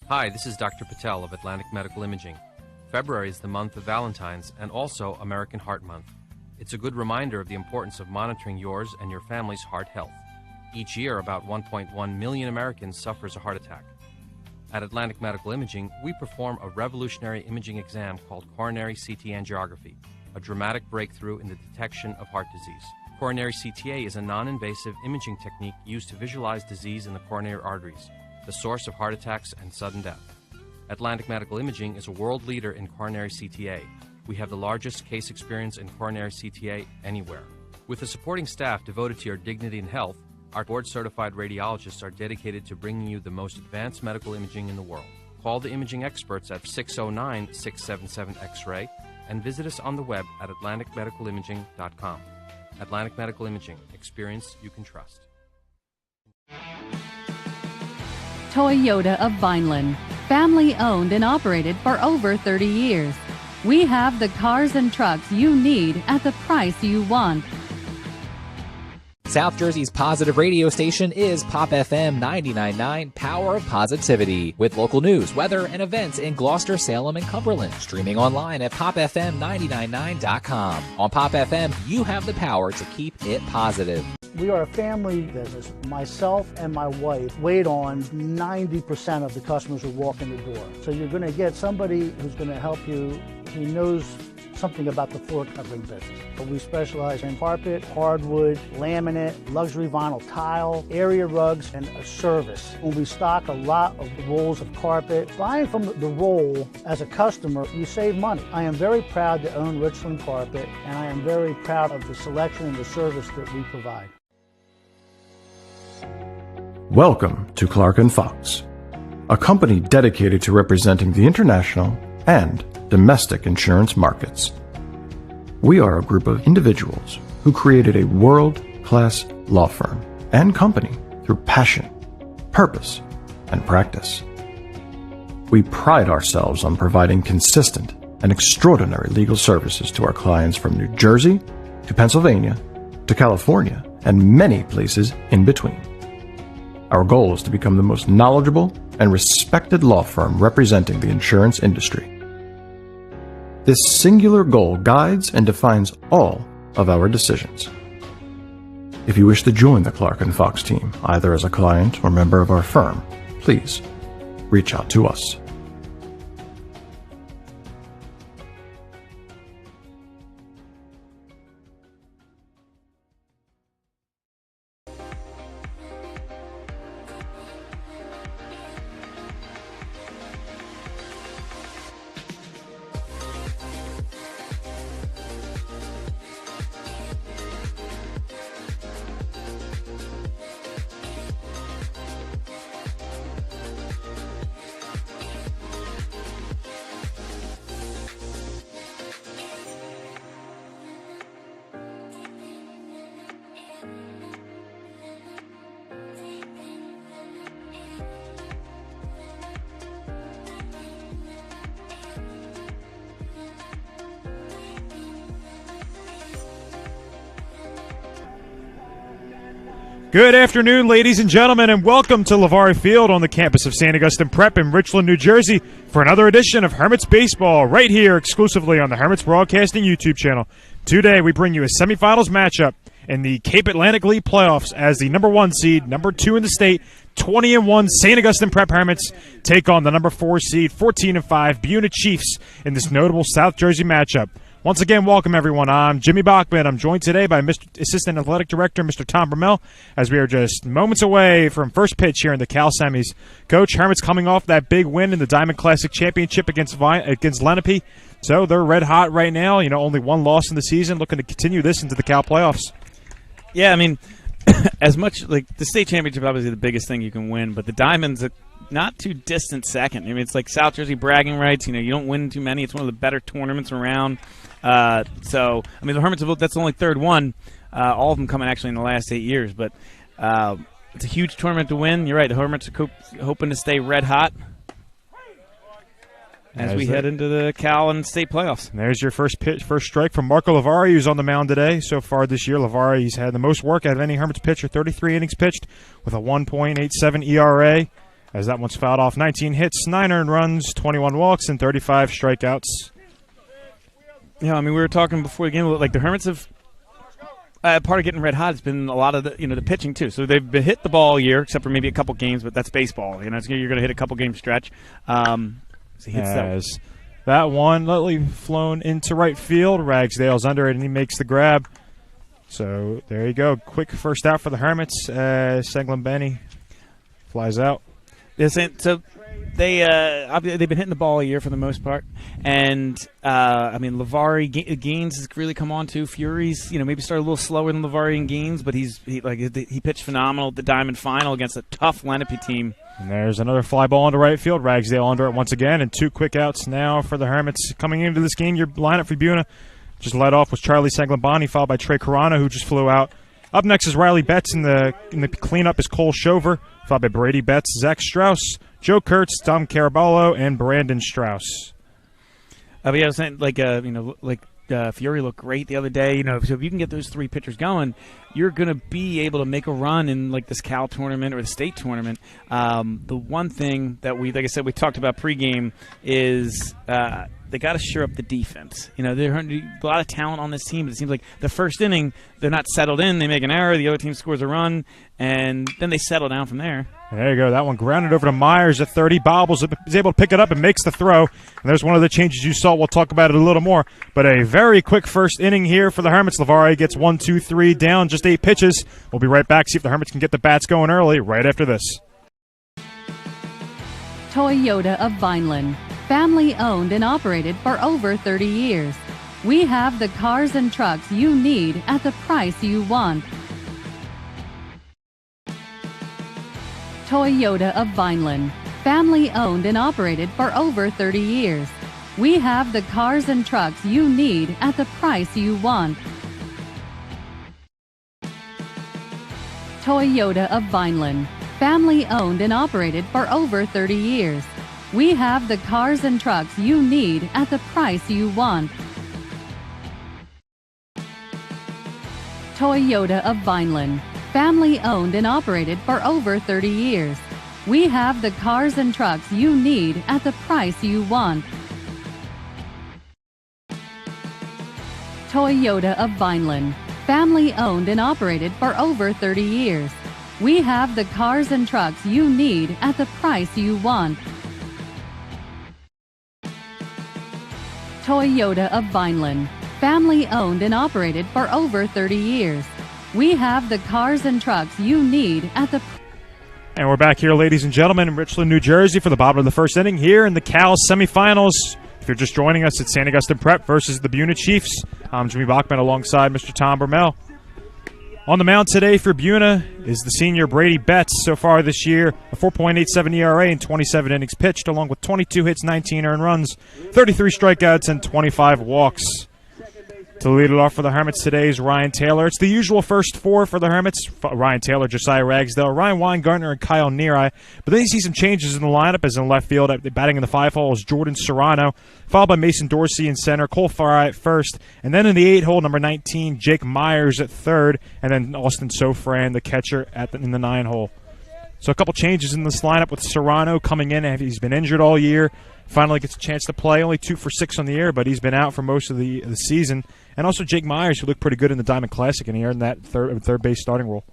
Hi, this is Dr. Patel of Atlantic Medical Imaging. February is the month of Valentine's and also American Heart Month. It's a good reminder of the importance of monitoring yours and your family's heart health. Each year, about 1.1 million Americans suffers a heart attack. At Atlantic Medical Imaging, we perform a revolutionary imaging exam called coronary CT angiography, a dramatic breakthrough in the detection of heart disease. Coronary CTA is a non-invasive imaging technique used to visualize disease in the coronary arteries, the source of heart attacks and sudden death. Atlantic Medical Imaging is a world leader in coronary CTA. We have the largest case experience in coronary CTA anywhere. With a supporting staff devoted to your dignity and health, our board-certified radiologists are dedicated to bringing you the most advanced medical imaging in the world. Call the imaging experts at 609-677-X-ray and visit us on the web at atlanticmedicalimaging.com. Atlantic Medical Imaging. Experience you can trust. Toyota of Vineland, family owned and operated for over 30 years. We have the cars and trucks you need at the price you want. South Jersey's positive radio station is Pop FM 99.9, Power of Positivity, with local news, weather, and events in Gloucester, Salem, and Cumberland. Streaming online at popfm999.com. On Pop FM, you have the power to keep it positive. We are a family business. Myself and my wife wait on 90% of the customers who walk in the door. So you're going to get somebody who's going to help you who knows something about the floor covering business. We specialize in carpet, hardwood, laminate, luxury vinyl tile, area rugs, and a service. When we stock a lot of rolls of carpet, buying from the roll as a customer, you save money. I am very proud to own Richland Carpet, and I am very proud of the selection and the service that we provide. Welcome to Clark & Fox, a company dedicated to representing the international and domestic insurance markets. We are a group of individuals who created a world-class law firm and company through passion, purpose, and practice. We pride ourselves on providing consistent and extraordinary legal services to our clients from New Jersey to Pennsylvania to California and many places in between. Our goal is to become the most knowledgeable and respected law firm representing the insurance industry. This singular goal guides and defines all of our decisions. If you wish to join the Clark & Fox team, either as a client or member of our firm, please reach out to us. Good afternoon, ladies and gentlemen, and welcome to LeVar Field on the campus of St. Augustine Prep in Richland, New Jersey for another edition of Hermits Baseball right here exclusively on the Hermits Broadcasting YouTube channel. Today we bring you a semifinals matchup in the Cape Atlantic League playoffs as the number 1 seed, number 2 in the state, 20-1 St. Augustine Prep Hermits take on the number 4 seed, 14-5 Buena Chiefs in this notable South Jersey matchup. Once again, welcome, everyone. I'm Jimmy Bachman. I'm joined today by Mr. Assistant Athletic Director, Mr. Tom Brummel, as we are just moments away from first pitch here in the Cal semis. Coach, Hermits coming off that big win in the Diamond Classic Championship against Lenape. So they're red hot right now. You know, only one loss in the season, looking to continue this into the Cal playoffs. Yeah, I mean, as much like the state championship, obviously the biggest thing you can win, but the Diamond's a not too distant second. I mean, it's like South Jersey bragging rights. You know, you don't win too many. It's one of the better tournaments around. So, I mean, the Hermits, that's only third one. All of them coming actually in the last 8 years. But it's a huge tournament to win. You're right. The Hermits are hoping to stay red hot as we head into the Cal and state playoffs. There's your first strike from Marco Lavari, who's on the mound today. So far this year, Lavari, he's had the most work out of any Hermits pitcher, 33 innings pitched with a 1.87 ERA. as that one's fouled off. 19 hits, 9 earned runs, 21 walks, and 35 strikeouts. Yeah, I mean, we were talking before the game, like the Hermits have part of getting red hot has been a lot of the pitching too. So they've been hit the ball all year, except for maybe a couple games, but that's baseball. You're going to hit a couple game stretch. So he hits that one lately flown into right field. Ragsdale's under it, and he makes the grab. So there you go. Quick first out for the Hermits. Senglin Benny flies out. So they've been hitting the ball a year for the most part, and I mean Lavari Gaines has really come on too. Fury's maybe started a little slower than Lavari and Gaines, but he pitched phenomenal at the Diamond Final against a tough Lenape team. And there's another fly ball into right field. Ragsdale under it once again, and 2 quick outs now for the Hermits. Coming into this game, your lineup for Buena just led off was Charlie Sanglabani, followed by Trey Serrano, who just flew out. Up next is Riley Betts. In the cleanup is Cole Shover, followed by Brady Betts, Zach Strauss, Joe Kurtz, Tom Caraballo, and Brandon Strauss. But yeah, I was saying, Fury looked great the other day. So if you can get those 3 pitchers going, you're going to be able to make a run in this Cal tournament or the state tournament. The one thing that we talked about pregame is they got to shore up the defense. There's a lot of talent on this team, but it seems like the first inning they're not settled in. They make an error, the other team scores a run, and then they settle down from there. There you go. That one grounded over to Myers at 30. Bobbles is able to pick it up and makes the throw. And there's one of the changes you saw. We'll talk about it a little more. But a very quick first inning here for the Hermits. Lavari gets 1, 2, 3 down, just 8 pitches. We'll be right back, see if the Hermits can get the bats going early right after this. Toyota of Vineland. Family owned and operated for over 30 years. We have the cars and trucks you need at the price you want. Toyota of Vineland. Family owned and operated for over 30 years. We have the cars and trucks you need at the price you want. Toyota of Vineland. Family owned and operated for over 30 years. We have the cars and trucks you need at the price you want. Toyota of Vineland. Family owned and operated for over 30 years. We have the cars and trucks you need at the price you want. Toyota of Vineland. Family owned and operated for over 30 years. We have the cars and trucks you need at the price you want. Toyota of Vineland. Family owned and operated for over 30 years. We have the cars and trucks you need at the... And we're back here, ladies and gentlemen, in Richland, New Jersey for the bottom of the first inning here in the Cal semifinals. If you're just joining us, it's St. Augustine Prep versus the Buena Chiefs. I'm Jimmy Bachman alongside Mr. Tom Bermel. On the mound today for Buena is the senior Brady Betts. So far this year, a 4.87 ERA and 27 innings pitched, along with 22 hits, 19 earned runs, 33 strikeouts, and 25 walks. To lead it off for the Hermits today is Ryan Taylor. It's the usual first 4 for the Hermits. Ryan Taylor, Josiah Ragsdale, Ryan Weingartner, and Kyle Neary. But then you see some changes in the lineup as in left field. Batting in the 5 hole is Jordan Serrano, followed by Mason Dorsey in center, Cole Farrar at first. And then in the 8 hole, number 19, Jake Myers at third. And then Austin Sofran, the catcher, in the 9 hole. So a couple changes in this lineup with Serrano coming in. He's been injured all year. Finally gets a chance to play. Only 2 for 6 on the year, but he's been out for most of the season. And also Jake Myers, who looked pretty good in the Diamond Classic, and he earned that third base starting role.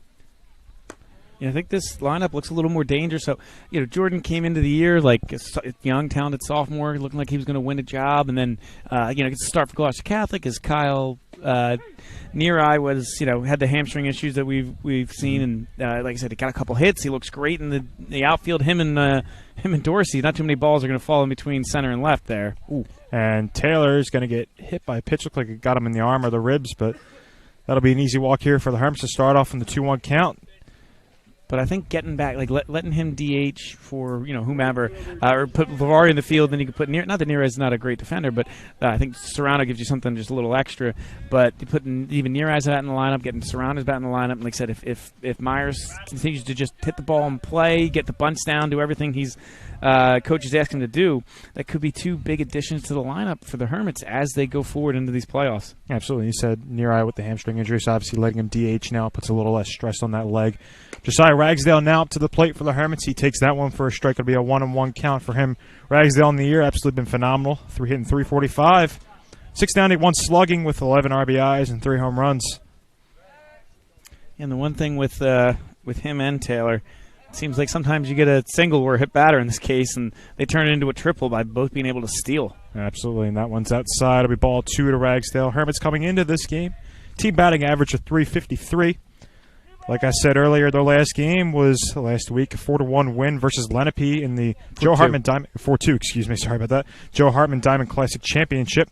Yeah, I think this lineup looks a little more dangerous. So, Jordan came into the year like a young, talented sophomore, looking like he was going to win a job, and then, gets to start for Gloucester Catholic as Kyle Neary was, had the hamstring issues that we've seen, and like I said, he got a couple hits. He looks great in the outfield. Him and Dorsey. Not too many balls are going to fall in between center and left there. Ooh. And Taylor is going to get hit by a pitch. Looked like it got him in the arm or the ribs, but that'll be an easy walk here for the Hermits to start off in the 2-1 count. But I think getting back, letting him DH for whomever, or put Lavari in the field, then you can put not that Neary is not a great defender, but I think Serrano gives you something just a little extra. But putting even Neary's bat in the lineup, getting Serrano's bat in the lineup, and like I said, if Myers continues to just hit the ball and play, get the bunts down, do everything he's coach is asking him to do, that could be 2 big additions to the lineup for the Hermits as they go forward into these playoffs. Absolutely. You said Neary with the hamstring injury, so obviously letting him DH now puts a little less stress on that leg. Josiah Ragsdale now up to the plate for the Hermits. He takes that one for a strike. It'll be a 1-1 count for him. Ragsdale in the year, absolutely been phenomenal. Hitting 345. 691 slugging with 11 RBIs and 3 home runs. And the one thing with him and Taylor, it seems like sometimes you get a single or a hit batter in this case, and they turn it into a triple by both being able to steal. Absolutely, and that one's outside. It'll be ball 2 to Ragsdale. Hermits coming into this game, team batting average of 353. Like I said earlier, their last game was last week, a 4-1 win versus Lenape in the Joe Hartman Diamond 4-2. Excuse me, sorry about that. Joe Hartman Diamond Classic Championship.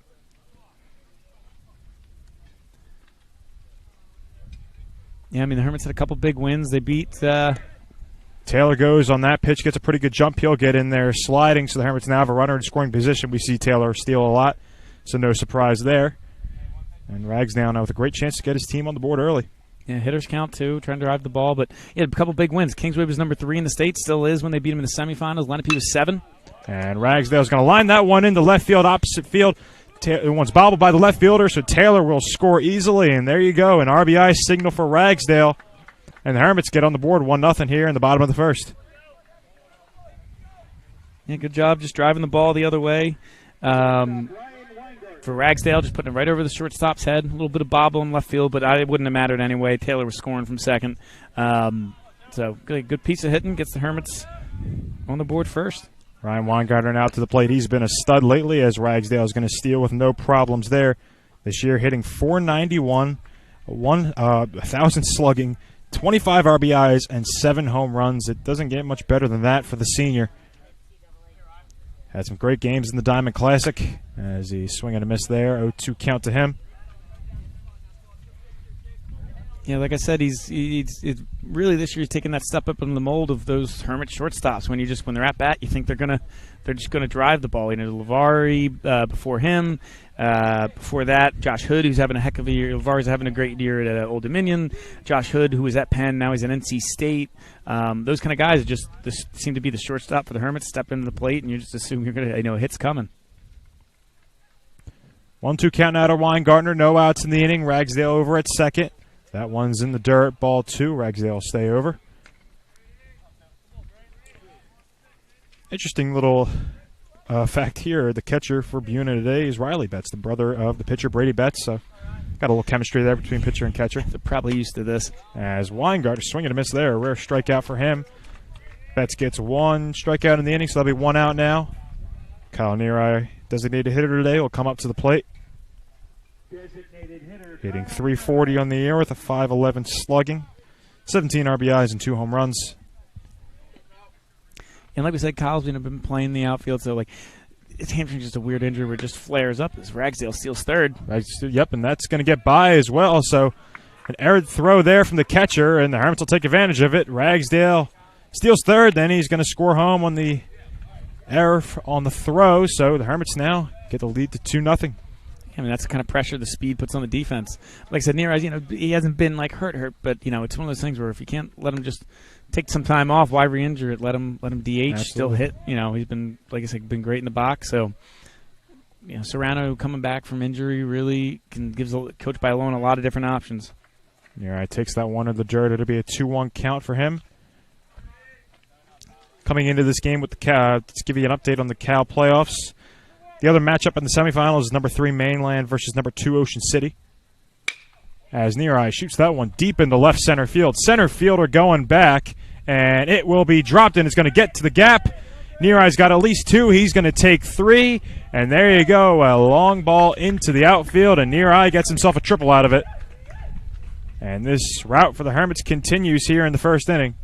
Yeah, I mean the Hermits had a couple big wins. They beat. Taylor goes on that pitch, gets a pretty good jump. He'll get in there sliding, so the Hermits now have a runner in scoring position. We see Taylor steal a lot, so no surprise there. And Ragsdale now with a great chance to get his team on the board early. Yeah, hitters count too, trying to drive the ball, but he had a couple big wins. Kingsway was number 3 in the state, still is when they beat him in the semifinals. Lenape was 7. And Ragsdale's going to line that one into left field, opposite field. It one's bobbled by the left fielder, so Taylor will score easily. And there you go, an RBI signal for Ragsdale. And the Hermits get on the board 1-0 here in the bottom of the first. Yeah, good job just driving the ball the other way. For Ragsdale, just putting it right over the shortstop's head. A little bit of bobble in left field, but it wouldn't have mattered anyway. Taylor was scoring from second. So good piece of hitting. Gets the Hermits on the board first. Ryan Weingartner out to the plate. He's been a stud lately, as Ragsdale is going to steal with no problems there. This year hitting .491, 1,000 slugging, 25 RBIs, and 7 home runs. It doesn't get much better than that for the senior. Had some great games in the Diamond Classic as he swing and a miss there. 0-2 count to him. Yeah, like I said, he's really this year he's taking that step up in the mold of those Hermit shortstops. When they're at bat, you think they're just gonna drive the ball. You know, Lavari before him, before that, Josh Hood, who's having a heck of a year. Lavari's having a great year at Old Dominion. Josh Hood, who was at Penn, now he's at NC State. Those kind of guys seem to be the shortstop for the Hermits. Step into the plate, and you just assume you're gonna, hit's coming. 1-2 count now to Weingartner. No outs in the inning. Ragsdale over at second. That one's in the dirt. Ball 2. Ragsdale will stay over. Interesting little fact here. The catcher for Buena today is Riley Betts, the brother of the pitcher Brady Betts. So got a little chemistry there between pitcher and catcher. They're probably used to this. As Weingartner swinging a miss there. A rare strikeout for him. Betts gets 1 strikeout in the inning, so that'll be 1 out now. Kyle Neary, designated hitter today, will come up to the plate. Hitting .340 on the year with a .511 slugging, 17 RBIs and 2 home runs. And like we said, Kyle's been playing the outfield, so his hamstring's just a weird injury where it just flares up as Ragsdale steals third. Yep, and that's going to get by as well. So an errant throw there from the catcher, and the Hermits will take advantage of it. Ragsdale steals third, then he's going to score home on the error on the throw. So the Hermits now get the lead to 2-0. I mean, that's the kind of pressure the speed puts on the defense. Like I said, Neary, he hasn't been hurt, but it's one of those things where if you can't let him just take some time off, why re-injure it? Let him DH, Absolutely. Still hit. He's been, like I said, been great in the box. So, Serrano coming back from injury really gives Coach Bailon a lot of different options. Neary takes that one to the dirt. It'll be a 2-1 count for him. Coming into this game with the Cal, let's give you an update on the Cal playoffs. The other matchup in the semifinals is number 3 Mainland versus number 2 Ocean City. As Neary shoots that one deep into left center field. Center fielder going back, and it will be dropped, and it's going to get to the gap. Neary's got at least 2. He's going to take 3, and there you go. A long ball into the outfield, and Neary gets himself a triple out of it. And this route for the Hermits continues here in the first inning.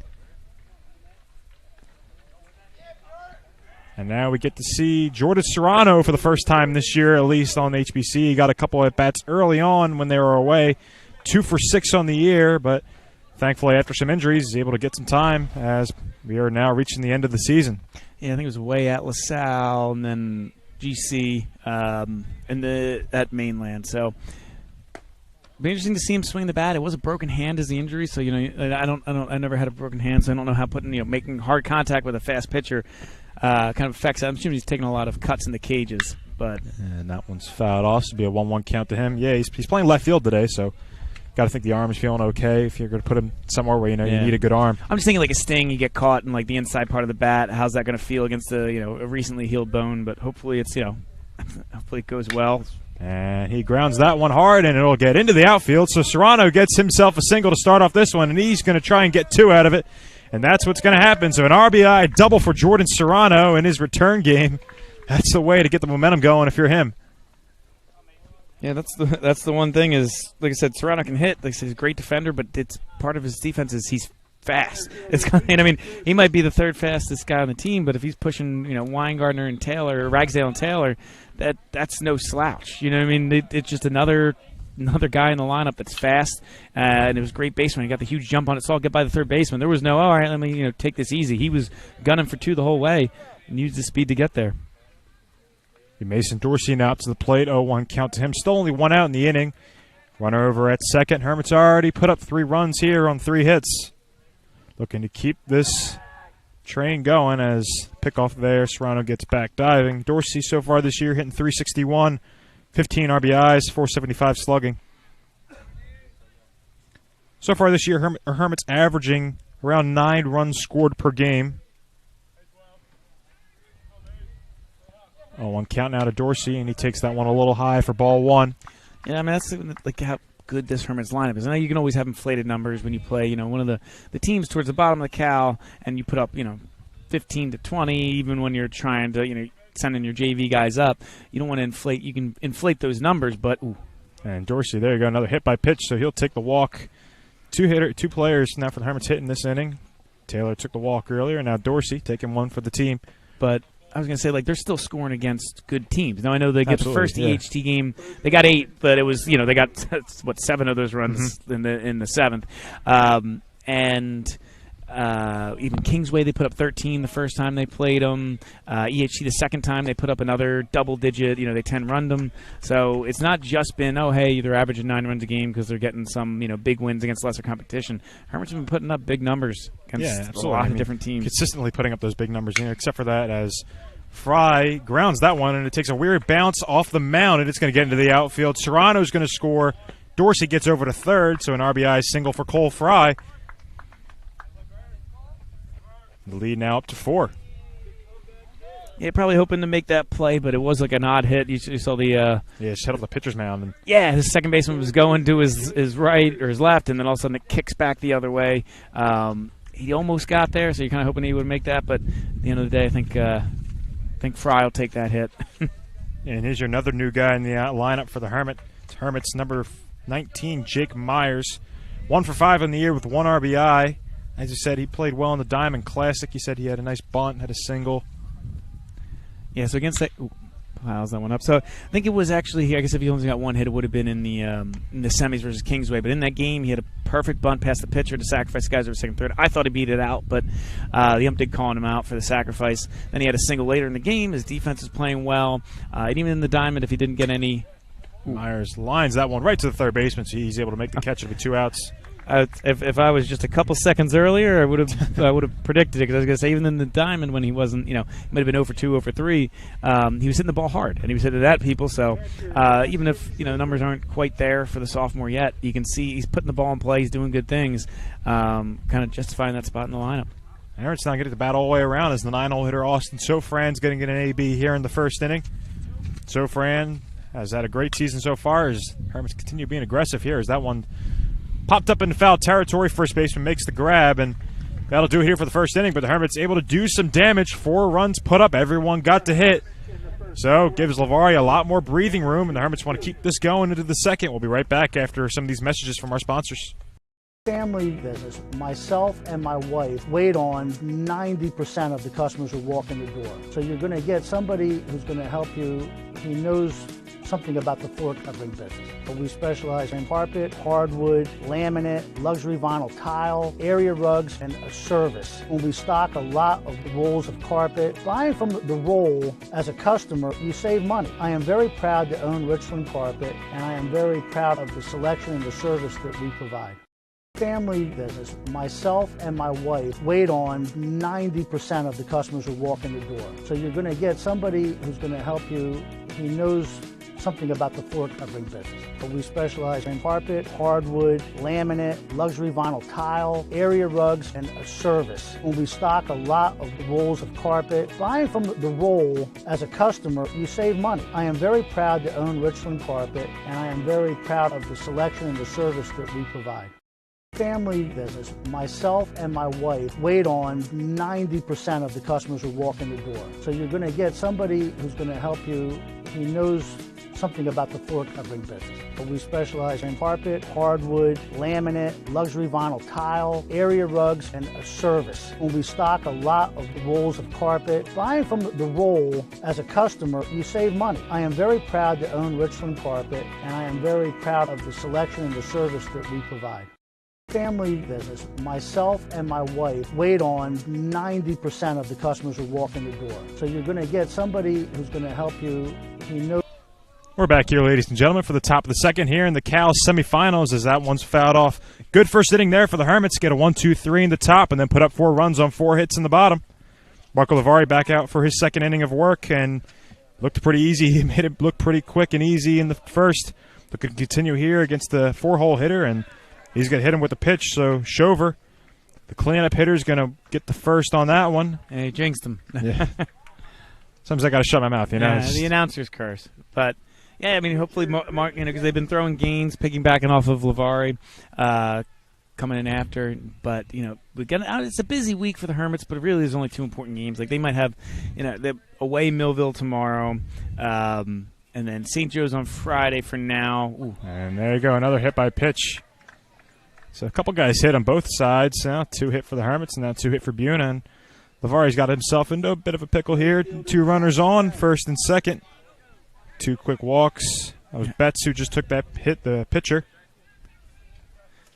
And now we get to see Jordan Serrano for the first time this year, at least on HBC. He got a couple of at-bats early on when they were away. 2 for 6 on the year, but thankfully after some injuries, he's able to get some time as we are now reaching the end of the season. Yeah, I think it was away at LaSalle and then GC at Mainland. So it'll be interesting to see him swing the bat. It was a broken hand as the injury, so I never had a broken hand, so I don't know how making hard contact with a fast pitcher kind of affects that. I'm assuming he's taking a lot of cuts in the cages. And that one's fouled off, so it'll be a 1-1 count to him. Yeah, he's playing left field today, so Got to think the arm's feeling okay if you're going to put him somewhere where you need a good arm. I'm just thinking like a sting, you get caught in like the inside part of the bat. How's that going to feel against a a recently healed bone? But hopefully it's hopefully it goes well. And he grounds that one hard, and it'll get into the outfield. So Serrano gets himself a single to start off this one, and he's going to try and get 2 out of it. And that's what's going to happen. So an RBI double for Jordan Serrano in his return game. That's the way to get the momentum going if you're him. Yeah, that's the one thing is, like I said, Serrano can hit. Like I said, he's a great defender, but it's part of his defense is he's fast. It's I mean, he might be the 3rd fastest guy on the team, but if he's pushing, Weingartner and Taylor, or Ragsdale and Taylor, that's no slouch. You know what I mean? It's just another guy in the lineup that's fast, and it was a great baseman. He got the huge jump on it, so I'll get by the 3rd baseman. There was no, all right, let me take this easy. He was gunning for 2 the whole way and used the speed to get there. Mason Dorsey now up to the plate. 0-1 count to him. Still only 1 out in the inning. Runner over at second. Hermits already put up 3 runs here on 3 hits. Looking to keep this train going as pickoff there. Serrano gets back diving. Dorsey so far this year hitting .361, 15 RBIs, .475 slugging. So far this year, Hermits averaging around 9 runs scored per game. 0-1 count now to Dorsey, and he takes that one a little high for ball 1. Yeah, I mean, that's like how good this Hermits lineup is. I know you can always have inflated numbers when you play, one of the teams towards the bottom of the Cal, and you put up, 15 to 20, even when you're trying to, sending your JV guys up. You don't want to inflate. You can inflate those numbers, but ooh. And Dorsey, there you go, another hit by pitch, so he'll take the walk. 2 players now for the Hermits hitting this inning. Taylor took the walk earlier, now Dorsey taking 1 for the team. But I was going to say, they're still scoring against good teams. Now, I know they get the first EHT game. They got 8, but it was, they got, 7 of those runs in the 7th. Even Kingsway, they put up 13 the first time they played them. EHT the second time, they put up another double-digit. They 10-runned them. So it's not just been, they're averaging 9 runs a game because they're getting some, big wins against lesser competition. Hermits have been putting up big numbers against a lot of different teams. Consistently putting up those big numbers, except for that as Fry grounds that one, and it takes a weird bounce off the mound, and it's going to get into the outfield. Serrano's going to score. Dorsey gets over to third, so an RBI single for Cole Fry. The lead now up to 4. Yeah, probably hoping to make that play, but it was like an odd hit. You saw the just hit off the pitcher's mound. His second baseman was going to his right or his left, and then all of a sudden it kicks back the other way. He almost got there, so you're kind of hoping he would make that. But at the end of the day, I think Fry will take that hit. And here's your another new guy in the lineup for the Hermits, number 19, Jake Myers. 1 for 5 in the year with 1 RBI. As you said, he played well in the Diamond Classic. He said he had a nice bunt, had a single. Yeah, so against that, piles that one up. So I think it was actually, I guess if he only got 1 hit, it would have been in the semis versus Kingsway. But in that game, he had a perfect bunt past the pitcher to sacrifice guys over second, third. I thought he beat it out, but the ump did call him out for the sacrifice. Then he had a single later in the game. His defense was playing well. And even in the Diamond, if he didn't get any. Myers lines that one right to the third baseman, so he's able to make the catch with 2 outs. If I was just a couple seconds earlier, I would have predicted it, because I was going to say even in the Diamond when he wasn't, he might have been 0 for 2, 0 for 3, he was hitting the ball hard, and he was hitting it at people. So even if numbers aren't quite there for the sophomore yet, you can see he's putting the ball in play, he's doing good things, kind of justifying that spot in the lineup. Hermits not getting the bat all the way around as the 9-hole hitter Austin Sofran's getting an AB here in the first inning. Sofran has had a great season so far as Hermits continue being aggressive here as that one popped up into foul territory. First baseman makes the grab, and that'll do it here for the first inning. But the Hermits able to do some damage. 4 runs put up. Everyone got to hit. So gives Lavari a lot more breathing room, and the Hermits want to keep this going into the second. We'll be right back after some of these messages from our sponsors. Family business. Myself and my wife wait on 90% of the customers who walk in the door. So you're going to get somebody who's going to help you, who knows something about the floor covering business. But we specialize in carpet, hardwood, laminate, luxury vinyl tile, area rugs, and a service. When we stock a lot of rolls of carpet, buying from the roll as a customer, you save money. I am very proud to own Richland Carpet, and I am very proud of the selection and the service that we provide. Family business. Myself and my wife wait on 90% of the customers who walk in the door. So you're going to get somebody who's going to help you, who knows something about the floor covering business. But we specialize in carpet, hardwood, laminate, luxury vinyl tile, area rugs, and a service. When we stock a lot of rolls of carpet, buying from the roll as a customer, you save money. I am very proud to own Richland Carpet, and I am very proud of the selection and the service that we provide. Family business. Myself and my wife wait on 90% of the customers who walk in the door. So you're going to get somebody who's going to help you. He knows something about the floor covering business. But we specialize in carpet, hardwood, laminate, luxury vinyl tile, area rugs, and a service. When we stock a lot of rolls of carpet, buying from the roll as a customer, you save money. I am very proud to own Richland Carpet, and I am very proud of the selection and the service that we provide. Family business. Myself and my wife wait on 90% of the customers who walk in the door. So you're going to get somebody who's going to help you. He knows. We're back here, ladies and gentlemen, for the top of the second here in the Cal semifinals as that one's fouled off. Good first inning there for the Hermits. Get a 1-2-3 in the top and then put up 4 runs on 4 hits in the bottom. Marco Lavari back out for his second inning of work and looked pretty easy. He made it look pretty quick and easy in the first. Looking to continue here against the 4-hole hitter, and he's going to hit him with a pitch. So Shover, the cleanup hitter, is going to get the first on that one. And he jinxed him. Yeah. Sometimes I got to shut my mouth, you know. Yeah, the announcer's curse. But yeah, I mean, hopefully, Mark, you know, because they've been throwing Gaines, piggybacking off of Lavari, coming in after. But you know, it's a busy week for the Hermits, but it really is only 2 important games. Like they might have, you know, the away Millville tomorrow, and then St. Joe's on Friday for now. Ooh. And there you go, another hit by pitch. So a couple guys hit on both sides. Now 2 hit for the Hermits, and now 2 hit for Buena. And Lavari's got himself into a bit of a pickle here. 2 runners on, first and second. 2 quick walks. That was Betts who just took that hit, the pitcher.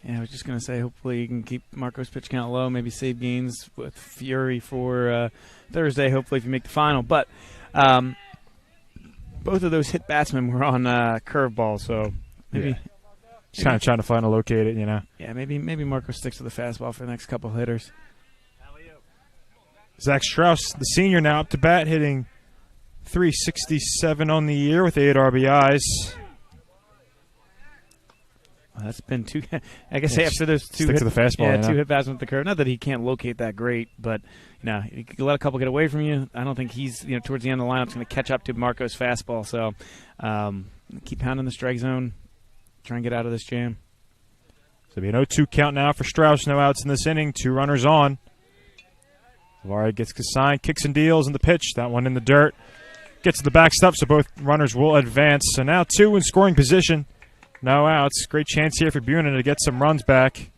Yeah, I was just going to say, hopefully you can keep Marco's pitch count low, maybe save Gaines with Fury for Thursday, hopefully if you make the final. But both of those hit batsmen were on curveball, so maybe... Yeah. Just kind of trying to find a locate it, you know. Yeah, maybe Marco sticks to the fastball for the next couple hitters. Zach Strauss, the senior, now up to bat, hitting .367 on the year with 8 RBIs. Well, that's been 2. I guess after those 2 stick to the fastball, yeah, you know? 2 hit batsmen with the curve. Not that he can't locate that great, but you know, you can let a couple get away from you. I don't think he's, you know, towards the end of the lineup going to catch up to Marco's fastball. So keep pounding the strike zone. Try and get out of this jam. So it'll be an 0-2 count now for Strauss. No outs in this inning. 2 runners on. Lavari gets consigned, kicks and deals in the pitch. That one in the dirt. Gets to the backstop, so both runners will advance. So now 2 in scoring position. No outs. Great chance here for Buena to get some runs back.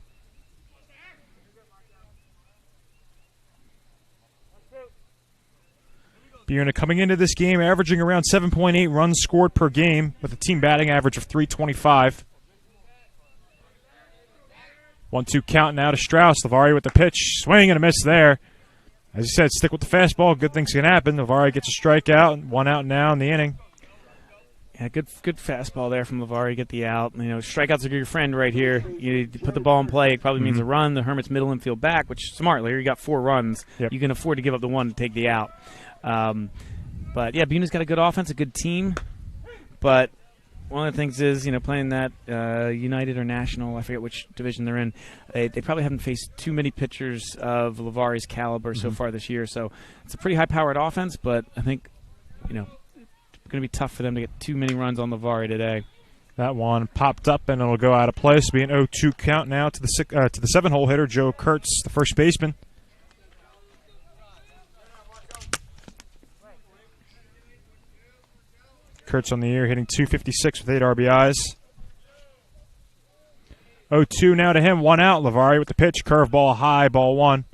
Buena coming into this game averaging around 7.8 runs scored per game with a team batting average of .325. 1-2 count now to Strauss. Lavari with the pitch. Swing and a miss there. As you said, stick with the fastball. Good things can happen. Lavari gets a strikeout. 1 out now in the inning. Yeah, good fastball there from Lavari. Get the out. You know, strikeouts are your friend right here. You put the ball in play. It probably means a run. The Hermits middle infield back, which smart. Here you got 4 runs. Yep. You can afford to give up the 1 to take the out. But yeah, Buena's got a good offense, a good team. But one of the things is, you know, playing that United or National, I forget which division they're in, they probably haven't faced too many pitchers of Lavari's caliber so far this year. So it's a pretty high-powered offense, but I think, you know, it's going to be tough for them to get too many runs on Lavari today. That one popped up, and it'll go out of place. Be an 0-2 count now to the 7-hole hitter, Joe Kurtz, the first baseman. Kurtz on the year hitting .256 with 8 RBIs. 0-2 now to him, 1 out. Lavari with the pitch, curveball high, ball 1.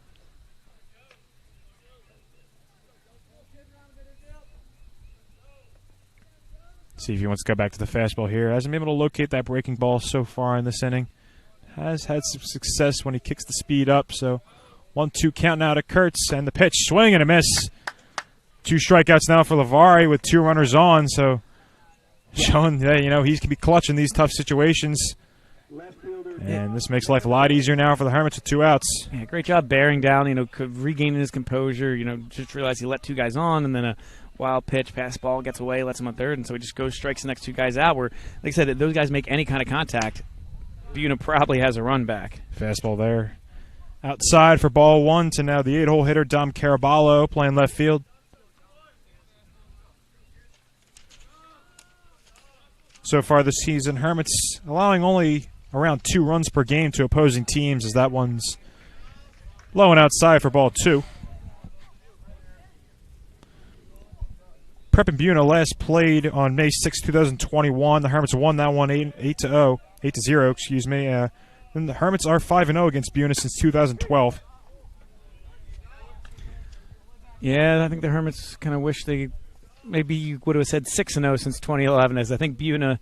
See if he wants to go back to the fastball here. Hasn't been able to locate that breaking ball so far in this inning. Has had some success when he kicks the speed up. So 1-2 count now to Kurtz, and the pitch, swing and a miss. 2 strikeouts now for Lavari with 2 runners on. So showing that, you know, he can be clutch in these tough situations. And this makes life a lot easier now for the Hermits with 2 outs. Yeah, great job bearing down, you know, regaining his composure. You know, just realized he let 2 guys on, and then a wild pitch, pass ball, gets away, lets him on third, and so he just goes, strikes the next two guys out. Where, like I said, if those guys make any kind of contact, Buena probably has a run back. Fastball there. Outside for ball one to now the 8-hole hitter, Dom Caraballo, playing left field. So far this season, Hermits allowing only around 2 runs per game to opposing teams, as that one's low and outside for ball 2. Prep and Buena last played on May 6, 2021. The Hermits won that one 8-0, excuse me. And the Hermits are 5-0 against Buena since 2012. Yeah, I think the Hermits kind of wish they maybe would have said 6-0 since 2011, as I think Buena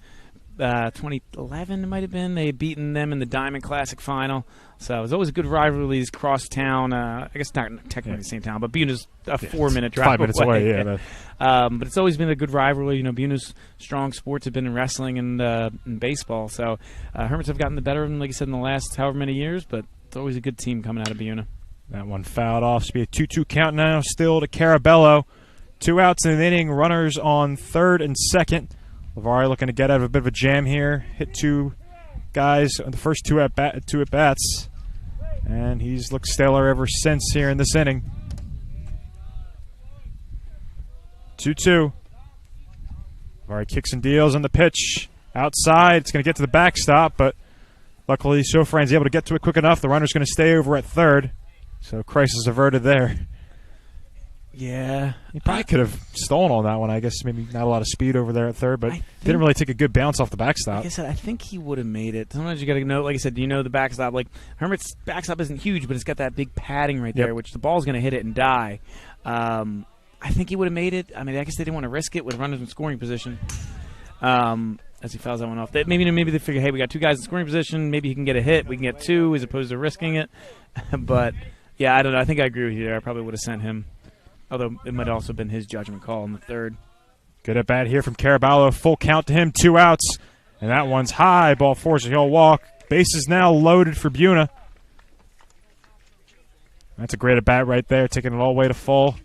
2011 it might have been. They had beaten them in the Diamond Classic final. So it was always a good rivalry, these cross town. I guess not technically the same town, but Buena's a 4-minute drive 5 minutes away. Yeah. But it's always been a good rivalry. You know, Buena's strong sports have been in wrestling and in baseball. So Hermits have gotten the better of them, like I said, in the last however many years. But it's always a good team coming out of Buena. That one fouled off. It's be a 2-2 count now. Still to Caraballo. 2 outs in an inning. Runners on third and second. Lavari looking to get out of a bit of a jam here. Hit 2 guys on the first 2 at bats, and he's looked stellar ever since here in this inning. 2-2. Lavari kicks and deals on the pitch. Outside. It's going to get to the backstop, but luckily Sofran's able to get to it quick enough. The runner's going to stay over at third, so crisis averted there. Yeah. He probably could have stolen on that one. I guess maybe not a lot of speed over there at third, but didn't really take a good bounce off the backstop. Like I said, I think he would have made it. Sometimes you got to know, like I said, you know the backstop. Like Hermit's backstop isn't huge, but it's got that big padding right there, which the ball's going to hit it and die. I think he would have made it. I mean, I guess they didn't want to risk it with runners in scoring position. As he fouls that one off. Maybe they figure, hey, we got 2 guys in scoring position. Maybe he can get a hit. We can get 2 as opposed to risking it. But, yeah, I don't know. I think I agree with you there. I probably would have sent him. Although it might also have been his judgment call in the third. Good at bat here from Caraballo. Full count to him. 2 outs. And that one's high. Ball 4, so he'll walk. Bases now loaded for Buena. That's a great at bat right there. Taking it all the way to full.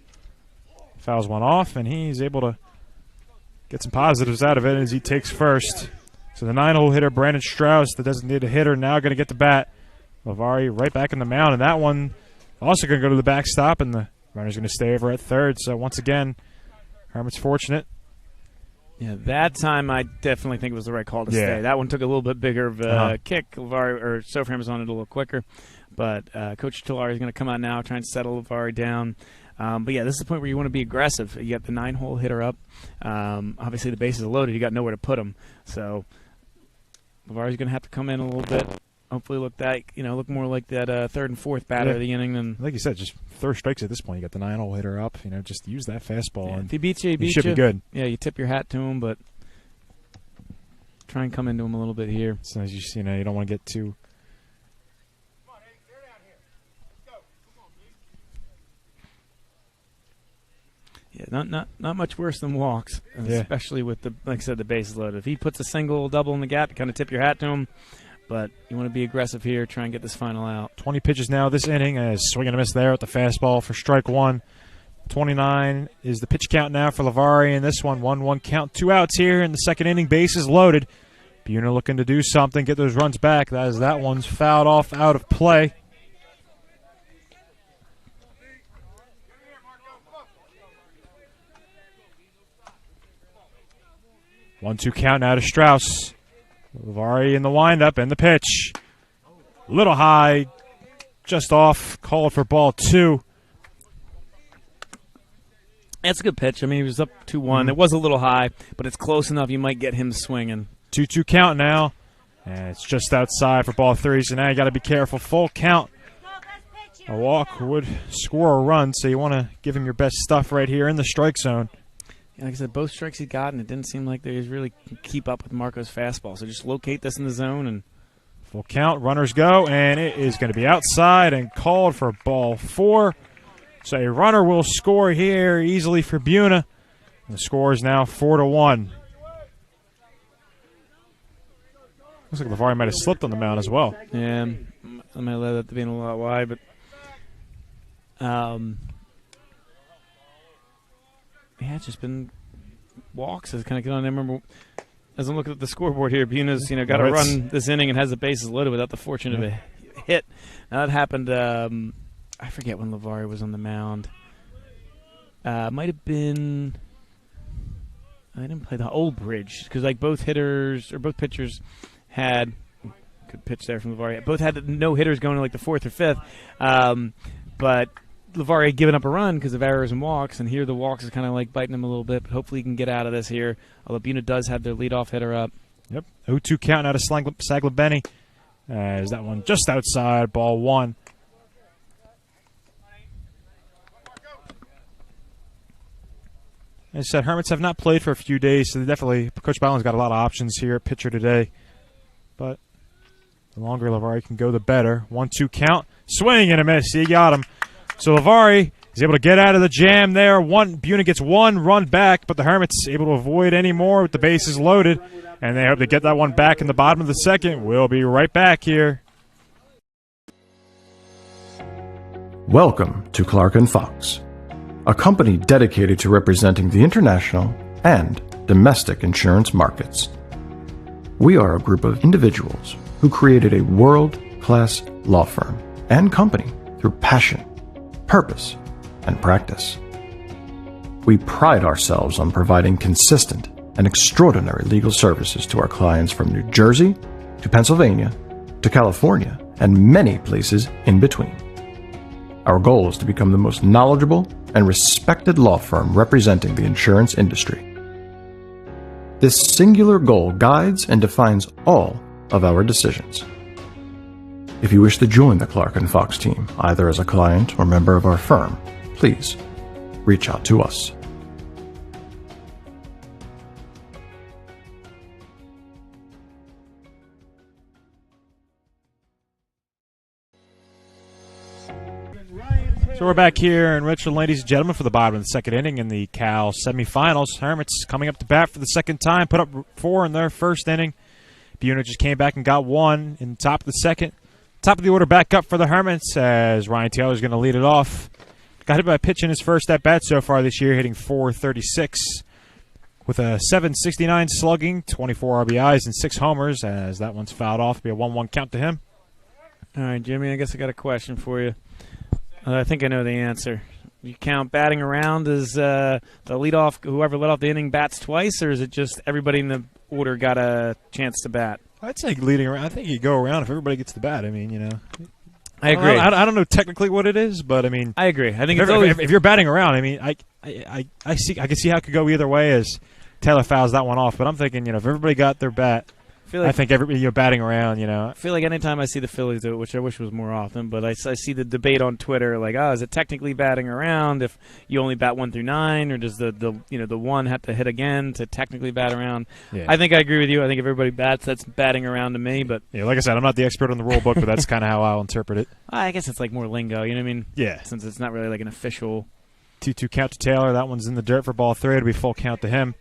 Fouls one off, and he's able to get some positives out of it as he takes first. So the 9-hole hitter, Brandon Strauss, the designated hitter, now going to get the bat. Lavari right back in the mound, and that one also going to go to the backstop, and the runner's going to stay over at third. So once again, Hermit's fortunate. Yeah, that time I definitely think it was the right call to stay. That one took a little bit bigger of a kick. Lavari, or Sofran was on it a little quicker. But Coach Tillari is going to come out now, try and settle Lavari down. But yeah, this is the point where you want to be aggressive. You got the 9-hole hitter up. Obviously, the bases are loaded. You got nowhere to put him. So Lavari's going to have to come in a little bit. Hopefully, look more like that third and fourth batter of the inning than. Like you said, just throw strikes at this point. You got the 9-hole hitter up. Just use that fastball. Yeah, and if he beats you, he should be good. Yeah, you tip your hat to him, but try and come into him a little bit here. So as you don't want to get too. Yeah, not much worse than walks, especially with like I said, the bases loaded. If he puts a single, double in the gap, you kind of tip your hat to him. But you want to be aggressive here, try and get this final out. 20 pitches now this inning. Swing and a miss there with the fastball for strike 1. 29 is the pitch count now for Lavari in this one. 1-1 count, 2 outs here in the second inning. Bases loaded. Buena looking to do something, get those runs back. That one's fouled off out of play. One-two count now to Strauss. Lavari in the windup and the pitch. Little high, just off, called for ball 2. That's a good pitch. I mean, he was up 2-1. It was a little high, but it's close enough you might get him swinging. 2-2 count now, and it's just outside for ball 3, so now you got to be careful. Full count. A walk would score a run, so you want to give him your best stuff right here in the strike zone. Like I said, both strikes he got, and it didn't seem like they really keep up with Marco's fastball. So just locate this in the zone. And full count, runners go, and it is going to be outside and called for ball 4. So a runner will score here easily for Buena. The score is now 4-1. Looks like Lavari might have slipped on the mound as well. Yeah, I might let that be a lot wide, but Yeah, it's just been walks. It's kind of get on. I remember as I'm looking at the scoreboard here, Buna's got to run this inning and has the bases loaded without the fortune of a hit. Now that happened. I forget when Lavari was on the mound. Might have been. I didn't play the Old Bridge because like both pitchers had good pitch there from Lavari. Both had no hitters going to like the fourth or fifth, but Lavari had given up a run because of errors and walks, and here the walks is kind of like biting him a little bit. But hopefully he can get out of this here. Although Buna does have their leadoff hitter up. Yep, 0-2 count out of Saglabeni. Is that one just outside? Ball one. As I said, Hermits have not played for a few days, so Coach Byland's got a lot of options here at pitcher today. But the longer Lavari can go, the better. 1-2 count. Swing and a miss. He got him. So Lavari is able to get out of the jam there. Buna gets one run back, but the Hermits able to avoid any more with the bases loaded. And they hope to get that one back in the bottom of the second. We'll be right back here. Welcome to Clark & Fox, a company dedicated to representing the international and domestic insurance markets. We are a group of individuals who created a world-class law firm and company through passion, purpose, and practice. We pride ourselves on providing consistent and extraordinary legal services to our clients from New Jersey to Pennsylvania to California and many places in between. Our goal is to become the most knowledgeable and respected law firm representing the insurance industry. This singular goal guides and defines all of our decisions. If you wish to join the Clark & Fox team, either as a client or member of our firm, please reach out to us. So we're back here in Richland, ladies and gentlemen, for the bottom of the second inning in the Cal semifinals. Hermits coming up to bat for the second time, put up 4 in their first inning. Buna just came back and got 1 in the top of the second. Top of the order back up for the Hermits as Ryan Taylor's going to lead it off. Got hit by a pitch in his first at-bat so far this year, hitting .436 with a .769 slugging, 24 RBIs, and 6 homers as that one's fouled off. It'll be a 1-1 count to him. All right, Jimmy, I guess I got a question for you. I think I know the answer. You count batting around as the leadoff, whoever led off the inning bats twice, or is it just everybody in the order got a chance to bat? I'd say leading around. I think you go around if everybody gets the bat. I mean, I agree. I don't know technically what it is, but I mean, I agree. I think if you're batting around, I mean, I can see how it could go either way as Taylor fouls that one off. But I'm thinking, if everybody got their bat, I think everybody batting around. I feel like anytime I see the Phillies do it, which I wish was more often, but I see the debate on Twitter like, is it technically batting around if you only bat 1 through 9, or does the one have to hit again to technically bat around? Yeah. I think I agree with you. I think if everybody bats, that's batting around to me. But yeah, like I said, I'm not the expert on the rule book, but that's kind of how I'll interpret it. I guess it's like more lingo. You know what I mean? Yeah. Since it's not really like an official 2-2 count to Taylor. That one's in the dirt for ball 3. It'll be full count to him.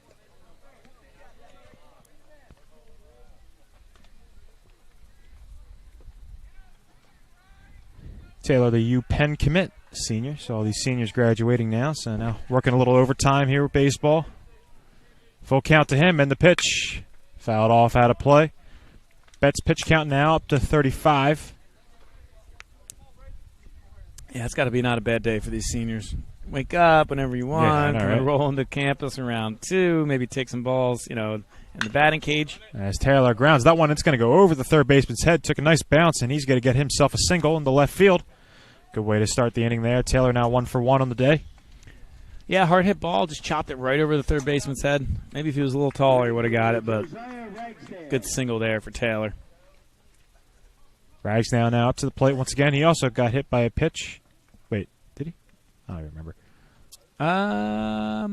Taylor, the UPenn commit senior. So all these seniors graduating now. So now working a little overtime here with baseball. Full count to him, and the pitch. Fouled off out of play. Betts pitch count now up to 35. Yeah, it's got to be not a bad day for these seniors. Wake up whenever you want. Yeah, right? Roll into campus around 2. Maybe take some balls, in the batting cage. As Taylor grounds that one, it's going to go over the third baseman's head. Took a nice bounce, and he's going to get himself a single in the left field. Good way to start the inning there. Taylor now 1 for 1 on the day. Yeah, hard hit ball. Just chopped it right over the third baseman's head. Maybe if he was a little taller, he would have got it, but good single there for Taylor. Rags now up to the plate once again. He also got hit by a pitch. Wait, did he? I don't remember. I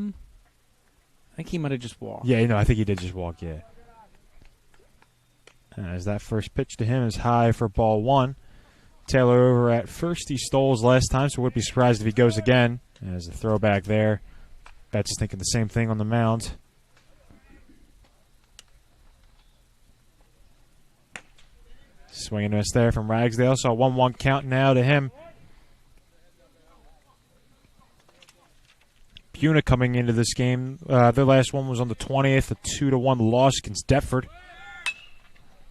think he might have just walked. Yeah, I think he did just walk, yeah. As that first pitch to him is high for ball 1. Taylor over at first. He stole his last time, so wouldn't be surprised if he goes again. As a throwback there. Betts is thinking the same thing on the mound. Swing and miss there from Ragsdale. So a 1-1 count now to him. Buna coming into this game. Their last one was on the 20th, a 2-1 loss against Deptford.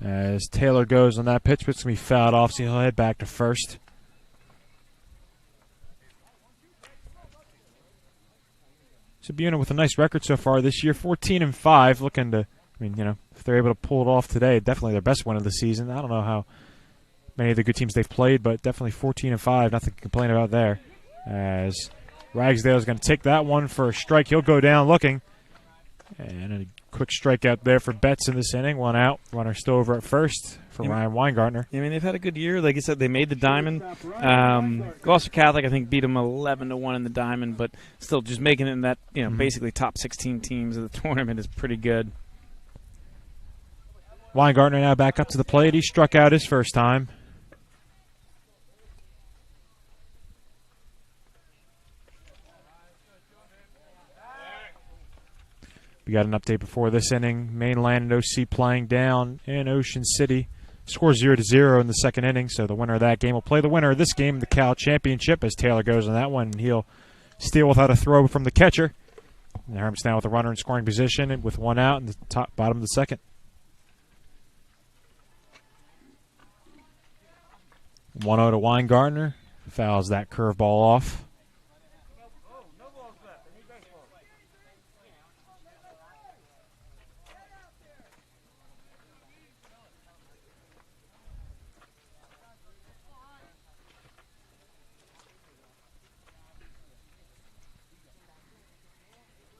As Taylor goes on that pitch, but it's going to be fouled off, so he'll head back to first. So Buna with a nice record so far this year, 14-5, looking to, if they're able to pull it off today, definitely their best win of the season. I don't know how many of the good teams they've played, but definitely 14-5, nothing to complain about there. As Ragsdale's going to take that one for a strike. He'll go down looking. And a quick strikeout there for Betts in this inning. One out. Runner still over at first for Ryan Weingartner. They've had a good year. Like you said, they made the Diamond. Gloucester Catholic, I think, beat them 11-1 in the Diamond, but still just making it in that, basically top 16 teams of the tournament is pretty good. Weingartner now back up to the plate. He struck out his first time. We got an update before this inning. Mainland and OC playing down in Ocean City. Score 0-0 in the second inning, so the winner of that game will play the winner of this game, the Cal Championship, as Taylor goes on that one. And he'll steal without a throw from the catcher. And the Hermits now with a runner in scoring position with one out in the bottom of the second. 1-0 to Weingartner. Fouls that curveball off.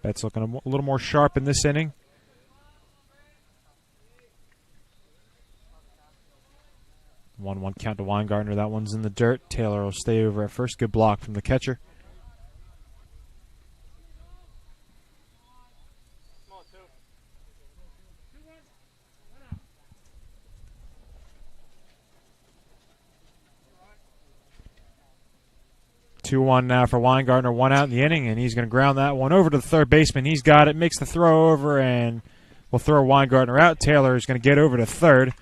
That's looking a little more sharp in this inning. One count to Weingartner. That one's in the dirt. Taylor will stay over at first. Good block from the catcher. Two-one now for Weingartner. One out in the inning, and he's going to ground that one over to the third baseman. He's got it. Makes the throw over, and will throw Weingartner out. Taylor is going to get over to third.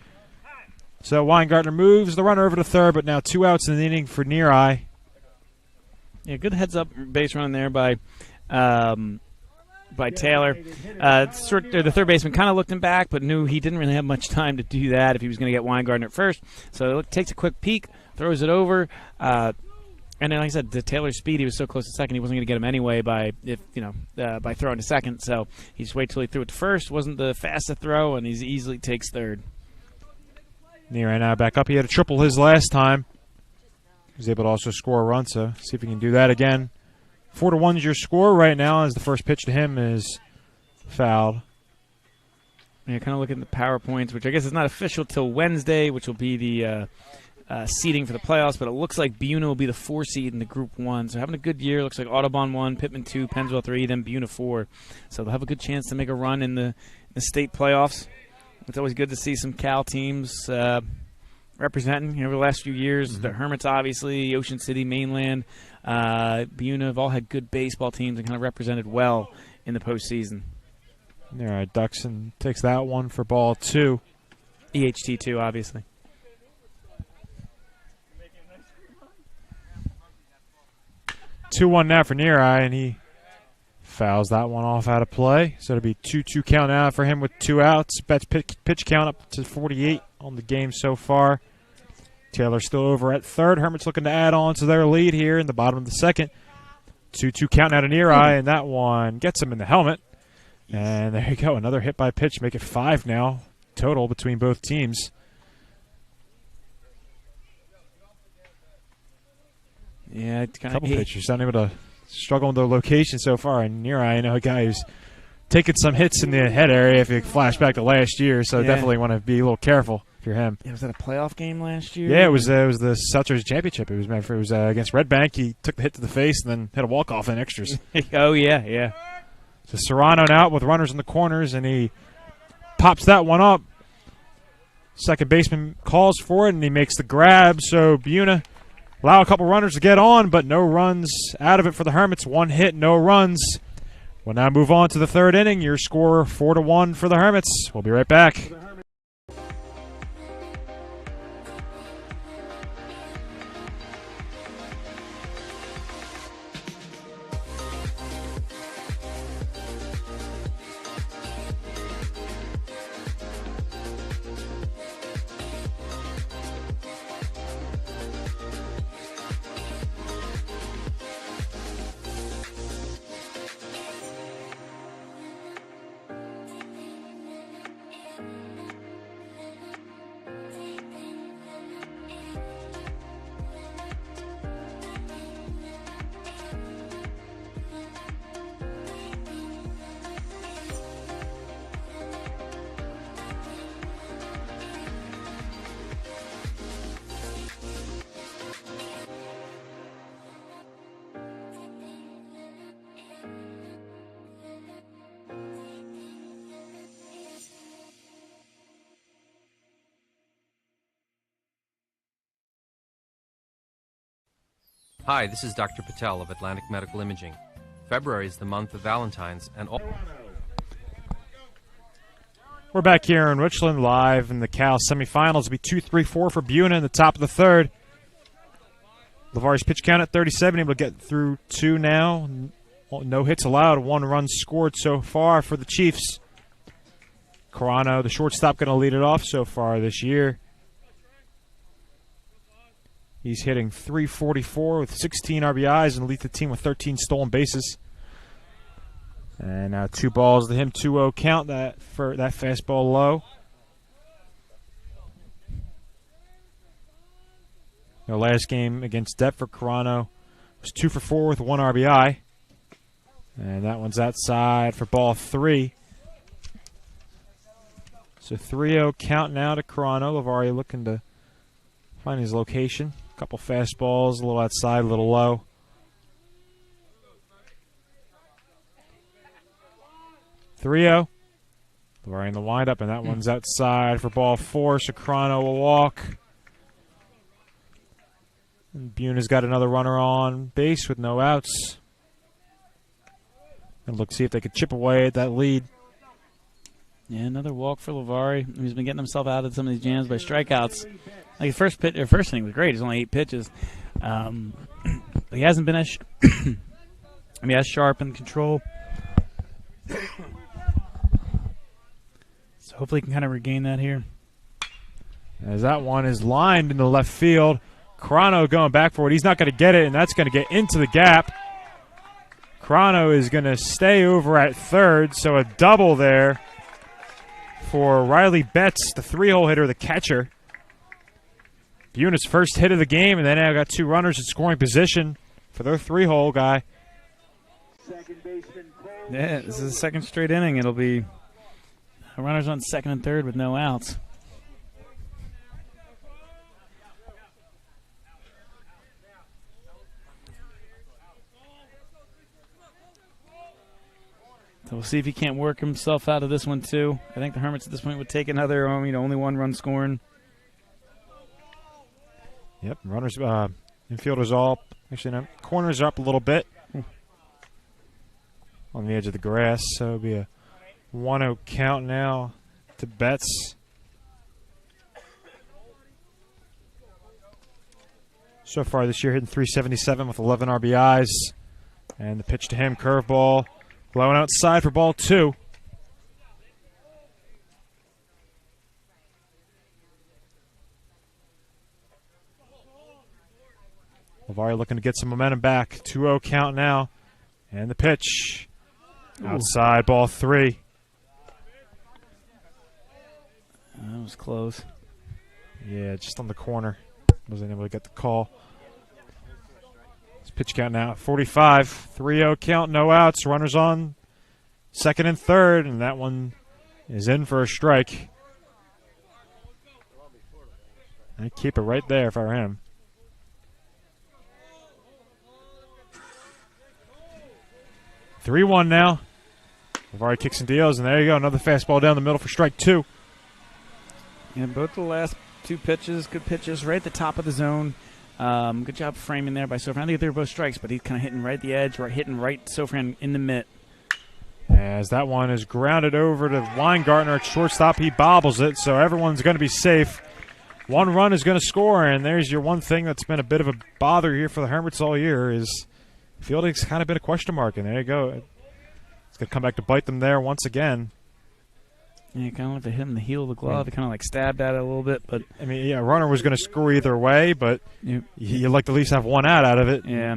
So Weingartner moves the runner over to third, but now 2 outs in the inning for Near Eye. Yeah, good heads-up base run there by Taylor. The third baseman kind of looked him back, but knew he didn't really have much time to do that if he was going to get Weingartner at first. So it takes a quick peek, throws it over. And then, like I said, the Taylor's speed, he was so close to second, he wasn't going to get him anyway by throwing to second. So he just waited till he threw it to first. Wasn't the fastest throw, and he easily takes third. Near now back up. He had a triple his last time. He was able to also score a run, so see if he can do that again. 4-1 is your score right now, as the first pitch to him is fouled. You're kind of looking at the power points, which I guess is not official till Wednesday, which will be the seeding for the playoffs, but it looks like Buna will be the 4 seed in the Group 1. So having a good year. Looks like Audubon 1, Pittman 2, Pennsville 3, then Buna 4. So they'll have a good chance to make a run in the state playoffs. It's always good to see some Cal teams representing. Over the last few years, the Hermits, obviously, Ocean City, Mainland, Buna have all had good baseball teams and kind of represented well in the postseason. All right, Duxon takes that one for ball 2. EHT 2, obviously. Two-one now for Near Eye, and he fouls that one off out of play. So it'll be 2-2 count now for him with 2 outs. Betts pitch count up to 48 on the game so far. Taylor still over at third. Hermits looking to add on to their lead here in the bottom of the second. 2-2 count now to Near Eye, and that one gets him in the helmet. And there you go, another hit by pitch. Make it 5 now total between both teams. Yeah, it's kind of a couple pitchers not able to struggle in the location so far. And Near Eye, I know a guy who's taking some hits in the head area if you flash back to last year, so definitely want to be a little careful if you're him. Yeah, was that a playoff game last year? Yeah, it was the South Jersey Championship. It was against Red Bank. He took the hit to the face and then hit a walk-off in extras. Oh, yeah. So Serrano now with runners in the corners, and he pops that one up. Second baseman calls for it, and he makes the grab. So Buna allow a couple runners to get on, but no runs out of it for the Hermits. 1 hit, no runs. We'll now move on to the third inning. Your score 4-1 for the Hermits. We'll be right back. Hi, this is Dr. Patel of Atlantic Medical Imaging. February is the month of Valentine's and all. We're back here in Richland live in the Cal semifinals. It'll be 2-3-4 for Buena in the top of the third. LeVar's pitch count at 37, able to get through 2 now. No hits allowed, 1 run scored so far for the Chiefs. Serrano, the shortstop, going to lead it off so far this year. He's hitting .344 with 16 RBIs and leads the team with 13 stolen bases. And now 2 balls to him, 2-0 count that for that fastball low. Their last game against Deptford, Serrano was 2 for 4 with 1 RBI. And that one's outside for ball 3. So 3-0 count now to Serrano. LeVar looking to find his location. A couple fastballs, a little outside, a little low. LeVar in the windup, and that one's outside for ball 4. So Serrano will walk. And Buna's got another runner on base with no outs. And look, see if they could chip away at that lead. Yeah, another walk for LeVar. He's been getting himself out of some of these jams by strikeouts. Like first inning was great. It's only 8 pitches. He hasn't been as as sharp in control. So hopefully he can kind of regain that here. As that one is lined into left field. Serrano going back for it. He's not going to get it, and that's going to get into the gap. Serrano is going to stay over at third, so a double there for Riley Betts, the 3-hole hitter, the catcher. Buna's first hit of the game, and they now got 2 runners in scoring position for their 3-hole guy. Yeah, this is the second straight inning. It'll be runners on second and third with no outs. So we'll see if he can't work himself out of this one too. I think the Hermits at this point would take another, only 1 run scoring. Yep, runners, infielders all, actually no, corners are up a little bit on the edge of the grass. So it'll be a 1-0 count now to Betts. So far this year hitting .377 with 11 RBIs. And the pitch to him, curveball. Blowing outside for ball 2. LeVar looking to get some momentum back. 2-0 count now. And the pitch. Outside, ball 3. That was close. Yeah, just on the corner. Wasn't able to get the call. Pitch count now at 45. 3-0 count, no outs. Runners on second and third, and that one is in for a strike. I'd keep it right there if I were him. .3-1 now. LeVar kicks and deals, and there you go. Another fastball down the middle for strike 2. Yeah, both the last 2 pitches, good pitches, right at the top of the zone. Good job framing there by Sofran. I think they were both strikes, but he's kind of hitting right at the edge, hitting right Sofran in the mitt. As that one is grounded over to Weingartner at shortstop, he bobbles it, so everyone's going to be safe. 1 run is going to score, and there's your one thing that's been a bit of a bother here for the Hermits all year is fielding's kind of been a question mark, and there you go. It's going to come back to bite them there once again. Yeah, kind of like they hit him in the heel of the glove. They kind of like stabbed at it a little bit, but I mean, yeah, runner was going to score either way, but you'd like to at least have 1 out of it. Yeah.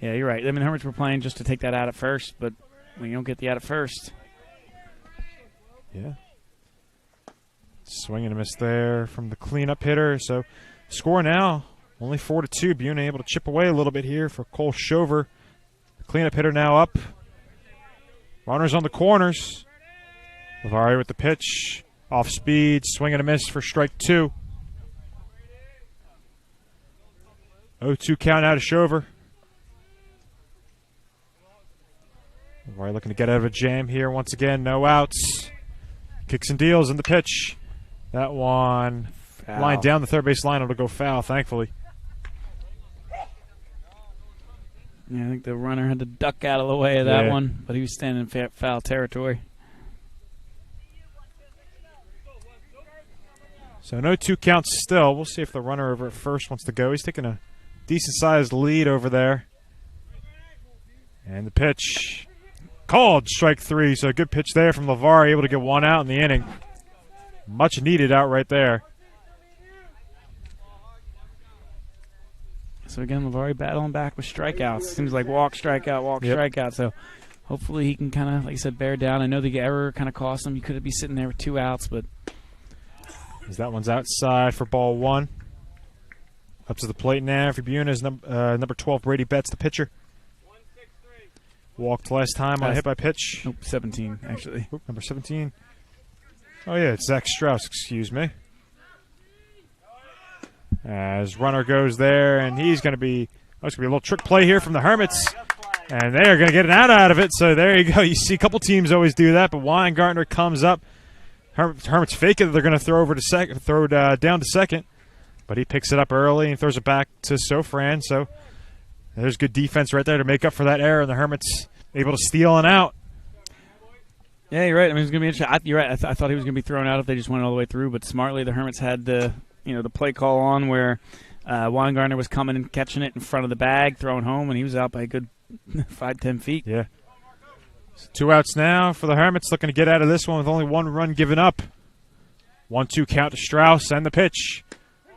Yeah, you're right. I mean, Hermits were playing just to take that out at first, but when you don't get the out at first. Yeah. Swing and a miss there from the cleanup hitter. So, score now, only 4-2. Buena able to chip away a little bit here for Cole Shover. The cleanup hitter now up. Runners on the corners. LeVar with the pitch. Off speed. Swing and a miss for strike 2. 0-2 count out of Shover. LeVar looking to get out of a jam here once again. No outs. Kicks and deals in the pitch. That one Foul. Line down the third base line. It'll go foul, thankfully. Yeah, I think the runner had to duck out of the way of that one, but he was standing in foul territory. So no 2 counts still. We'll see if the runner over at first wants to go. He's taking a decent-sized lead over there. And the pitch called, strike 3. So a good pitch there from LeVar, able to get 1 out in the inning. Much needed out right there. So again, LeVar battling back with strikeouts. Seems like walk, strikeout, strikeout. So hopefully he can kind of, like I said, bear down. I know the error kind of cost him. He could be sitting there with 2 outs, but as that one's outside for ball 1. Up to the plate now for Buena is number 12, Brady Betts, the pitcher. Walked last time on a hit by pitch. Nope, 17, actually. Oop, number 17. Oh, yeah, it's Zach Strauss, excuse me. As runner goes there, and he's going to be, it's going to be a little trick play here from the Hermits. And they are going to get an out of it, so there you go. You see a couple teams always do that, but Weingartner comes up. Hermits fake it. They're going to throw over to second, down to second, but he picks it up early and throws it back to Sofran. So there's good defense right there to make up for that error, and the Hermits able to steal an out. Yeah, you're right. I mean, it's going to be interesting. You're right. I thought he was going to be thrown out if they just went all the way through, but smartly the Hermits had the play call on where Weingartner was coming and catching it in front of the bag, throwing home, and he was out by a good 5-10 feet. Yeah. So 2 outs now for the Hermits, looking to get out of this one with only 1 run given up. 1-2 count to Strauss, and the pitch.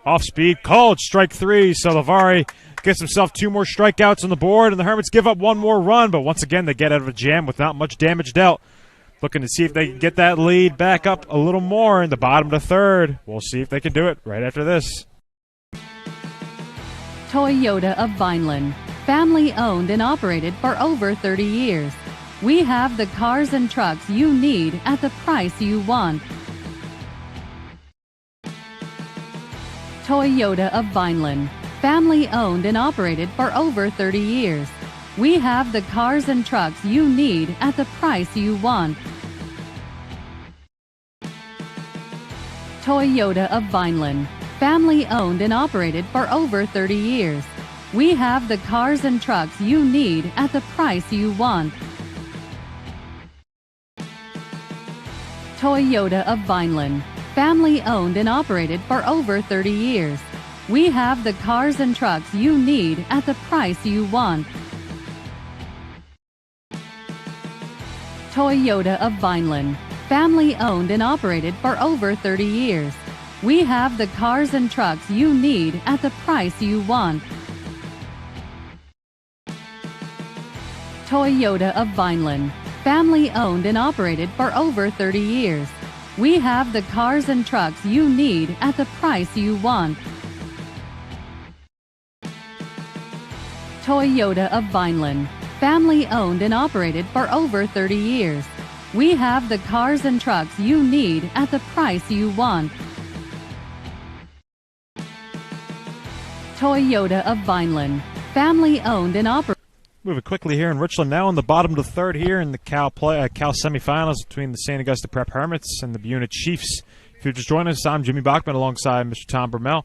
Off speed, called, strike 3. So LeVar gets himself 2 more strikeouts on the board, and the Hermits give up 1 more run, but once again they get out of a jam with not much damage dealt. Looking to see if they can get that lead back up a little more in the bottom to 3rd. We'll see if they can do it right after this. Toyota of Vineland, family owned and operated for over 30 years. We have the cars and trucks you need at the price you want. Toyota of Vineland, family owned and operated for over 30 years. We have the cars and trucks you need at the price you want. Toyota of Vineland, family owned and operated for over 30 years. We have the cars and trucks you need at the price you want. Toyota of Vineland, family owned and operated for over 30 years. We have the cars and trucks you need at the price you want. Toyota of Vineland, family owned and operated for over 30 years. We have the cars and trucks you need at the price you want. Toyota of Vineland, family owned and operated for over 30 years. We have the cars and trucks you need at the price you want. Toyota of Vineland, family owned and operated for over 30 years. We have the cars and trucks you need at the price you want. Toyota of Vineland, family owned and operated. Moving quickly here in Richland now in the bottom to 3rd here in the Cal semifinals between the St. Augusta Prep Hermits and the Buena Chiefs. If you're just joining us, I'm Jimmy Bachman alongside Mr. Tom Bermel.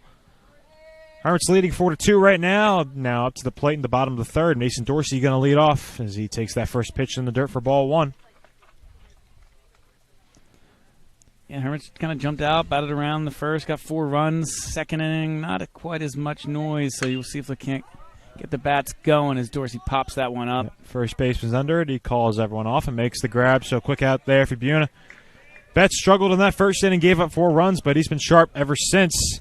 Hermits leading 4-2 right now. Now up to the plate in the bottom of the 3rd. Mason Dorsey going to lead off as he takes that first pitch in the dirt for ball 1. Yeah, Hermits kind of jumped out, batted around the first, got 4 runs. Second inning, not quite as much noise, so you'll see if they can't get the bats going as Dorsey pops that one up. First baseman's under it. He calls everyone off and makes the grab, so quick out there for Buena. Betts struggled in that first inning, gave up 4 runs, but he's been sharp ever since.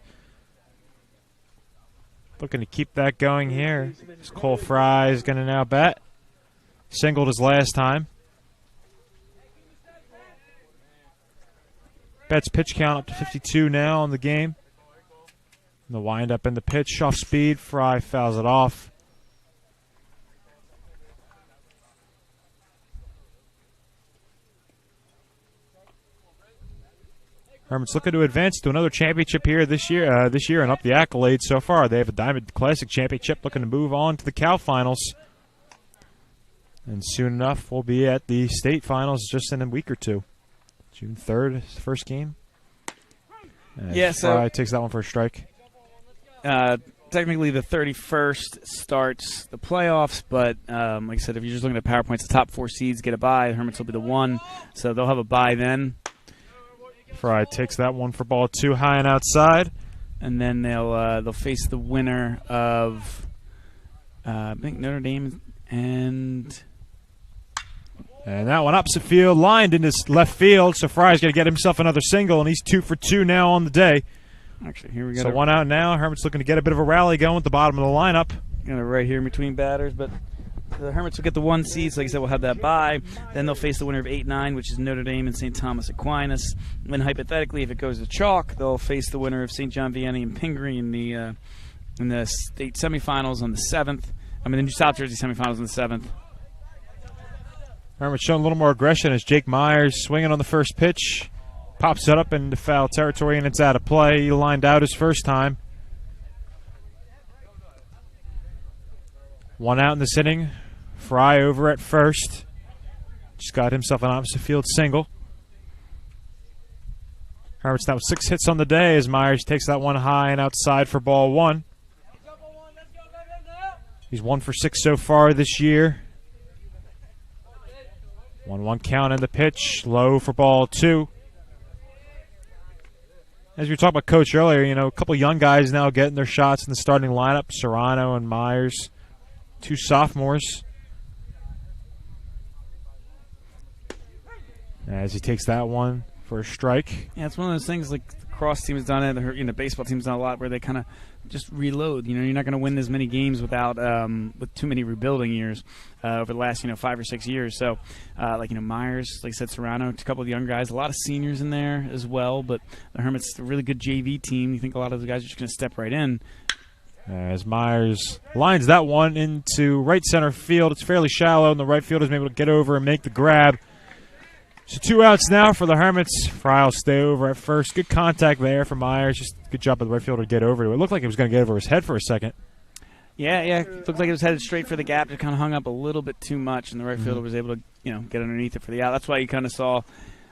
Looking to keep that going here. Cole Fry is going to now bat. Singled his last time. Betts pitch count up to 52 now in the game. And the windup and the pitch off speed. Fry fouls it off. Hermits looking to advance to another championship here this year and up the accolades so far. They have a Diamond Classic championship, looking to move on to the Cal finals. And soon enough, we'll be at the state finals just in a week or 2. June 3rd is the first game. And yeah, so Fry takes that one for a strike. technically the 31st starts the playoffs, but like I said, if you're just looking at PowerPoints, the top 4 seeds get a bye. The Hermits will be the 1, so they'll have a bye then. Fry takes that one for ball 2 high and outside. And then they'll face the winner of I think Notre Dame and that one opposite field, lined into left field. So Fry's got to get himself another single, and he's 2 for 2 now on the day. Actually, here we go. So one out now. Hermits looking to get a bit of a rally going at the bottom of the lineup. Got it right here in between batters, but the Hermits will get the 1 seed. So like I said, we'll have that bye. Then they'll face the winner of 8-9, which is Notre Dame and St. Thomas Aquinas. And then hypothetically, if it goes to chalk, they'll face the winner of St. John Vianney and Pingree in the state semifinals on the 7th. I mean, the South Jersey semifinals on the 7th. Hermits showing a little more aggression as Jake Myers swinging on the first pitch. Pops it up into foul territory, and it's out of play. He lined out his first time. 1 out in this inning. Fry over at first. Just got himself an opposite field single. Hermits now with 6 hits on the day as Myers takes that one high and outside for ball 1. He's 1 for 6 so far this year. 1-1 count in the pitch. Low for ball 2. As we were talking about Coach earlier, you know, a couple young guys now getting their shots in the starting lineup. Serrano and Myers, 2 sophomores. As he takes that one for a strike. Yeah, it's one of those things like the cross team has done it. The baseball team's done a lot where they kind of just reload. You know, you're not going to win as many games without with too many rebuilding years over the last 5 or 6 years. So, Myers, like I said, Serrano, a couple of young guys, a lot of seniors in there as well. But the Hermits, a really good JV team. You think a lot of the guys are just going to step right in. As Myers lines that one into right center field, it's fairly shallow, and the right fielder's able to get over and make the grab. So 2 outs now for the Hermits. Fry will stay over at first. Good contact there for Myers. Just good job by the right fielder to get over to it. It looked like it was going to get over his head for a second. Yeah. It looked like it was headed straight for the gap. It kind of hung up a little bit too much, and the right fielder was able to get underneath it for the out. That's why you kind of saw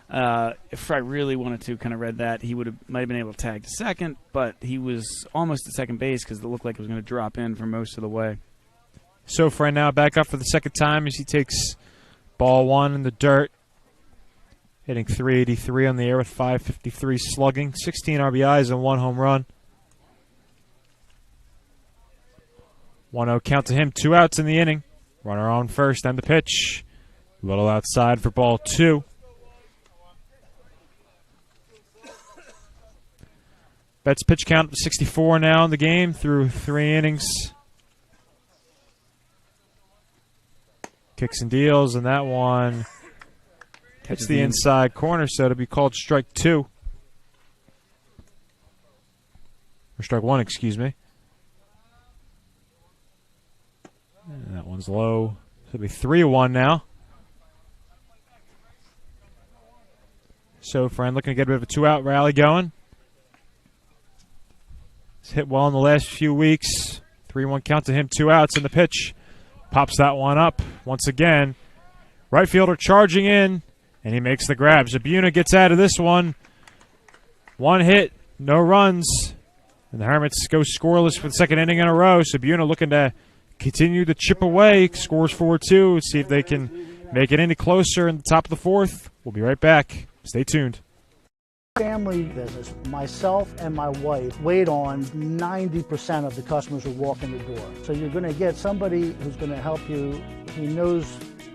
if Fry really wanted to kind of read that, he might have been able to tag to second, but he was almost at second base because it looked like it was going to drop in for most of the way. So Fry now back up for the second time as he takes ball 1 in the dirt. Hitting .383 on the air with .553 slugging, 16 RBIs and 1 home run. 1-0 count to him, 2 outs in the inning. Runner on first and the pitch. A little outside for ball 2. Betts pitch count 64 now in the game through 3 innings. Kicks and deals, and that one hits the inside corner, so it'll be called strike 2. Or strike 1, excuse me. And that one's low. So it'll be 3-1 now. So Friend looking to get a bit of a 2-out rally going. He's hit well in the last few weeks. 3-1 count to him, 2 outs in the pitch. Pops that one up once again. Right fielder charging in. And he makes the grab. Zabuna gets out of this one. 1 hit, no runs. And the Hermits go scoreless for the second inning in a row. Zabuna looking to continue to chip away. Scores 4-2. See if they can make it any closer in the top of the 4th. We'll be right back. Stay tuned. Family business. Myself and my wife wait on 90% of the customers who walk in the door. So you're going to get somebody who's going to help you who knows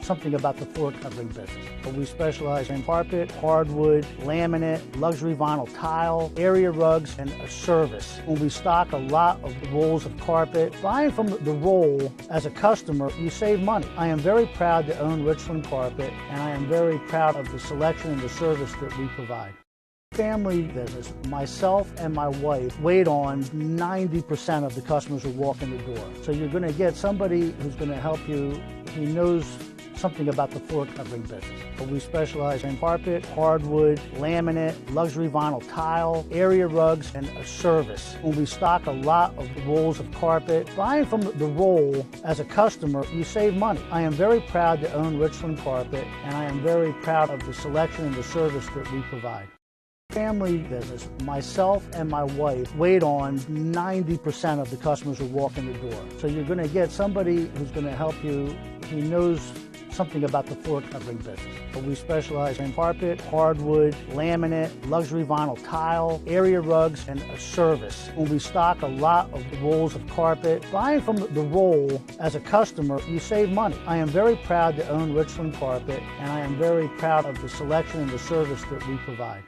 something about the floor covering business. But we specialize in carpet, hardwood, laminate, luxury vinyl tile, area rugs, and a service. When we stock a lot of rolls of carpet, buying from the roll as a customer, you save money. I am very proud to own Richland Carpet, and I am very proud of the selection and the service that we provide. Family business. Myself and my wife wait on 90% of the customers who walk in the door. So you're going to get somebody who's going to help you who knows something about the floor covering business. But we specialize in carpet, hardwood, laminate, luxury vinyl tile, area rugs, and a service. When we stock a lot of rolls of carpet, buying from the roll as a customer, you save money. I am very proud to own Richland Carpet, and I am very proud of the selection and the service that we provide. Family business. Myself and my wife wait on 90% of the customers who walk in the door. So you're going to get somebody who's going to help you. He knows something about the floor covering business. But we specialize in carpet, hardwood, laminate, luxury vinyl tile, area rugs, and a service. When we stock a lot of rolls of carpet, buying from the roll as a customer, you save money. I am very proud to own Richland Carpet, and I am very proud of the selection and the service that we provide.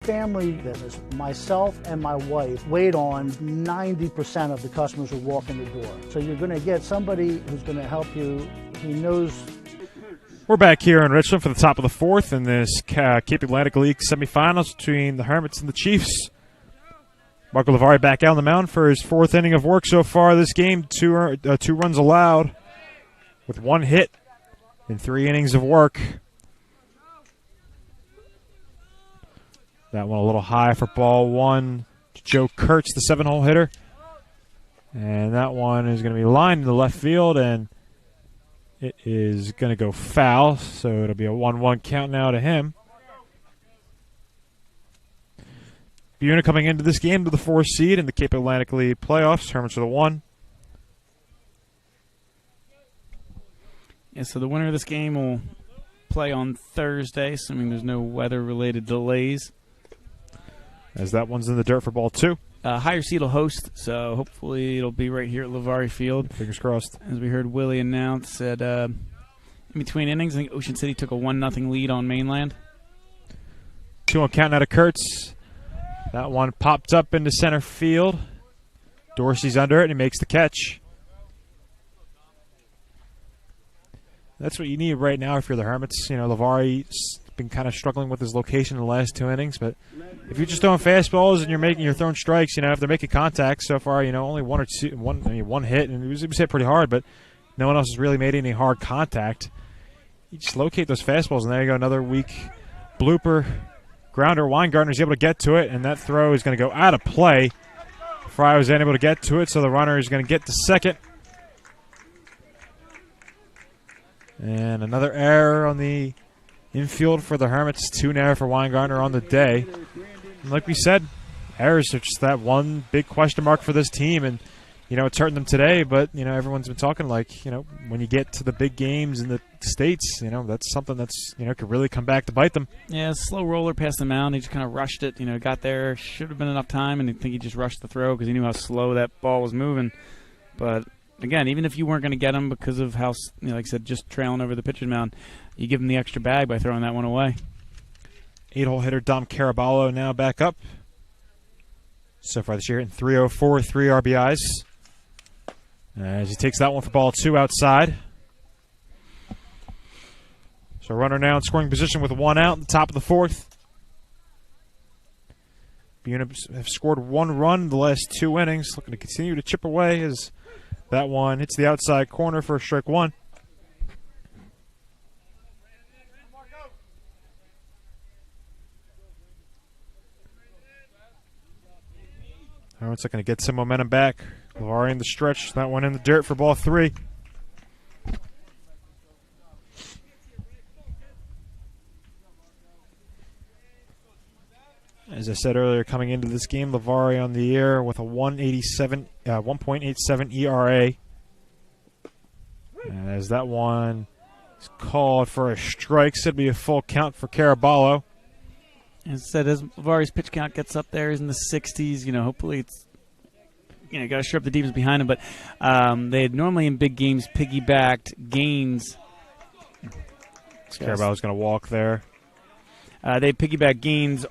Family business. Myself and my wife wait on 90% of the customers who walk in the door. So you're going to get somebody who's going to help you. He knows. We're back here in Richland for the top of the fourth in this Cape Atlantic League semifinals between the Hermits and the Chiefs. Marco Lavari back out on the mound for his fourth inning of work so far this game. Two runs allowed with one hit in 3 innings of work. That one a little high for ball one. Joe Kurtz, the 7-hole hitter. And that one is going to be lined in the left field, and it is going to go foul. So it'll be a 1-1 count now to him. Buena coming into this game to the 4th seed in the Cape Atlantic League playoffs. Hermits are the 1. Yeah, so the winner of this game will play on Thursday, assuming there's no weather-related delays. As that one's in the dirt for ball 2. Higher seed will host, so hopefully it'll be right here at Lavari Field. Fingers crossed. As we heard Willie announce, that in between innings, I think Ocean City took a 1-0 lead on Mainland. 2-1 count out of Kurtz. That one popped up into center field. Dorsey's under it, and he makes the catch. That's what you need right now if you're the Hermits. You know, Lavari's been kind of struggling with his location in the last 2 innings, but if you're just throwing fastballs and you're throwing strikes, you know, if they're making contact so far, you know, only one hit, and it was hit pretty hard, but no one else has really made any hard contact. You just locate those fastballs, and there you go, another weak blooper grounder. Weingartner's able to get to it, and that throw is going to go out of play. Fry was unable to get to it, so the runner is going to get to second. And another error on the infield for the Hermits. 2 now for Weingartner on the day. And like we said, errors are just that one big question mark for this team. And, you know, it's hurting them today, but, you know, everyone's been talking like, you know, when you get to the big games in the States, you know, that's something that's, you know, could really come back to bite them. Yeah, slow roller past the mound. He just kind of rushed it, you know, got there. Should have been enough time, and I think he just rushed the throw because he knew how slow that ball was moving. But again, even if you weren't going to get him because of how, you know, like I said, just trailing over the pitcher's mound, you give him the extra bag by throwing that one away. 8-hole hitter Dom Caraballo now back up. So far this year, in 304, 3 RBIs. As he takes that one for ball 2 outside. So runner now in scoring position with 1 out in the top of the 4th. Buena have scored 1 run in the last 2 innings, looking to continue to chip away as that one hits the outside corner for strike 1. Hermits looking to get some momentum back. Lavari in the stretch. That one in the dirt for ball 3. As I said earlier, coming into this game, Lavari on the air with a 1.87 ERA. As that one is called for a strike, so it'll be a full count for Caraballo. As I said, as Lavari's pitch count gets up there, he's in the 60s. You know, hopefully it's, you know, got to strip the defense behind him. But they had normally in big games piggybacked gains. Caraballo's going to walk there. They piggyback gains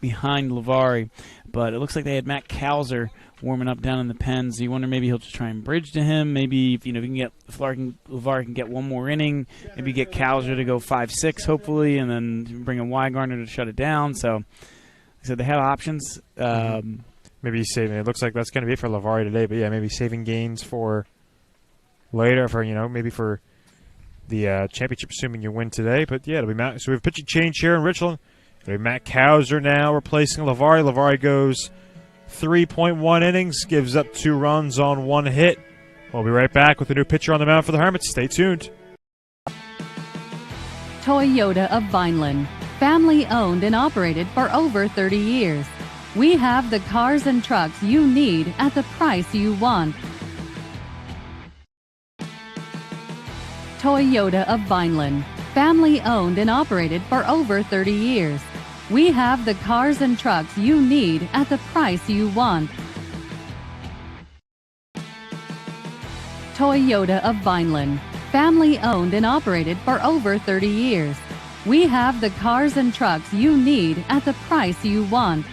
behind Lavari, but it looks like they had Matt Kauser warming up down in the pen. So you wonder maybe he'll just try and bridge to him. Maybe if, you know, if Lavari can get one more inning, maybe get Kauser to go 5-6 hopefully, and then bring in Weingartner to shut it down. So like I said, they have options. Maybe he's saving. It looks like that's going to be for Lavari today, but yeah, maybe saving gains for later, for, you know, maybe for the championship, assuming you win today. But yeah, it'll be Matt. So we have a pitching change here in Richland. It'll be Matt Kauser now replacing Lavari. Lavari goes 3.1 innings, gives up 2 runs on 1 hit. We'll be right back with a new pitcher on the mound for the Hermits. Stay tuned. Toyota of Vineland. family owned and operated for over 30 years. We have the cars and trucks you need at the price you want. Toyota of Vineland, family owned and operated for over 30 years. We have the cars and trucks you need at the price you want. Toyota of Vineland, family owned and operated for over 30 years. We have the cars and trucks you need at the price you want.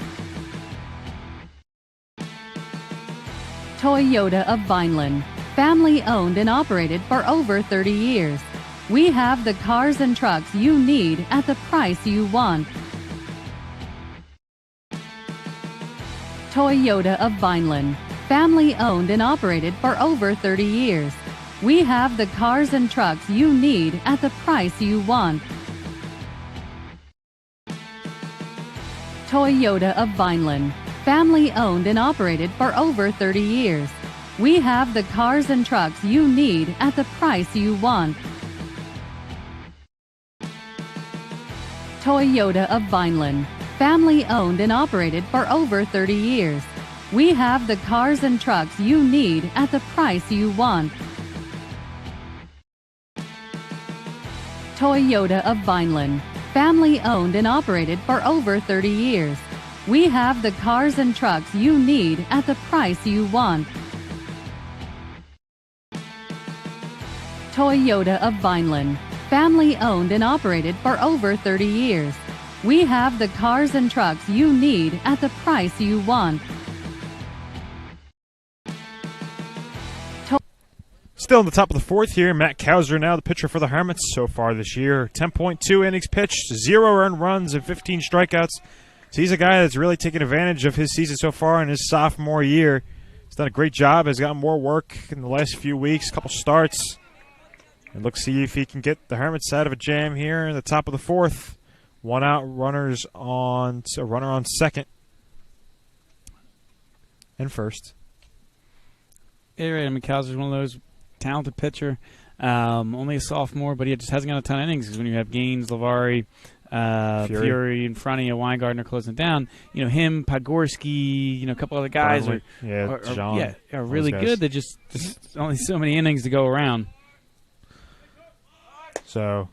Toyota of Vineland, family owned and operated for over 30 years. We have the cars and trucks you need at the price you want. Toyota of Vineland, family owned and operated for over 30 years. We have the cars and trucks you need at the price you want. Toyota of Vineland, family owned and operated for over 30 years. We have the cars and trucks you need at the price you want. Toyota of Vineland, family owned and operated for over 30 years. We have the cars and trucks you need at the price you want. Toyota of Vineland, family owned and operated for over 30 years. We have the cars and trucks you need at the price you want. Toyota of Vineland, family owned and operated for over 30 years. We have the cars and trucks you need at the price you want. Still in the top of the fourth here, Matt Kauser now the pitcher for the Hermits so far this year. 10.2 innings pitched, 0 earned runs, and 15 strikeouts. So he's a guy that's really taken advantage of his season so far in his sophomore year. He's done a great job, has gotten more work in the last few weeks, a couple starts. And let's see if he can get the Hermits out of a jam here in the top of the fourth. One out, runner on second and first. Yeah, right. I mean, Kauser's one of those talented pitcher. Only a sophomore, but he just hasn't got a ton of innings because when you have Gaines, Lavari, Fury in front of you, Weingartner closing it down. You know, him, Podgorski, a couple other guys are really good. They just only so many innings to go around. So,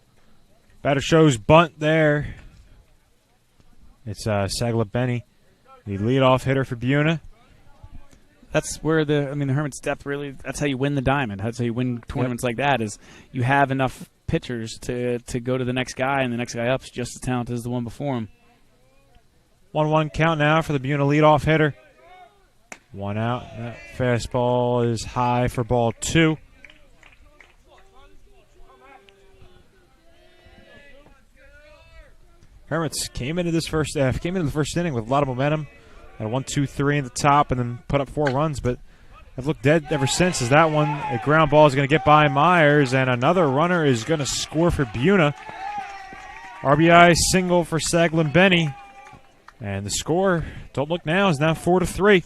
batter shows bunt there. It's Sagla Benny, the leadoff hitter for Buena. That's where the Hermits' depth really, that's how you win the diamond. That's how you win tournaments like that, is you have enough pitchers to go to the next guy, and the next guy up's just as talented as the one before him. 1-1 count now for the Buena leadoff hitter. One out. That fastball is high for ball 2. Hermits came into the first inning with a lot of momentum. Had a 1-2-3 in the top and then put up 4 runs, but have looked dead ever since. As that one, a ground ball is going to get by Myers, and another runner is going to score for Buena. RBI single for Saglin Benny, and the score, don't look now, is now 4-3.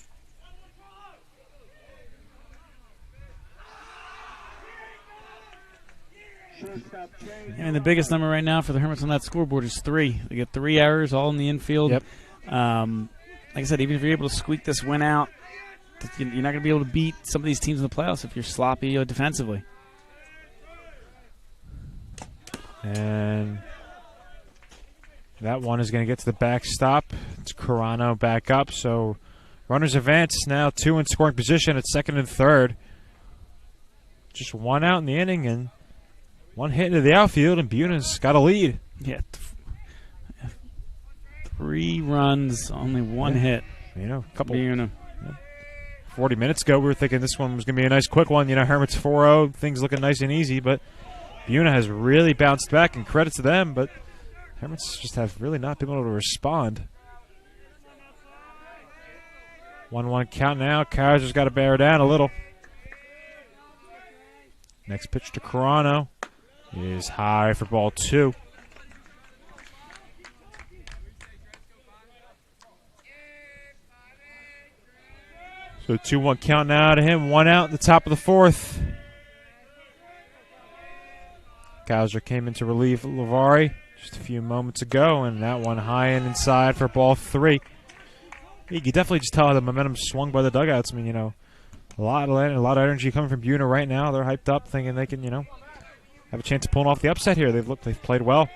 And the biggest number right now for the Hermits on that scoreboard is 3. They get 3 errors, all in the infield. Yep. Like I said, even if you're able to squeak this win out, you're not going to be able to beat some of these teams in the playoffs if you're sloppy defensively. And that one is going to get to the backstop. It's Serrano back up, so runners advance now, 2 in scoring position at second and third. Just 1 out in the inning and 1 hit into the outfield, and Buena's got a lead. Yeah, 3 runs, only 1 hit. A couple. Buena. 40 minutes ago, we were thinking this one was going to be a nice quick one. Hermits 4-0, things looking nice and easy, but Buena has really bounced back, and credit to them, but Hermits just have really not been able to respond. 1-1 count now. Kaiser's got to bear down a little. Next pitch to Serrano is high for ball 2. So 2-1 count now to him. 1 out in the top of the fourth. Kaiser came in to relieve Lavari. just a few moments ago, and that one high and inside for ball 3. You can definitely just tell how the momentum swung by the dugouts. I mean, you know, a lot of energy coming from Buena right now. They're hyped up, thinking they can, you know, have a chance of pulling off the upset here. They've played well.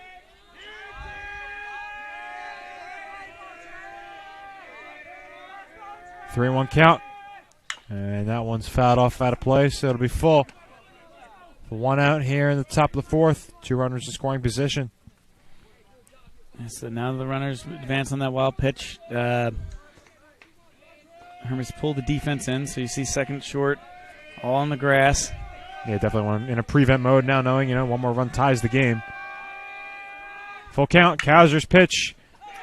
Three-1 count, and that one's fouled off out of play, so it'll be full. One out here in the top of the 4th. 2 runners in scoring position. So now the runners advance on that wild pitch. Hermits pull the defense in, so you see second short, all on the grass. Yeah, definitely in a prevent mode now, knowing, you know, one more run ties the game. Full count. Kauser's pitch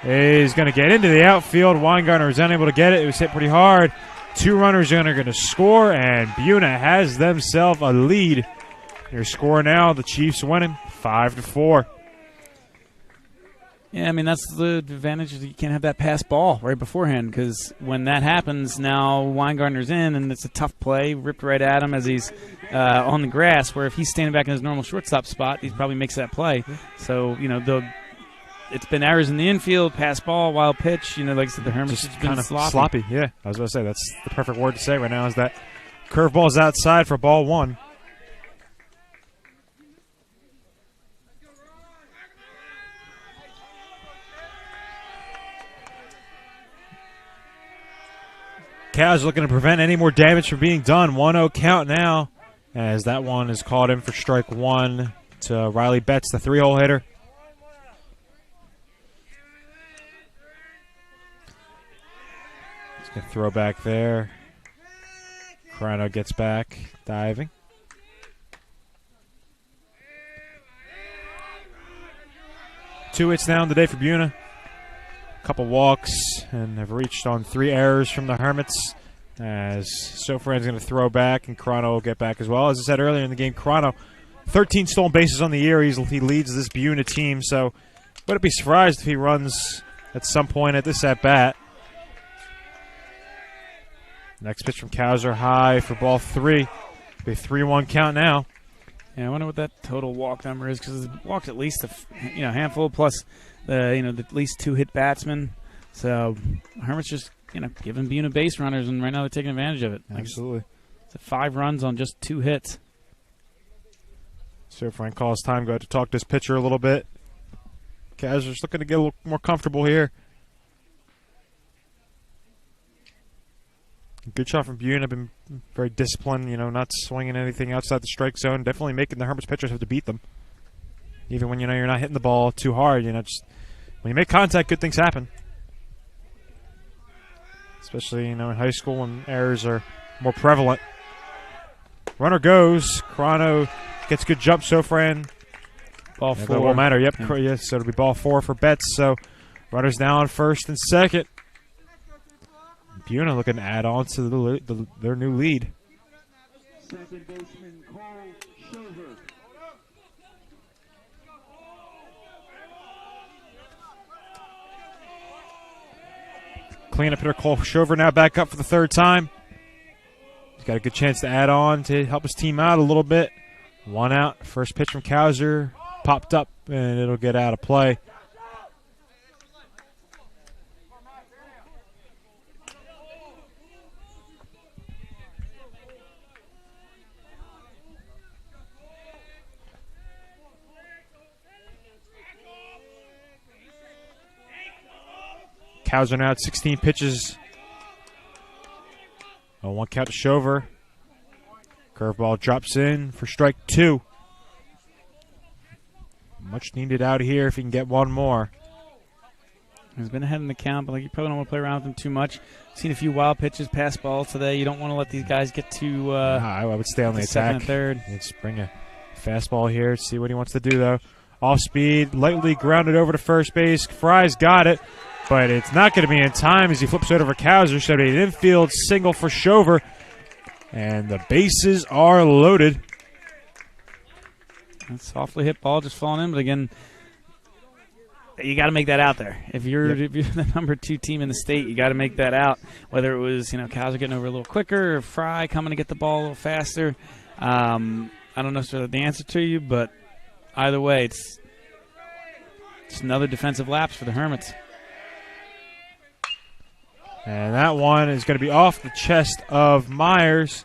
is going to get into the outfield. Weingartner is unable to get it. It was hit pretty hard. 2 runners are going to score, and Buena has themselves a lead. Your score now, the Chiefs winning 5-4. Yeah, I mean, that's the advantage. You can't have that pass ball right beforehand, because when that happens, now Weingartner's in, and it's a tough play, ripped right at him as he's on the grass, where if he's standing back in his normal shortstop spot, he probably makes that play. So, you know, it's been errors in the infield, pass ball, wild pitch. You know, like I said, the Hermits just has been kind of sloppy. Yeah, I was going to say, that's the perfect word to say right now, is that curveball's outside for ball 1. Cavs looking to prevent any more damage from being done. 1-0 count now, as that one is called in for strike 1 to Riley Betts, the 3-hole hitter. He's going to throw back there. Serrano gets back, diving. Two hits now in the day for Buena. Couple walks, and have reached on 3 errors from the Hermits, as Sofran's going to throw back, and Serrano will get back as well. As I said earlier in the game, Serrano, 13 stolen bases on the year. He leads this Buena team, so wouldn't be surprised if he runs at some point at this at-bat. Next pitch from Kauser, high for ball 3. Be a 3-1 count now. Yeah, I wonder what that total walk number is, because it's walked at least a handful plus the at least 2 hit batsmen. So Hermits just giving Buena base runners, and right now they're taking advantage of it. Absolutely. It's 5 runs on just 2 hits. So Frank calls time. Go ahead to talk to his pitcher a little bit. Kauser's looking to get a little more comfortable here. Good shot from Buena. Been very disciplined, not swinging anything outside the strike zone. Definitely making the Hermits pitchers have to beat them. Even when you're not hitting the ball too hard, just when you make contact, good things happen. Especially in high school when errors are more prevalent. Runner goes. Serrano gets good jump. Sofran. Ball 4. It won't matter. Yep. Yeah. Yes. So it'll be ball 4 for Betts. So runners now on first and second. Buena looking to add on to their new lead. Second baseman Cole Shover. Cleanup hitter Cole Shover now back up for the 3rd time. He's got a good chance to add on to help his team out a little bit. 1 out. First pitch from Kauser. Popped up, and it'll get out of play. Kauser now at 16 pitches. 1 count to Shover. Curveball drops in for strike 2. Much needed out here if he can get one more. He's been ahead in the count, but you probably don't want to play around with him too much. Seen a few wild pitches, pass ball today. You don't want to let these guys get too. I would stay on the second attack. and third. Let's bring a fastball here. See what he wants to do though. Off speed, lightly grounded over to first base. Fry's got it. But it's not going to be in time as he flips it over Kauser. So an infield single for Shover. And the bases are loaded. That softly hit ball just falling in. But again, you got to make that out there. If you're the number 2 team in the state, you got to make that out. Whether it was Kauser getting over a little quicker or Fry coming to get the ball a little faster. I don't know the answer to you, but either way, Just another defensive lapse for the Hermits. And that one is going to be off the chest of Myers.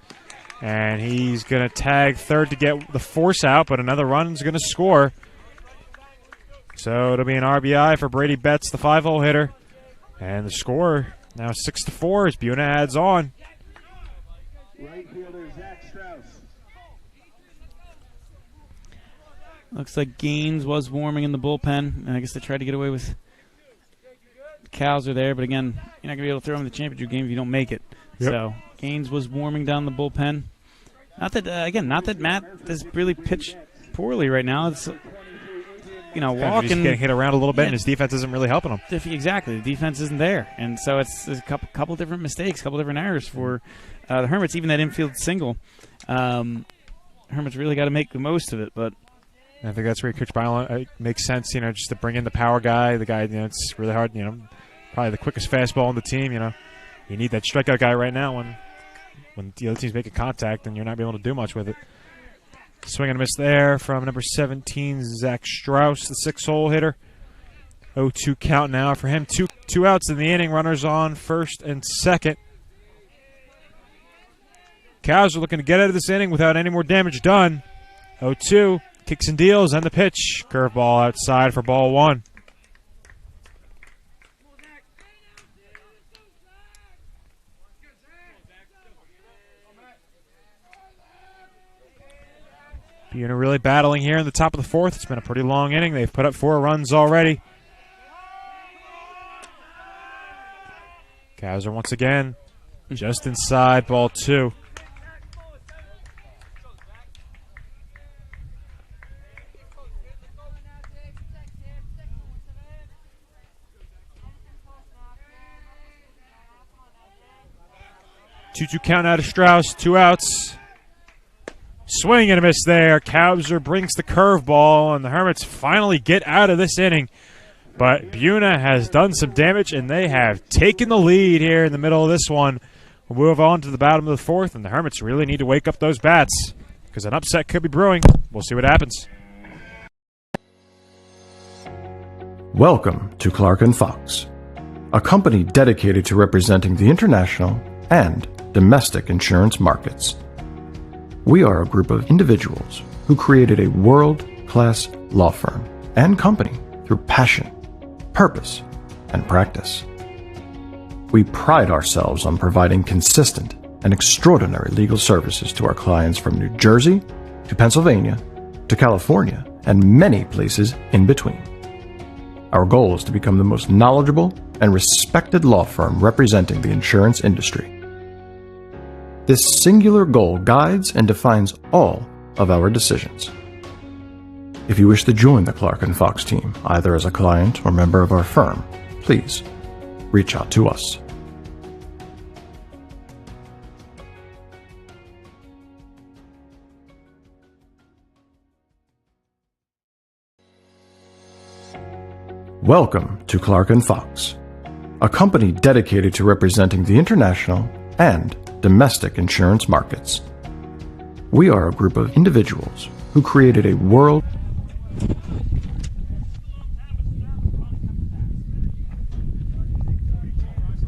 And he's going to tag third to get the force out, but another run is going to score. So it'll be an RBI for Brady Betts, the 5-hole hitter. And the score now 6-4 as Buena adds on. Right fielder Zach Strauss. Looks like Gaines was warming in the bullpen, and I guess they tried to get away with Cows are there, but again, you're not going to be able to throw him in the championship game if you don't make it. Yep. So Gaines was warming down the bullpen. Not that Matt has really pitched poorly right now. It's walking. He's getting hit around a little bit, Yeah. and his defense isn't really helping him. Exactly, the defense isn't there, and so it's a couple different mistakes, couple different errors for the Hermits. Even that infield single, Hermits really got to make the most of it, but. I think that's where Coach Byron makes sense, just to bring in the power guy. The guy, it's really hard, probably the quickest fastball on the team. You need that strikeout guy right now when the other team's making contact and you're not being able to do much with it. Swing and a miss there from number 17, Zach Strauss, the 6-hole hitter. 0-2 count now for him. Two outs in the inning. Runners on first and second. Cows are looking to get out of this inning without any more damage done. 0-2. Kicks and deals, and the pitch. Curveball outside for ball 1. Buena really battling here in the top of the 4th. It's been a pretty long inning. They've put up 4 runs already. Cows are once again just inside ball 2. Two count out of Strauss, 2 outs. Swing and a miss there. Kabzer brings the curveball, and the Hermits finally get out of this inning. But Buena has done some damage, and they have taken the lead here in the middle of this one. We'll move on to the bottom of the 4th, and the Hermits really need to wake up those bats because an upset could be brewing. We'll see what happens. Welcome to Clark & Fox, a company dedicated to representing the international and domestic insurance markets. We are a group of individuals who created a world-class law firm and company through passion, purpose, and practice. We pride ourselves on providing consistent and extraordinary legal services to our clients from New Jersey to Pennsylvania to California and many places in between. Our goal is to become the most knowledgeable and respected law firm representing the insurance industry. This singular goal guides and defines all of our decisions. If you wish to join the Clark & Fox team, either as a client or member of our firm, please reach out to us. Welcome to Clark & Fox, a company dedicated to representing the international and domestic insurance markets. We are a group of individuals who created a world.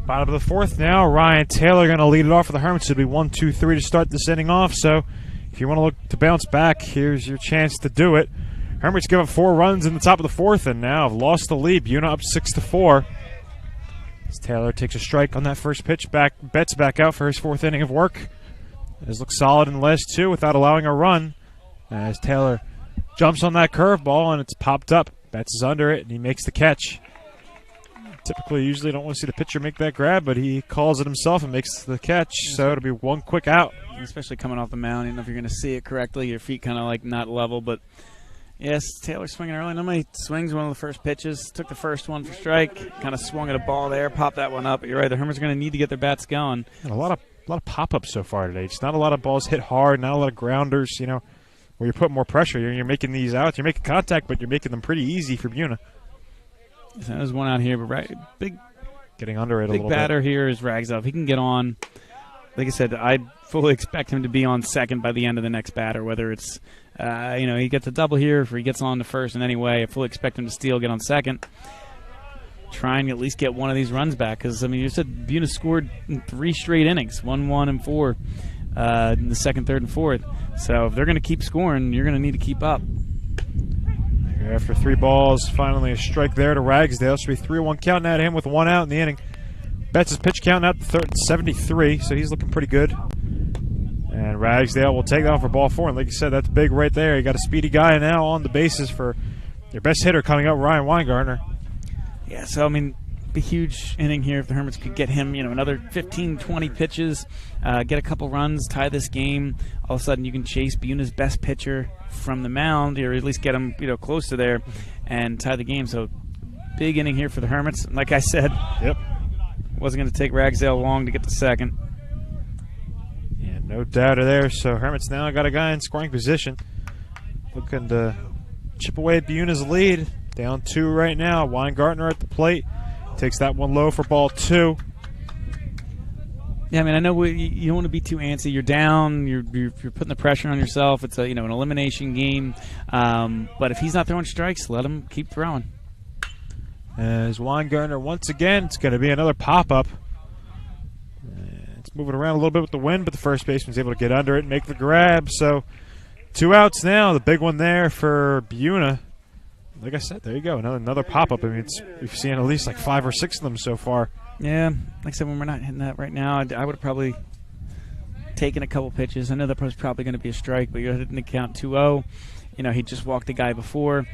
Bottom of the 4th now. Ryan Taylor going to lead it off for the Hermits. It'll be 1-2-3 to start this inning off. So if you want to look to bounce back, here's your chance to do it. Hermits give up 4 runs in the top of the 4th and now have lost the lead. Buena up 6-4. As Taylor takes a strike on that first pitch, Betts back out for his 4th inning of work. Has looked solid in the last 2 without allowing a run. As Taylor jumps on that curveball and it's popped up. Betts is under it and he makes the catch. Typically, usually don't want to see the pitcher make that grab, but he calls it himself and makes the catch. So it'll be 1 quick out. Especially coming off the mound, you know if you're going to see it correctly. Your feet kind of like not level, but yes, Taylor swinging early. Normally swings one of the first pitches. Took the first one for strike. Kind of swung at a ball there. Popped that one up. But you're right. The Hermits are going to need to get their bats going. And a lot of pop-ups so far today. Just not a lot of balls hit hard. Not a lot of grounders. Where you put more pressure. You're making these outs. You're making contact, but you're making them pretty easy for Buena. So there's one out here, but big getting under it a little bit. Big batter here is Ragsdale. If he can get on, like I said, I'd fully expect him to be on second by the end of the next batter, whether it's, he gets a double here, if he gets on to first in any way. I fully expect him to steal, get on second. Try and at least get one of these runs back, because, you said Buna scored in 3 straight innings, 1, 1, and 4 in the second, third, and fourth. So if they're going to keep scoring, you're going to need to keep up. After 3 balls, finally a strike there to Ragsdale. Should be 3-1 count now to him with 1 out in the inning. Betts' pitch count out to 73, so he's looking pretty good. And Ragsdale will take that for ball 4. And like you said, that's big right there. You got a speedy guy now on the bases for your best hitter coming up, Ryan Weingartner. Yeah, so, a huge inning here if the Hermits could get him, another 15, 20 pitches, get a couple runs, tie this game. All of a sudden you can chase Buna's best pitcher from the mound, or at least get him, close to there and tie the game. So big inning here for the Hermits. And like I said, wasn't going to take Ragsdale long to get to second. Yeah, no doubt there. So Hermits now got a guy in scoring position, looking to chip away at Buna's lead. Down 2 right now. Weingartner at the plate. Takes that one low for ball 2. Yeah, I know you don't want to be too antsy. You're down. You're putting the pressure on yourself. It's an elimination game. But if he's not throwing strikes, let him keep throwing. As Weingartner once again, it's going to be another pop-up. It's moving around a little bit with the wind, but the first baseman's able to get under it and make the grab. So 2 outs now. The big one there for Buna. Like I said, there you go, another pop-up. We've seen at least like 5 or 6 of them so far. Yeah, like I said, when we're not hitting that right now, I would have probably taken a couple pitches. I know that was probably going to be a strike, but you're hitting the count 2-0. He just walked the guy before.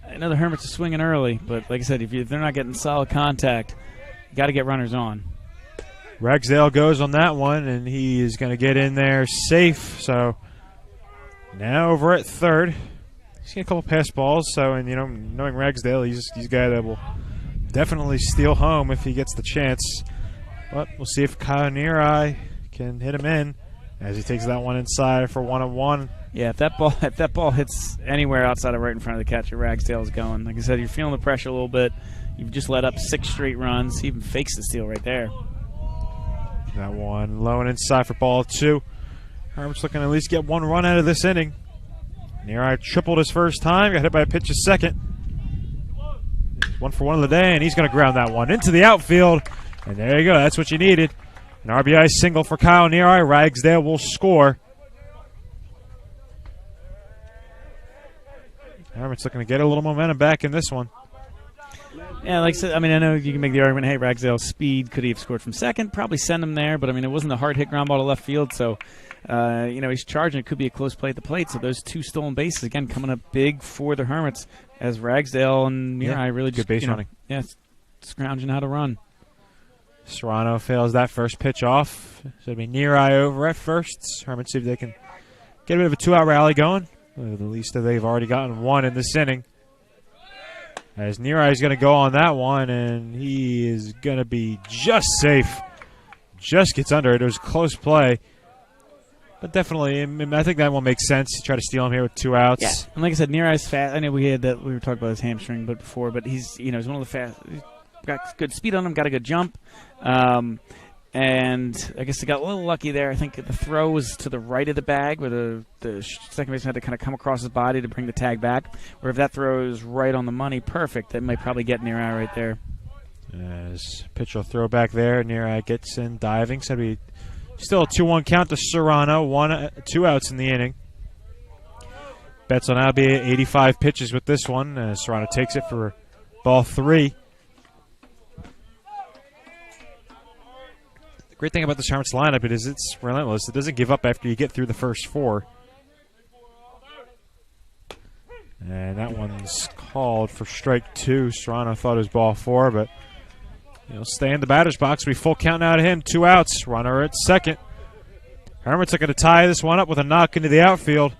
I know the Hermits are swinging early, but like I said, if they're not getting solid contact, you got to get runners on. Ragsdale goes on that one, and he is going to get in there safe. So now over at third. He's seen a couple pass balls, so, knowing Ragsdale, he's a guy that will definitely steal home if he gets the chance. But we'll see if Kyle Neareye can hit him in as he takes that one inside for 1-1. Yeah, if that ball hits anywhere outside of right in front of the catcher, Ragsdale's going. Like I said, you're feeling the pressure a little bit. You've just let up 6 straight runs. He even fakes the steal right there. That one low and inside for ball 2. Hermits looking to at least get 1 run out of this inning. Neareye tripled his first time, got hit by a pitch his second. 1 for 1 of the day, and he's going to ground that one into the outfield. And there you go, that's what you needed. An RBI single for Kyle Neareye. Ragsdale will score. Hermits looking to get a little momentum back in this one. Yeah, like I said, I know you can make the argument, hey, Ragsdale's speed, could he have scored from second? Probably send him there, but it wasn't a hard hit ground ball to left field, so he's charging. It could be a close play at the plate. So those 2 stolen bases again coming up big for the Hermits as Ragsdale and Neareye really just good base running. Yeah, scrounging how to run. Serrano fails that first pitch off. So it'll be Neareye over at first. Hermits see if they can get a bit of a 2-out rally going. At least they've already gotten 1 in this inning. As Neareye's going to go on that one, and he is going to be just safe. Just gets under it. It was a close play. But definitely, I think that one makes sense. You try to steal him here with 2 outs. Yeah, and like I said, Neareye's fast. I know we were talking about his hamstring before, but he's one of the fast. He's got good speed on him, got a good jump. And I guess they got a little lucky there. I think the throw was to the right of the bag where the second baseman had to kind of come across his body to bring the tag back. Or if that throw is right on the money, perfect. That might probably get Neareye right there. As pitch will throw back there. Neareye gets in diving. So it'll be still a 2-1 count to Serrano. 2 outs in the inning. Betts will now be 85 pitches with this one. As Serrano takes it for ball 3. Great thing about this Hermits lineup is it's relentless. It doesn't give up after you get through the first 4. And that one's called for strike 2. Serrano thought it was ball 4, but he'll stay in the batter's box. We full count now to him. 2 outs. Runner at second. Hermits are going to tie this one up with a knock into the outfield.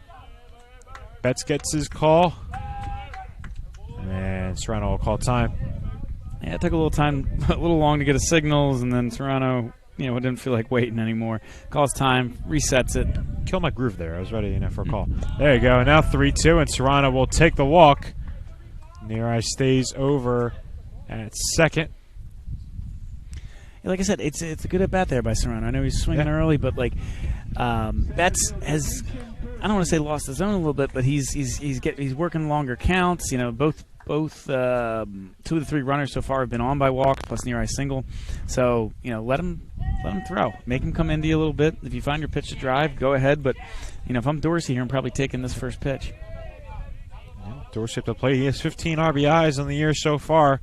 Betts gets his call. And Serrano will call time. Yeah, it took a little long to get his signals, and then Serrano didn't feel like waiting anymore. Calls time, resets it. Kill my groove there. I was ready for a call. There you go. Now 3-2, and Serrano will take the walk. Neareye stays over at second. like I said, it's a good at bat there by Serrano. I know he's swinging early, but like Betts has, I don't want to say lost his zone a little bit, but he's working longer counts. You know, both 2 of the 3 runners so far have been on by walk plus near ice single. So you know, let him throw, make him come into you a little bit. If you find your pitch to drive, go ahead. But you know, if I'm Dorsey here, I'm probably taking this first pitch. Dorsey at the plate. He has 15 RBIs on the year so far,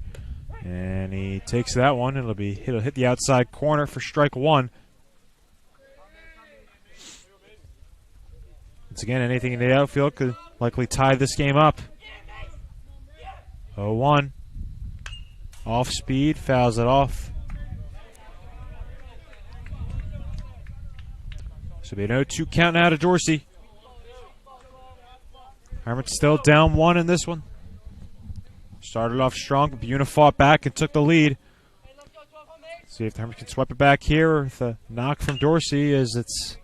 and he takes that one. It'll hit the outside corner for strike 1. Once again, anything in the outfield could likely tie this game up. 0-1. Off speed, fouls it off. So it'll be an 0-2 count now to Dorsey. Hermits still down 1 in this one. Started off strong, but Buena fought back and took the lead. See if the Hermits can swipe it back here with a knock from Dorsey as it's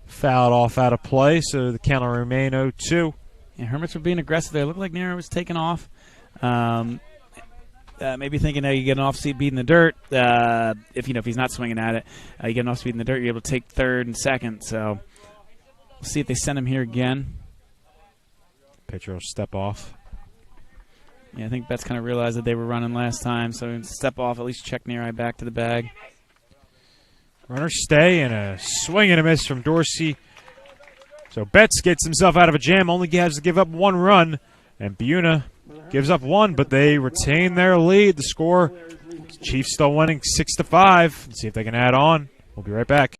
fouled off out of play, so the count will remain 0-2. Yeah, Hermits were being aggressive there. It looked like Nero was taking off. Maybe thinking you get an off-speed beat in the dirt. If he's not swinging at it, you get an off-speed in the dirt, you're able to take third and second. So we'll see if they send him here again. Pitcher will step off. Yeah, I think Betts kind of realized that they were running last time, so step off, at least check Neri back to the bag. Runners stay, and a swing and a miss from Dorsey. So Betts gets himself out of a jam, only has to give up 1 run, and Buena gives up 1, but they retain their lead. The score, Chiefs still winning 6-5. Let's see if they can add on. We'll be right back.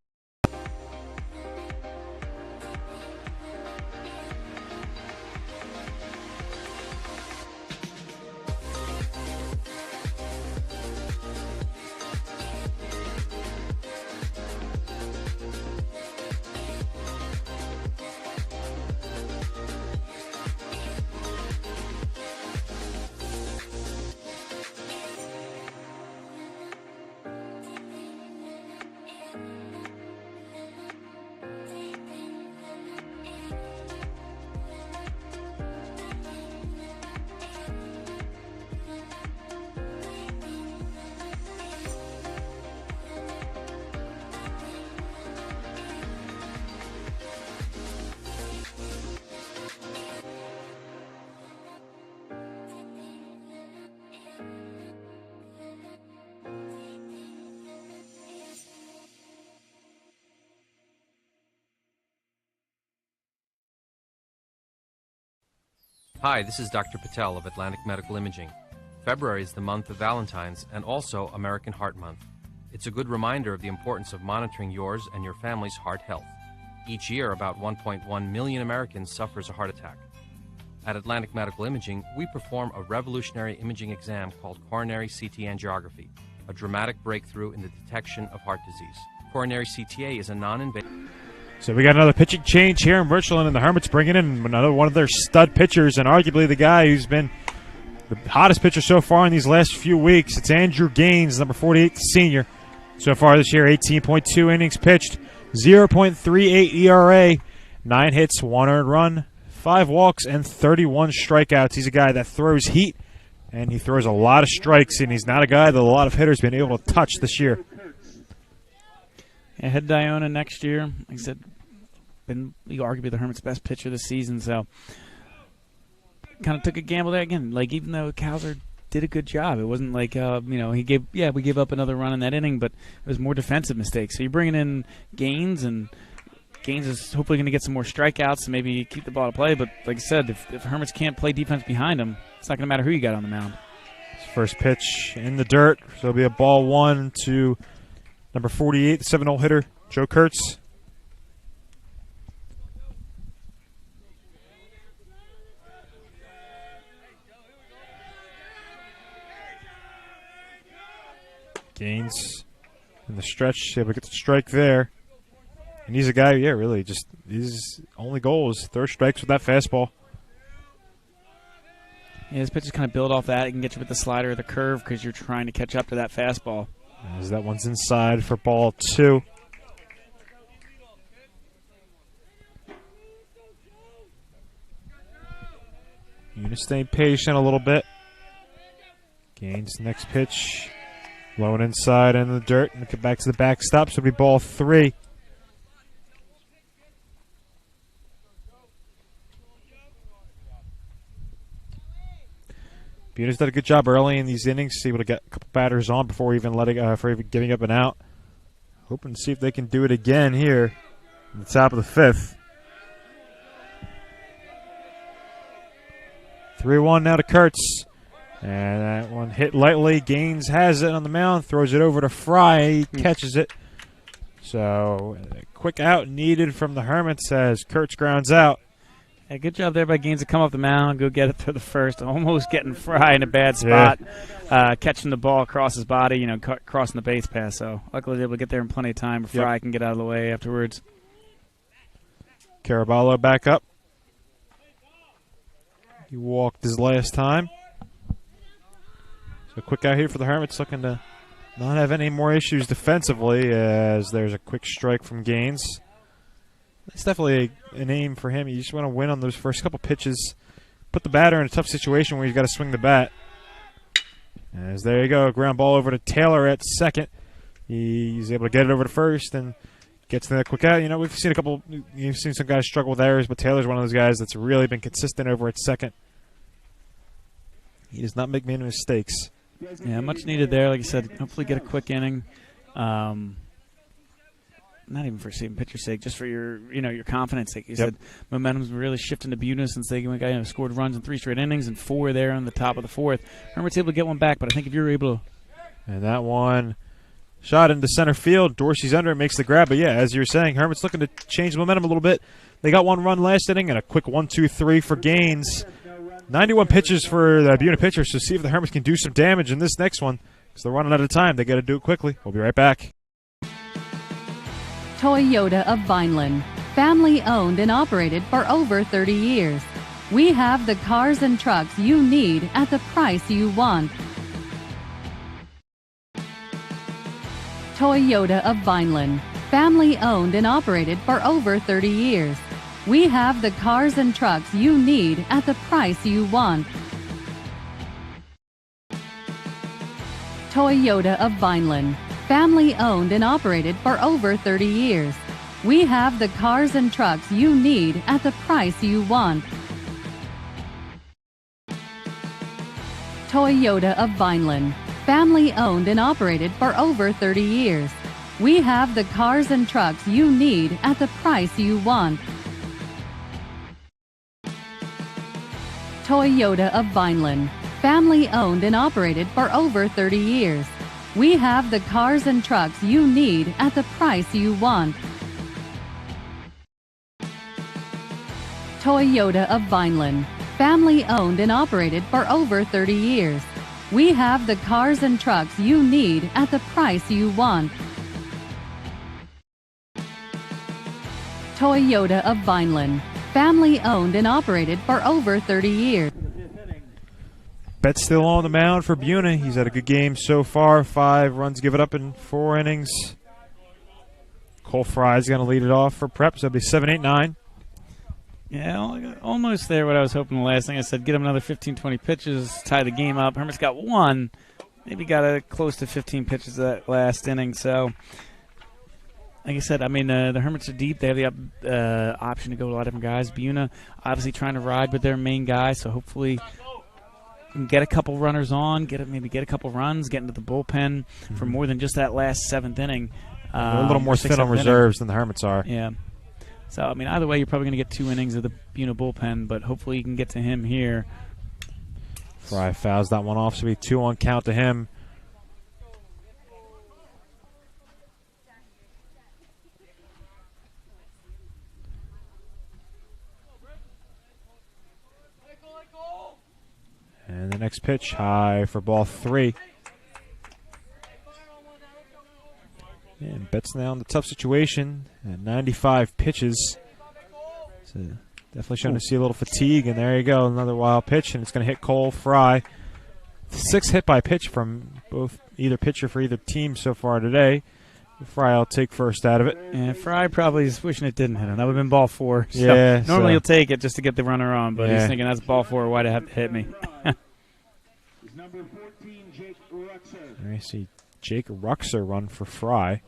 Hi, this is Dr. Patel of Atlantic Medical Imaging. February is the month of Valentine's and also American Heart Month. It's a good reminder of the importance of monitoring yours and your family's heart health. Each year, about 1.1 million Americans suffers a heart attack. At Atlantic Medical Imaging, we perform a revolutionary imaging exam called coronary CT angiography, a dramatic breakthrough in the detection of heart disease. Coronary CTA is a non-invasive... So we got another pitching change here in Richland, and the Hermits bringing in another one of their stud pitchers, and arguably the guy who's been the hottest pitcher so far in these last few weeks. It's Andrew Gaines, number 48, senior. So far this year, 18.2 innings pitched, 0.38 ERA, 9 hits, 1 earned run, 5 walks, and 31 strikeouts. He's a guy that throws heat, and he throws a lot of strikes, and he's not a guy that a lot of hitters have been able to touch this year. Yeah, head Diona next year. Like I said, been arguably the Hermits' best pitcher this season, so kind of took a gamble there again. Like, even though Cowser did a good job, it wasn't like we gave up another run in that inning, but it was more defensive mistakes. So you're bringing in Gaines, and Gaines is hopefully going to get some more strikeouts and maybe keep the ball to play. But like I said, if Hermits can't play defense behind him, it's not going to matter who you got on the mound. First pitch in the dirt, so it'll be a ball 1 to number 48, the 7-hole hitter, Joe Kurtz. Gaines in the stretch, able to get the strike there. And he's a guy, really, just his only goal is throw strikes with that fastball. Yeah, his pitches kind of build off that. It can get you with the slider or the curve because you're trying to catch up to that fastball. As that one's inside for ball 2. You need to stay patient a little bit. Gaines next pitch Blown inside in the dirt and get back to the backstop, so it'll be ball 3. Buna's done a good job early in these innings, able to get a couple batters on before even for even giving up an out. Hoping to see if they can do it again here at the top of the 5th. 3-1 now to Kurtz. And that one hit lightly. Gaines has it on the mound, throws it over to Fry. He catches it. So a quick out needed from the Hermits as Kurtz grounds out. Yeah, good job there by Gaines to come off the mound, go get it to the first. Almost getting Fry in a bad spot. Yeah. Catching the ball across his body, crossing the base pass. So luckily able to get there in plenty of time before Fry can get out of the way afterwards. Caraballo back up. He walked his last time. So quick out here for the Hermits, looking to not have any more issues defensively as there's a quick strike from Gaines. It's definitely an aim for him. You just want to win on those first couple pitches. Put the batter in a tough situation where he's got to swing the bat. As there you go, ground ball over to Taylor at second. He's able to get it over to first and gets to that quick out. We've seen some guys struggle with errors, but Taylor's one of those guys that's really been consistent over at second. He does not make many mistakes. Yeah, much needed there. Like you said, hopefully get a quick inning. Not even for saving pitcher's sake, just for your confidence sake. You said momentum's really shifting to Buna since they scored runs in 3 straight innings and 4 there on the top of the 4th. Hermit's able to get one back, but I think if you're able to... And that one shot into center field. Dorsey's under and makes the grab. But, yeah, as you were saying, Hermit's looking to change the momentum a little bit. They got 1 run last inning and a quick 1-2-3 for Gaines. 91 pitches for the Buna pitcher, so see if the Hermits can do some damage in this next one because they're running out of time. They got to do it quickly. We'll be right back. Toyota of Vineland, family owned and operated for over 30 years. We have the cars and trucks you need at the price you want. Toyota of Vineland, family owned and operated for over 30 years. We have the cars and trucks you need at the price you want. Toyota of Vineland, family owned and operated for over 30 years. We have the cars and trucks you need at the price you want. Toyota of Vineland, family owned and operated for over 30 years. We have the cars and trucks you need at the price you want. Toyota of Vineland, family owned and operated for over 30 years. We have the cars and trucks you need at the price you want. Toyota of Vineland, family owned and operated for over 30 years. We have the cars and trucks you need at the price you want. Toyota of Vineland, family owned and operated for over 30 years. Betts still on the mound for Buna. He's had a good game so far. 5 runs given up in 4 innings. Cole Fry's going to lead it off for Prep, so it'll be 7-8-9. Yeah, almost there what I was hoping the last thing. I said get him another 15-20 pitches, tie the game up. Hermit's got 1. Maybe got close to 15 pitches that last inning. So, like I said, the Hermits are deep. They have the option to go to a lot of different guys. Buna obviously trying to ride with their main guy, so hopefully get a couple runners on, maybe get a couple runs, get into the bullpen for more than just that last 7th inning. They're a little more thin on reserves than the Hermits are. Yeah. So, either way, you're probably going to get 2 innings of the Buna bullpen, but hopefully you can get to him here. Fry fouls that one off, so it'll be 2 on count to him. And the next pitch, high for ball 3. And Betts now in the tough situation at 95 pitches. So definitely showing to see a little fatigue. And there you go, another wild pitch, and it's going to hit Cole Fry. 6 hit by pitch from either pitcher for either team so far today. Fry will take first out of it. Yeah, Fry probably is wishing it didn't hit him. That would have been ball 4. So yeah. Normally he'll take it just to get the runner on, but he's thinking that's ball 4. Why'd it have to hit me? Number 14, Jake Ruxer. I see Jake Ruxer run for Fry.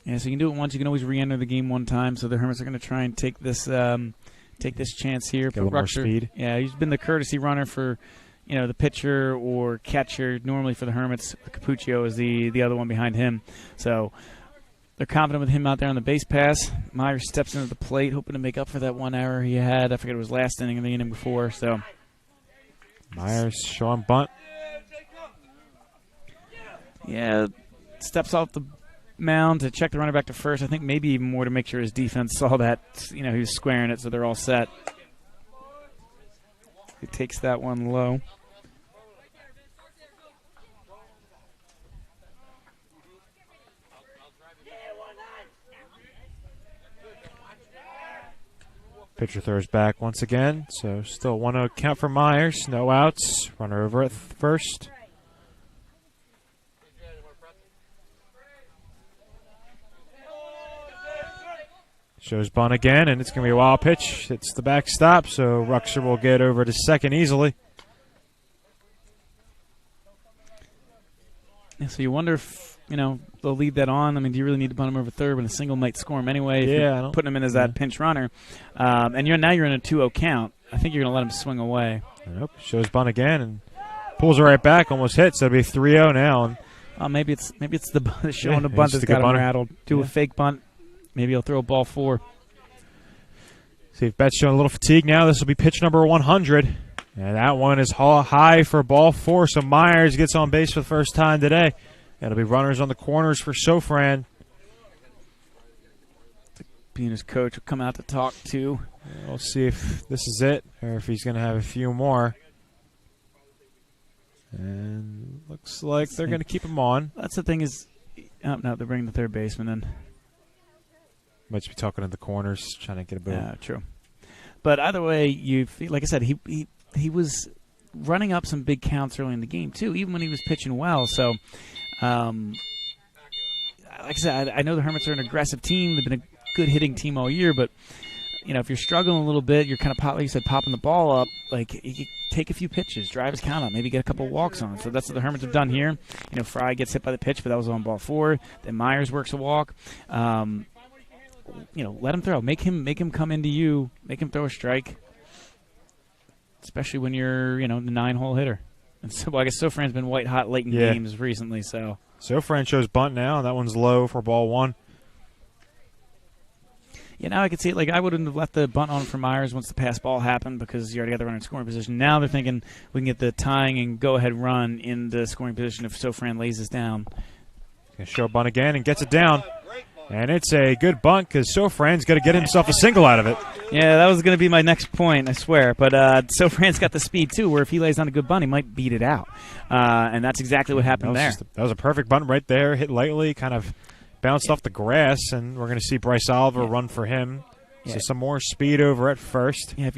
Yeah, so you can do it once. You can always re-enter the game one time. So the Hermits are going to try and take this chance here. Get a little more speed. Yeah, he's been the courtesy runner for, the pitcher or catcher. Normally for the Hermits, Capuccio is the other one behind him. So they're confident with him out there on the base pass. Myers steps into the plate, hoping to make up for that one error he had. I forget it was last inning or the inning before. So Myers showing bunt. Yeah, steps off the mound to check the runner back to first. I think maybe even more to make sure his defense saw that, he was squaring it, so they're all set. He takes that one low. Pitcher throws back once again, so still 1-0 count for Myers. No outs. Runner over at first. Shows bunt again, and it's going to be a wild pitch. It's the backstop, so Ruxer will get over to second easily. Yeah, so you wonder if, they'll leave that on. I mean, do you really need to bunt him over third when a single might score him anyway? If you're putting him in as that pinch runner. And you're in a 2-0 count. I think you're going to let him swing away. Nope. Shows bunt again and pulls it right back. Almost hits. So it'll be 3-0 now. And maybe it's the showing the bunt that's got him rattled. Do a fake bunt. Maybe he'll throw a ball 4. See if Bet's showing a little fatigue now. This will be pitch number 100. And that one is high for ball 4. So Myers gets on base for the first time today. It'll be runners on the corners for Sofran. Being his coach will come out to talk to. We'll see if this is it or if he's going to have a few more. And looks like they're going to keep him on. That's the thing is, no, they're bringing the third baseman in. Might be talking to the corners, trying to get a boot. Yeah, true. But either way, like I said, he was running up some big counts early in the game too, even when he was pitching well. So, like I said, I know the Hermits are an aggressive team. They've been a good hitting team all year, but if you're struggling a little bit, you're kind of like you said, popping the ball up. Like you take a few pitches, drive his count up, maybe get a couple walks on. So that's what the Hermits have done here. Fry gets hit by the pitch, but that was on ball 4. Then Myers works a walk. Let him throw. Make him come into you. Make him throw a strike. Especially when you're, the 9-hole hitter. And so, I guess Sofran's been white hot late in games recently. So Sofran shows bunt now, and that one's low for ball 1. Yeah, now I can see it. Like I wouldn't have left the bunt on for Myers once the pass ball happened because you already got the runner in scoring position. Now they're thinking we can get the tying and go ahead run in the scoring position if Sofran lays us down. Going to show bunt again and gets it down. And it's a good bunt because Sofran's got to get himself a single out of it. Yeah, that was going to be my next point, I swear. But Sofran's got the speed, too, where if he lays on a good bunt, he might beat it out. And that's exactly what happened there. That was a perfect bunt right there. Hit lightly, kind of bounced off the grass, and we're going to see Bryce Oliver run for him. So some more speed over at first. Yeah,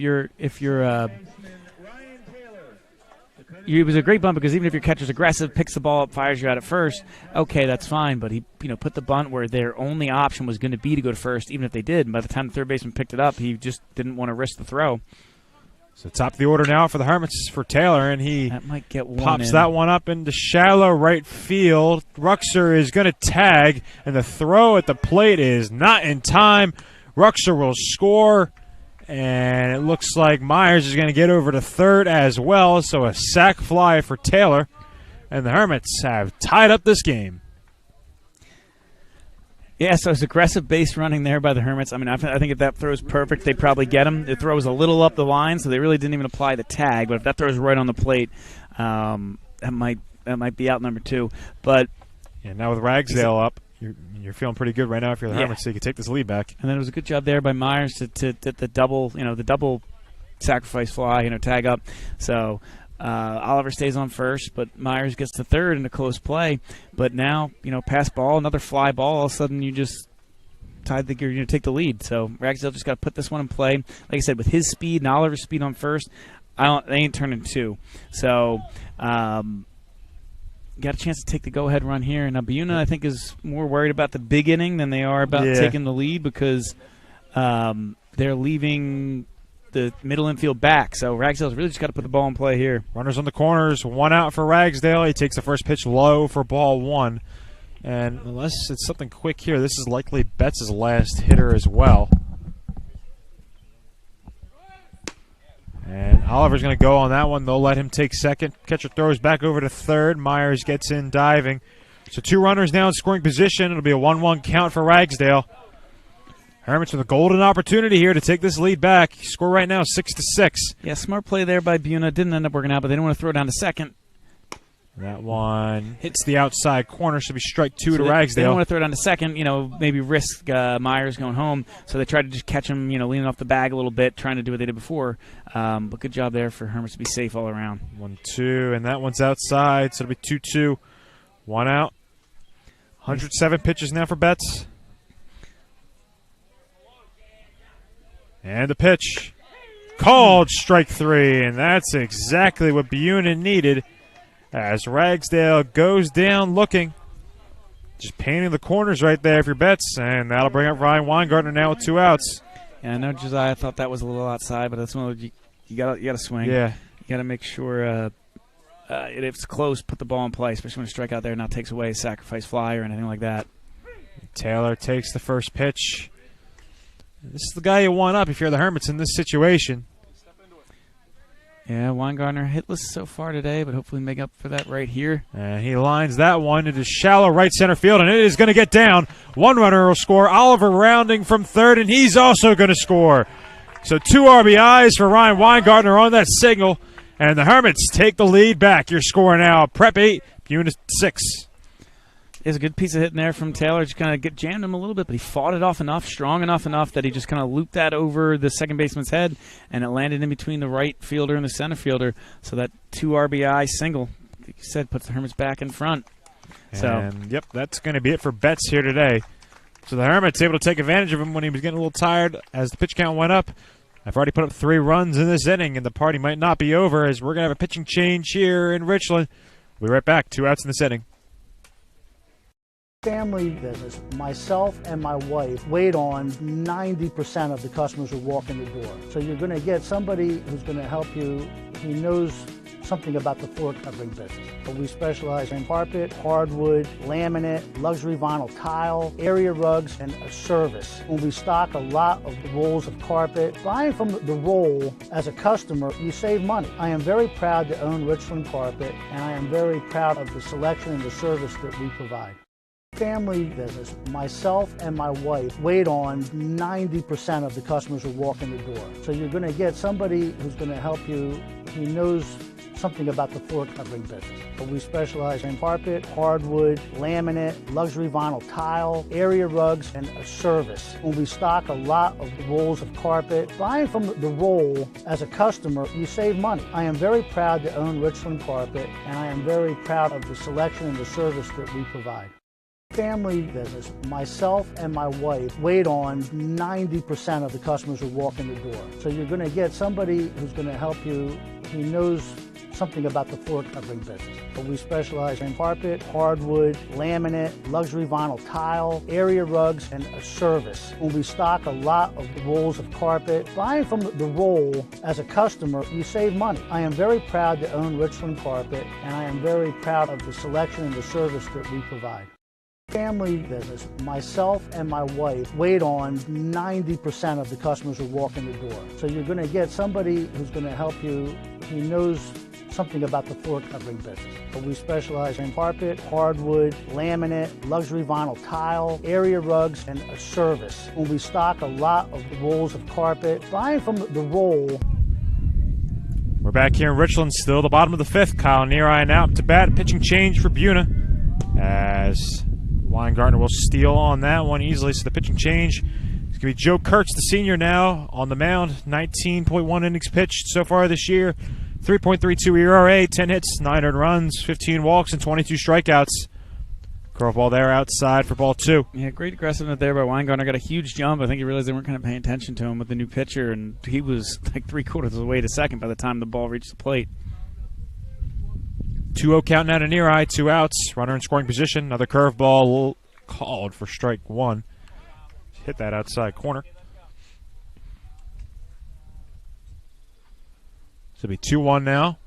it was a great bunt because even if your catcher's aggressive, picks the ball up, fires you out at first, okay, that's fine. But he, put the bunt where their only option was going to be to go to first, even if they did. And by the time the third baseman picked it up, he just didn't want to risk the throw. So top of the order now for the Hermits for Taylor, and he that might get one pops in. that one up into shallow right field. Ruxer is going to tag, and the throw at the plate is not in time. Ruxer will score. And it looks like Myers is going to get over to third as well. So a sac fly for Taylor. And the Hermits have tied up this game. Yeah, so it's aggressive base running there by the Hermits. I mean, I think if that throw is perfect, they probably get him. The throw was a little up the line, so they really didn't even apply the tag. But if that throw is right on the plate, that might be out number 2. But now with Ragsdale up, you're feeling pretty good right now if you're the Hermits, so you can take this lead back. And then it was a good job there by Myers to the double sacrifice fly, tag up. So Oliver stays on first, but Myers gets to third in a close play. But now, pass ball, another fly ball, all of a sudden you just tied the gear, you take the lead. So Ragsdale just got to put this one in play. Like I said, with his speed and Oliver's speed on first, they ain't turning 2. So got a chance to take the go-ahead run here. And Buena, I think, is more worried about the big inning than they are about taking the lead because they're leaving the middle infield back. So Ragsdale's really just got to put the ball in play here. Runners on the corners, 1 out for Ragsdale. He takes the first pitch low for ball 1. And unless it's something quick here, this is likely Betts' last hitter as well. And Oliver's going to go on that one. They'll let him take second. Catcher throws back over to third. Myers gets in diving. So 2 runners now in scoring position. It'll be a 1-1 count for Ragsdale. Hermits with a golden opportunity here to take this lead back. Score right now 6-6. Yeah, smart play there by Buna. Didn't end up working out, but they didn't want to throw down to second. That one hits the outside corner. Should be strike 2 to They Ragsdale. didn't want to throw it down to second, maybe risk Myers going home. So they tried to just catch him, leaning off the bag a little bit, trying to do what they did before. But good job there for Hermits to be safe all around. 1-2, and that one's outside, so it'll be 2-2. 1 out. 107 pitches now for Betts. And the pitch. Called strike 3, and that's exactly what Buena needed as Ragsdale goes down looking. Just painting the corners right there for Betts, and that'll bring up Ryan Weingartner now with 2 outs. Yeah, I know Josiah thought that was a little outside, but that's one of you got to swing. Yeah. You got to make sure if it's close, put the ball in play, especially when a strike out there not takes away a sacrifice fly or anything like that. Taylor takes the first pitch. This is the guy you want up if you're the Hermits in this situation. Yeah, Weingartner hitless so far today, but hopefully make up for that right here. And he lines that one into shallow right center field, and it is going to get down. 1 runner will score. Oliver rounding from third, and he's also going to score. So 2 RBIs for Ryan Weingartner on that single, and the Hermits take the lead back. Your score now, Prep 8, Buena 6. There's a good piece of hitting there from Taylor. Just kind of jammed him a little bit, but he fought it off enough, strong enough that he just kind of looped that over the second baseman's head, and it landed in between the right fielder and the center fielder. So that 2 RBI single, like you said, puts the Hermits back in front. And, yep, that's going to be it for Betts here today. So the Hermits able to take advantage of him when he was getting a little tired as the pitch count went up. I've already put up 3 runs in this inning, and the party might not be over as we're going to have a pitching change here in Richland. We'll be right back. 2 outs in this inning. Family business. Myself and my wife wait on 90% of the customers who walk in the door. So you're going to get somebody who's going to help you. He knows something about the floor covering business. But we specialize in carpet, hardwood, laminate, luxury vinyl tile, area rugs, and a service. When we stock a lot of rolls of carpet, buying from the roll as a customer, you save money. I am very proud to own Richland Carpet, and I am very proud of the selection and the service that we provide. Family business. Myself and my wife wait on 90% of the customers who walk in the door. So you're going to get somebody who's going to help you. He knows something about the floor covering business. But we specialize in carpet, hardwood, laminate, luxury vinyl tile, area rugs, and a service. When we stock a lot of rolls of carpet, buying from the roll as a customer, you save money. I am very proud to own Richland Carpet, and I am very proud of the selection and the service that we provide. Family business. Myself and my wife wait on 90% of the customers who walk in the door. So you're going to get somebody who's going to help you. He knows something about the floor covering business. But we specialize in carpet, hardwood, laminate, luxury vinyl tile, area rugs, and a service. When we stock a lot of rolls of carpet, buying from the roll as a customer, you save money. I am very proud to own Richland Carpet, and I am very proud of the selection and the service that we provide. Family business. Myself and my wife wait on 90% of the customers who walk in the door. So you're going to get somebody who's going to help you. He knows something about the floor covering business. But we specialize in carpet, hardwood, laminate, luxury vinyl tile, area rugs, and a service. When we stock a lot of rolls of carpet, buying from the roll. We're back here in Richland, still the bottom of the 5th. Kyle Neary now up to bat. Pitching change for Buena as Weingartner will steal on that one easily. So the pitching change is going to be Joe Kurtz, the senior, now on the mound. 19.1 innings pitched so far this year. 3.32 ERA, 10 hits, 9 earned runs, 15 walks, and 22 strikeouts. Curveball there outside for ball 2. Yeah, great aggressiveness there by Weingartner. Got a huge jump. I think he realized they weren't kind of paying attention to him with the new pitcher, and he was like 3/4 of the way to second by the time the ball reached the plate. 2-0 count now to Neary, 2 outs. Runner in scoring position. Another curveball called for strike 1. Hit that outside corner. So it'll be 2-1 now.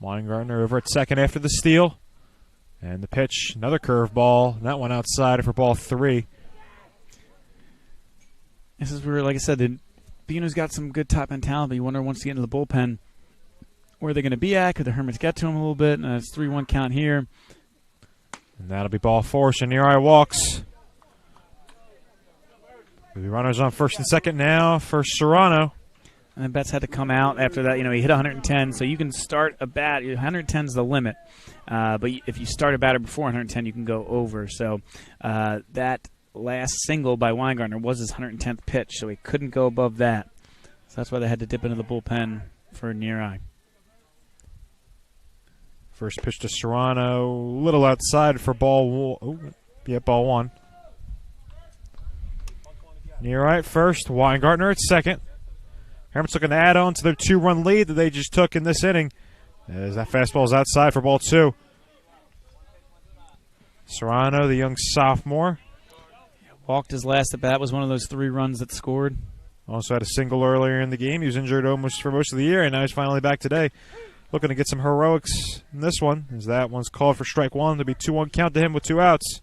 Weingartner over at second after the steal. And the pitch, another curveball. That one outside for ball 3. This is where, like I said, Buena's got some good top end talent, but you wonder once you get into the bullpen, where they're going to be at. Could the Hermits get to him a little bit? And it's 3-1 count here. And that'll be ball 4. So Neri walks. The runners on first and second now for Serrano. And then Betts had to come out after that. You know, he hit 110, so you can start a bat. 110 is the limit. But if you start a batter before 110, you can go over. So that last single by Weingartner was his 110th pitch, so he couldn't go above that. So that's why they had to dip into the bullpen for Neri. First pitch to Serrano, a little outside for ball 1. Neri at first, Weingartner at second. Hermits looking to add on to their 2-run lead that they just took in this inning. As that fastball is outside for ball 2. Serrano, the young sophomore. Walked his last at bat, was one of those 3 runs that scored. Also had a single earlier in the game. He was injured almost for most of the year, and now he's finally back today. Looking to get some heroics in this one, as that one's called for strike 1. There'll be 2-1 count to him with 2 outs.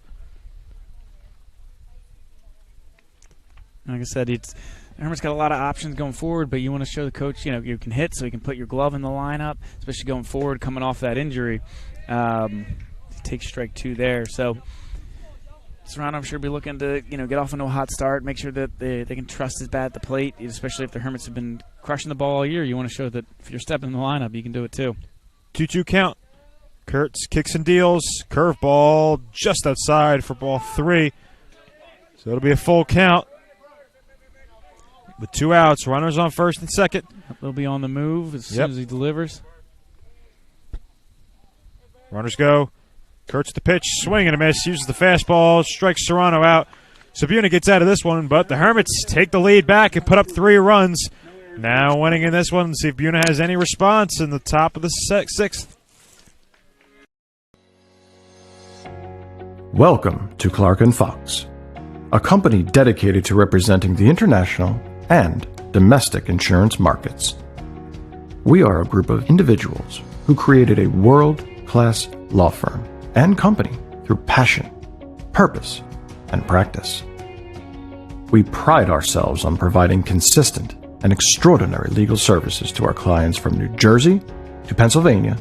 Like I said, Hermit's got a lot of options going forward, but you want to show the coach, you can hit so he can put your glove in the lineup, especially going forward, coming off that injury. Take strike 2 there. So Serrano, I'm sure, be looking to get off into a hot start, make sure that they can trust his bat at the plate, especially if the Hermits have been crushing the ball all year. You want to show that if you're stepping in the lineup, you can do it too. 2-2 count. Kurtz kicks and deals. Curveball just outside for ball 3. So it'll be a full count. With 2 outs, runners on first and second. They'll be on the move as soon as he delivers. Runners go. Kurtz the pitch, swing and a miss, uses the fastball, strikes Serrano out. So Buena gets out of this one, but the Hermits take the lead back and put up 3 runs. Now winning in this one, see if Buena has any response in the top of the 6th. Welcome to Clark & Fox, a company dedicated to representing the international and domestic insurance markets. We are a group of individuals who created a world-class law firm and company through passion, purpose, and practice. We pride ourselves on providing consistent and extraordinary legal services to our clients from New Jersey to Pennsylvania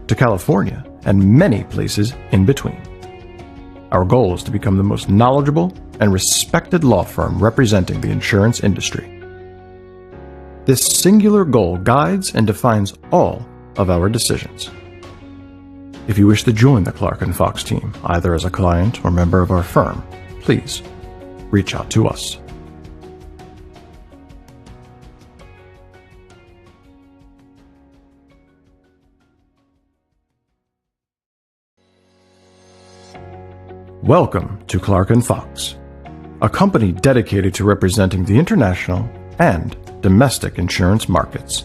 to California and many places in between. Our goal is to become the most knowledgeable and respected law firm representing the insurance industry. This singular goal guides and defines all of our decisions. If you wish to join the Clark & Fox team, either as a client or member of our firm, please reach out to us. Welcome to Clark & Fox, a company dedicated to representing the international and domestic insurance markets.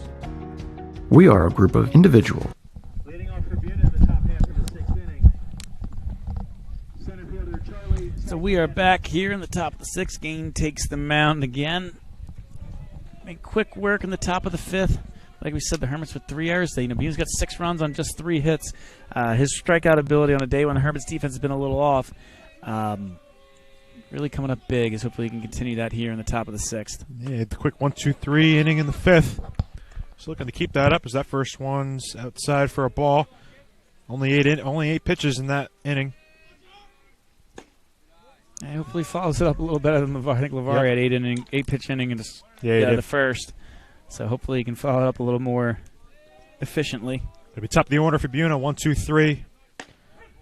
We are a group of individuals. Leading off for Buena in the top half of the 6th inning. Center fielder Charlie. So we are back here in the top of the 6th. Gain takes the mound again. Make quick work in the top of the 5th. Like we said, the Hermits with 3 errors. Buena's got 6 runs on just 3 hits. His strikeout ability on a day when the Hermits defense has been a little off, really coming up big. Is hopefully he can continue that here in the top of the 6th. Yeah, the quick 1-2-3 inning in the 5th. Just looking to keep that up as that first one's outside for a ball. Only 8 pitches in that inning. And hopefully follows it up a little better than LeVar. I think LeVar had 8 pitch inning in the first. So hopefully he can follow it up a little more efficiently. It'll be top of the order for Buena, 1-2-3.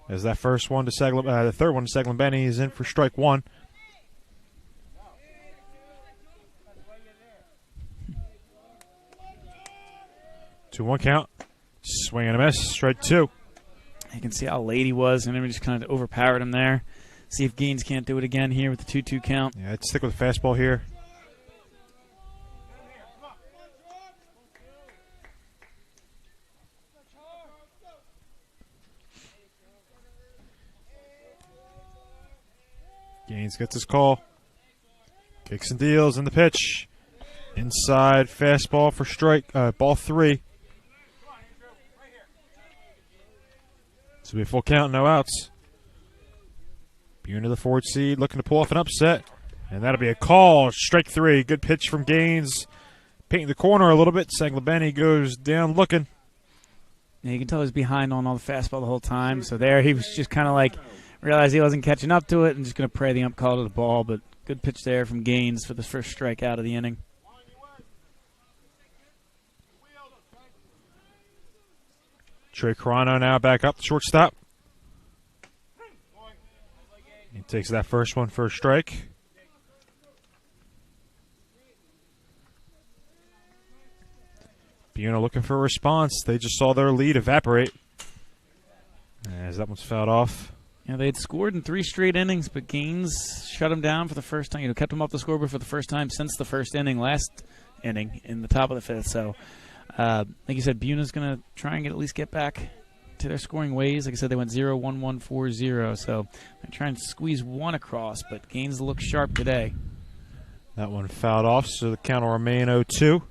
As that first one to the third one to Seglin Benny is in for strike 1. Two 1 count. Swing and a miss. Strike 2. You can see how late he was, and then we just kind of overpowered him there. See if Gaines can't do it again here with the 2-2 count. Yeah, I'd stick with the fastball here. Gaines gets his call. Kicks and deals in the pitch. Inside fastball for strike, ball 3. This will be a full count, no outs. Buena, the 4th seed, looking to pull off an upset. And that'll be a call. Strike 3. Good pitch from Gaines. Painting the corner a little bit. Sanglabeni goes down looking. Yeah, you can tell he was behind on all the fastball the whole time. So there he was just kind of like realized he wasn't catching up to it and just going to pray the ump called it a ball. But good pitch there from Gaines for the first strikeout of the inning. Trey Serrano now back up the shortstop. He takes that first one for a strike. Buena looking for a response. They just saw their lead evaporate as that one's fouled off. Yeah, they had scored in 3 straight innings, but Gaines shut them down for the first time. Kept them off the scoreboard for the first time since the first inning, last inning in the top of the 5th. So, like you said, Buena's going to try and at least get back to their scoring ways. Like I said, they went 0-1-1-4-0. So they're trying to squeeze one across, but Gaines looks sharp today. That one fouled off, so the count will remain 0-2.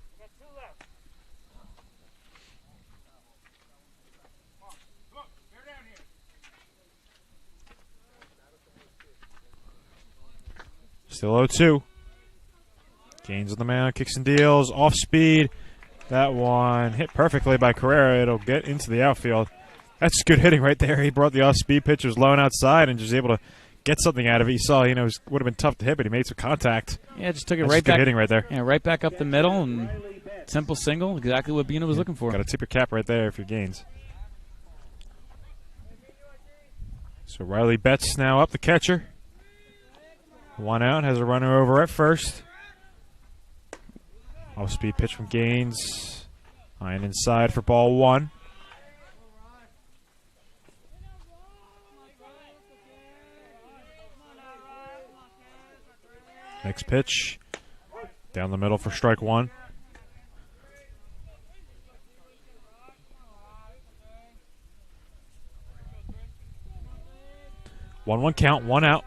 Still 0-2. Gaines on the mound, kicks and deals, off speed. That one hit perfectly by Carrera. It'll get into the outfield. That's good hitting right there. He brought the off-speed pitch, was low and outside, and just able to get something out of it. You saw, it would have been tough to hit, but he made some contact. Yeah, just took it That's right good back. Hitting right there. Yeah, right back up the middle, and simple single, exactly what Buena was looking for. Got to tip your cap right there if you're Gaines. So Riley Betts now up, the catcher. 1 out, has a runner over at first. Off-speed pitch from Gaines. Line inside for ball 1. Next pitch. Down the middle for strike 1. One count, 1 out.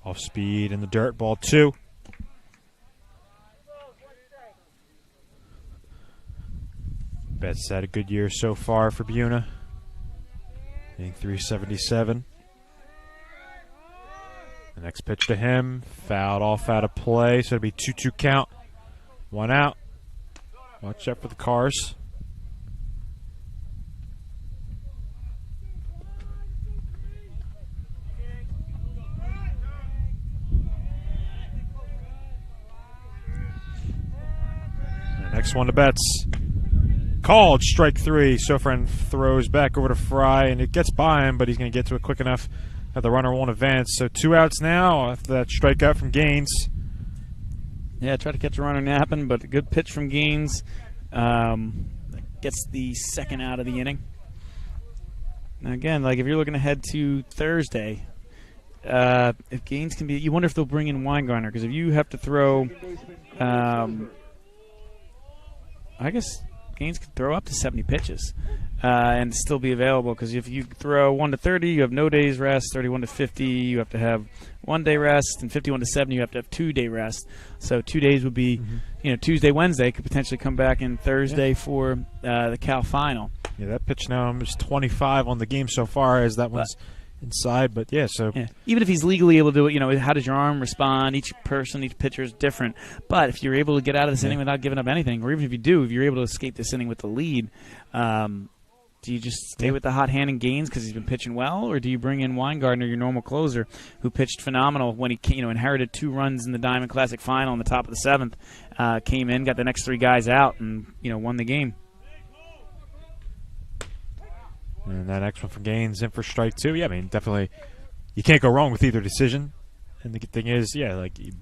Off speed in the dirt, ball 2. Betts had a good year so far for Buena. Hitting .377. The next pitch to him, fouled off out of play, so it'll be 2-2 count. 1 out. Watch out for the cars. Next one to Betts. Called strike 3. Sofran throws back over to Fry, and it gets by him, but he's going to get to it quick enough that the runner won't advance. So 2 outs now after that strikeout from Gaines. Yeah, tried to catch a runner napping, but a good pitch from Gaines gets the second out of the inning. Now again, like if you're looking ahead to Thursday, if Gaines can be, you wonder if they'll bring in Weingartner, because if you have to throw, I guess Gaines could throw up to 70 pitches and still be available, because if you throw 1 to 30, you have no days rest. 31 to 50, you have to have 1 day rest, and 51 to 70, you have to have 2 day rest. So 2 days would be, Tuesday, Wednesday could potentially come back in Thursday for the Cal final. Yeah, that pitch now is 25 on the game so far, as that one's inside, but even if he's legally able to do it, how does your arm respond? Each person, each pitcher is different. But if you're able to get out of this inning without giving up anything, or even if you're able to escape this inning with the lead, do you just stay with the hot hand and Gaines because he's been pitching well, or do you bring in Weingartner, your normal closer, who pitched phenomenal when he inherited 2 runs in the Diamond Classic final in the top of the 7th, came in, got the next 3 guys out, and won the game. And that next one for Gaines in for strike 2. Yeah, I mean, definitely you can't go wrong with either decision. And the good thing is,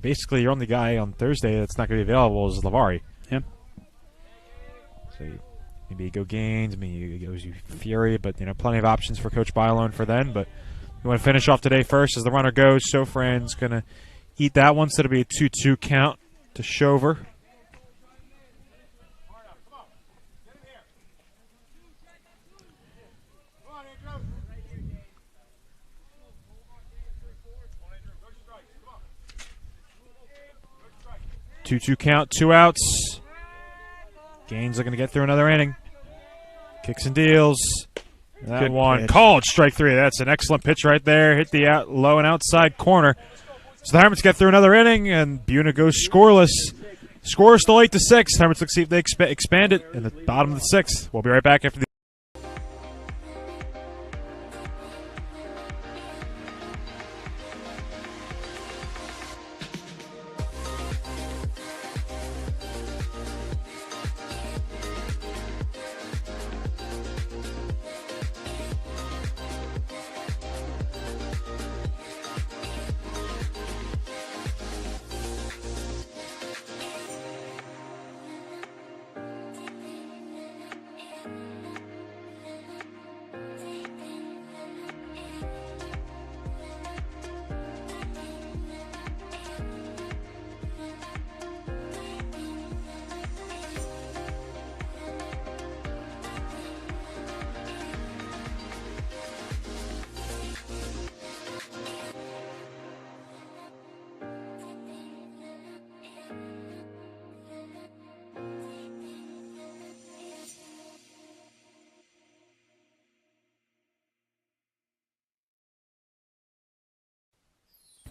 basically your only guy on Thursday that's not going to be available is Lavari. Yeah. So maybe you go Gaines, maybe you go Fury, but plenty of options for Coach Bylone for then. But we want to finish off today first as the runner goes. Sofran's going to eat that one, so it'll be a 2-2 count to Shover. 2-2 count, 2 outs. Gaines looking to get through another inning. Kicks and deals. That Good one pitch. called strike 3. That's an excellent pitch right there. Hit the low and outside corner. So the Hermits get through another inning, and Buena goes scoreless. Score is still 8-6. Hermits look to see if they expand it in the bottom of the 6th. We'll be right back after the.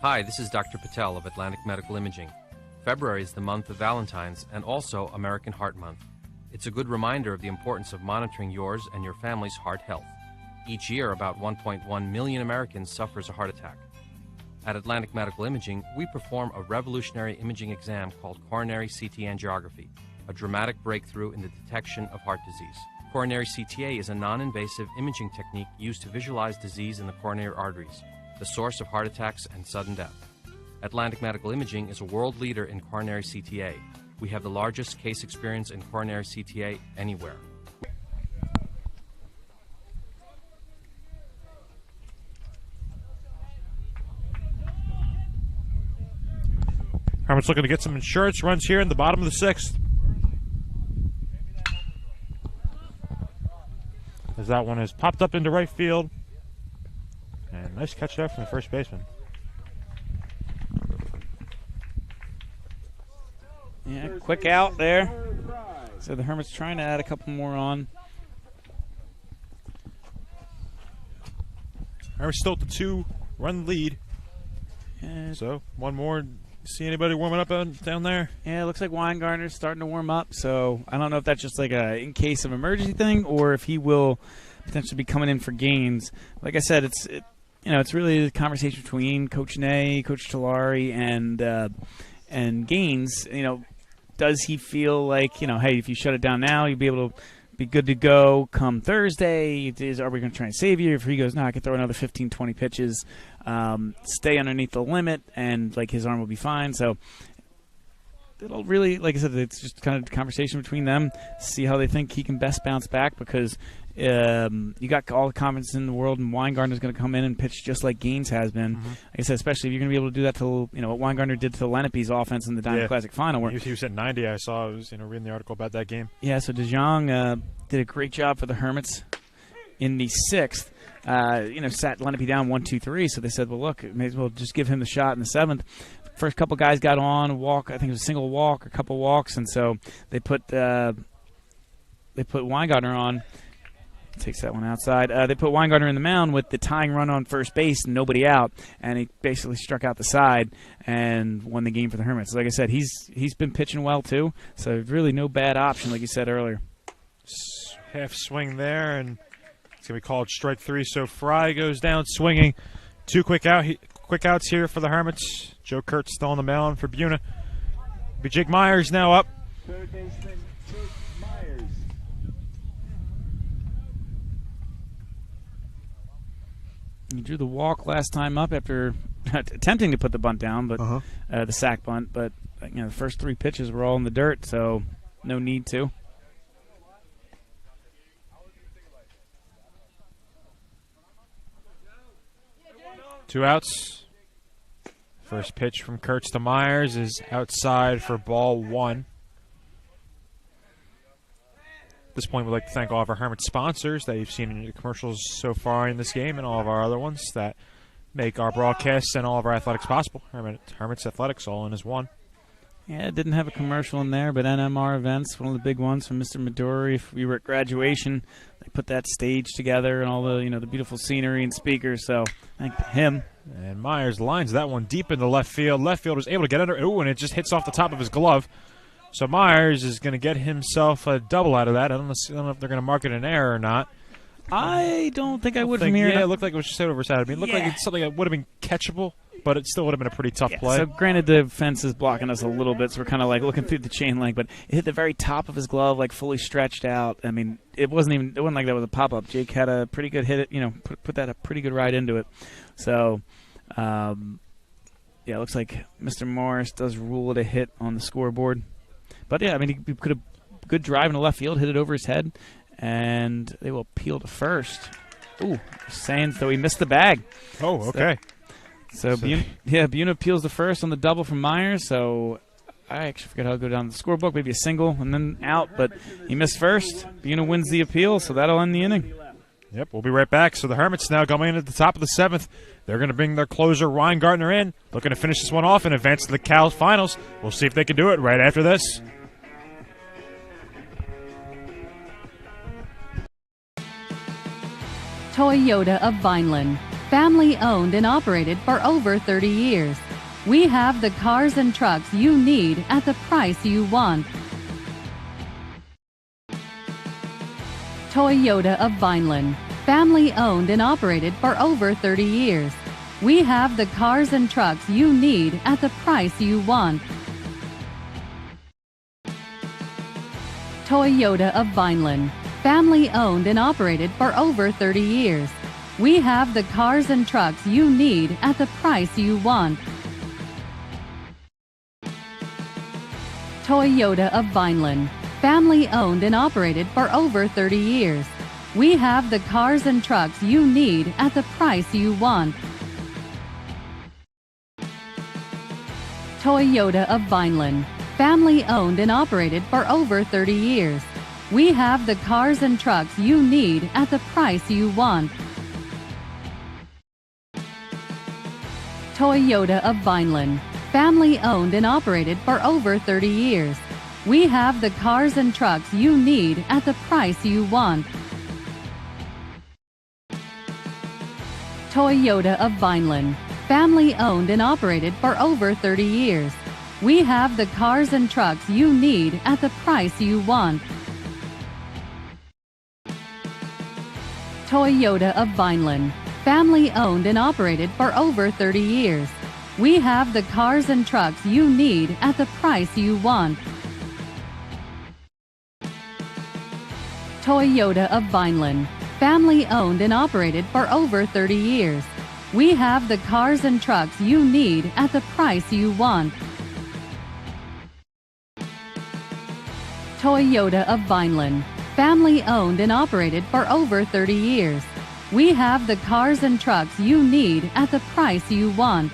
Hi, this is Dr. Patel of Atlantic Medical Imaging. February is the month of Valentine's and also American Heart Month. It's a good reminder of the importance of monitoring yours and your family's heart health. Each year, about 1.1 million Americans suffers a heart attack. At Atlantic Medical Imaging, we perform a revolutionary imaging exam called coronary CT angiography, a dramatic breakthrough in the detection of heart disease. Coronary CTA is a non-invasive imaging technique used to visualize disease in the coronary arteries, the source of heart attacks and sudden death. Atlantic Medical Imaging is a world leader in coronary CTA. We have the largest case experience in coronary CTA anywhere. Hermits looking to get some insurance runs here in the bottom of the 6th. As that one is popped up into right field. And nice catch there from the first baseman. Yeah, quick out there. So the Hermits trying to add a couple more on. Hermits still at the 2-run lead. And So one more. See anybody warming up down there? yeah, it looks like Weingartner's starting to warm up. So I don't know if that's just like a in case of emergency thing or if he will potentially be coming in for Gaines. Like I said, it's really the conversation between Coach Ney, Coach Tulare, and Gaines. Does he feel like, hey, if you shut it down now, you'll be able to be good to go come Thursday? Are we going to try and save you? If he goes, no, I can throw another 15, 20 pitches, stay underneath the limit, and like his arm will be fine. So it'll really, like I said, it's just kind of a conversation between them, see how they think he can best bounce back, because you got all the confidence in the world, and Weingartner's going to come in and pitch just like Gaines has been. Mm-hmm. Like I said, especially if you're going to be able to do that to what Weingartner did to Lenape's offense in the Diamond Classic Final. Where He was at 90. I saw. I was reading the article about that game. yeah, so DeJong did a great job for the Hermits in the 6th. Sat Lenape down 1-2-3. So they said, well, look, may as well just give him the shot in the 7th. First couple guys got on a walk. I think it was a single walk, a couple walks, and so they put Weingartner on. Takes that one outside. They put Weingartner in the mound with the tying run on first base, nobody out, and he basically struck out the side and won the game for the Hermits. Like I said, he's been pitching well too, so really no bad option, like you said earlier. Half swing there, and it's going to be called strike 3. So Fry goes down swinging. 2 quick outs here for the Hermits. Joe Kurtz still on the mound for Buena. Be Jake Myers now up. Third baseman Jake Myers. He drew the walk last time up after attempting to put the bunt down, but the sack bunt. But the first 3 pitches were all in the dirt, so no need to. Two outs. First pitch from Kurtz to Myers is outside for ball 1. At this point, we'd like to thank all of our Hermit sponsors that you've seen in the commercials so far in this game, and all of our other ones that make our broadcasts and all of our athletics possible. Hermits Athletics, all in as one. Yeah, it didn't have a commercial in there, but NMR Events, one of the big ones from Mr. Midori. If we were at graduation, they put that stage together and all the the beautiful scenery and speakers. So thank him. And Myers lines that one deep into left field. Left field was able to get under. Ooh, and it just hits off the top of his glove. So Myers is going to get himself a double out of that. I don't know if they're going to mark it an error or not. I don't think I would from here. Yeah, it looked like it was just overside. I mean, it looked like it's something that would have been catchable, but it still would have been a pretty tough play. So granted, the fence is blocking us a little bit, so we're kind of like looking through the chain link, but it hit the very top of his glove, like fully stretched out. I mean, it wasn't like that was a pop-up. Jake had a pretty good hit, put that a pretty good ride into it. So, yeah, it looks like Mr. Morris does rule it a hit on the scoreboard. But yeah, I mean, he could have good drive in the left field, hit it over his head, and they will appeal to first. Ooh, saying so he missed the bag. Oh, okay. So Buna appeals to first on the double from Myers. So I actually forget how to go down the scorebook. Maybe a single and then out, but he missed first. Buna wins the appeal, so that'll end the inning. Yep, we'll be right back. So the Hermits now coming in at the top of the 7th. They're going to bring their closer, Weingartner, in, looking to finish this one off and advance to the Cal Finals. We'll see if they can do it right after this. Toyota of Vineland, family owned and operated for over 30 years. We have the cars and trucks you need at the price you want. Toyota of Vineland, family owned and operated for over 30 years. We have the cars and trucks you need at the price you want. Toyota of Vineland, family owned and operated for over 30 years. We have the cars and trucks you need at the price you want. Toyota of Vineland, family owned and operated for over 30 years. We have the cars and trucks you need at the price you want. Toyota of Vineland, family owned and operated for over 30 years. We have the cars and trucks you need at the price you want. Toyota of Vineland, family owned and operated for over 30 years. We have the cars and trucks you need at the price you want. Toyota of Vineland, family owned and operated for over 30 years. We have the cars and trucks you need at the price you want. Toyota of Vineland, family owned and operated for over 30 years. We have the cars and trucks you need at the price you want. Toyota of Vineland, family owned and operated for over 30 years. We have the cars and trucks you need at the price you want. Toyota of Vineland, family owned and operated for over 30 years. We have the cars and trucks you need at the price you want.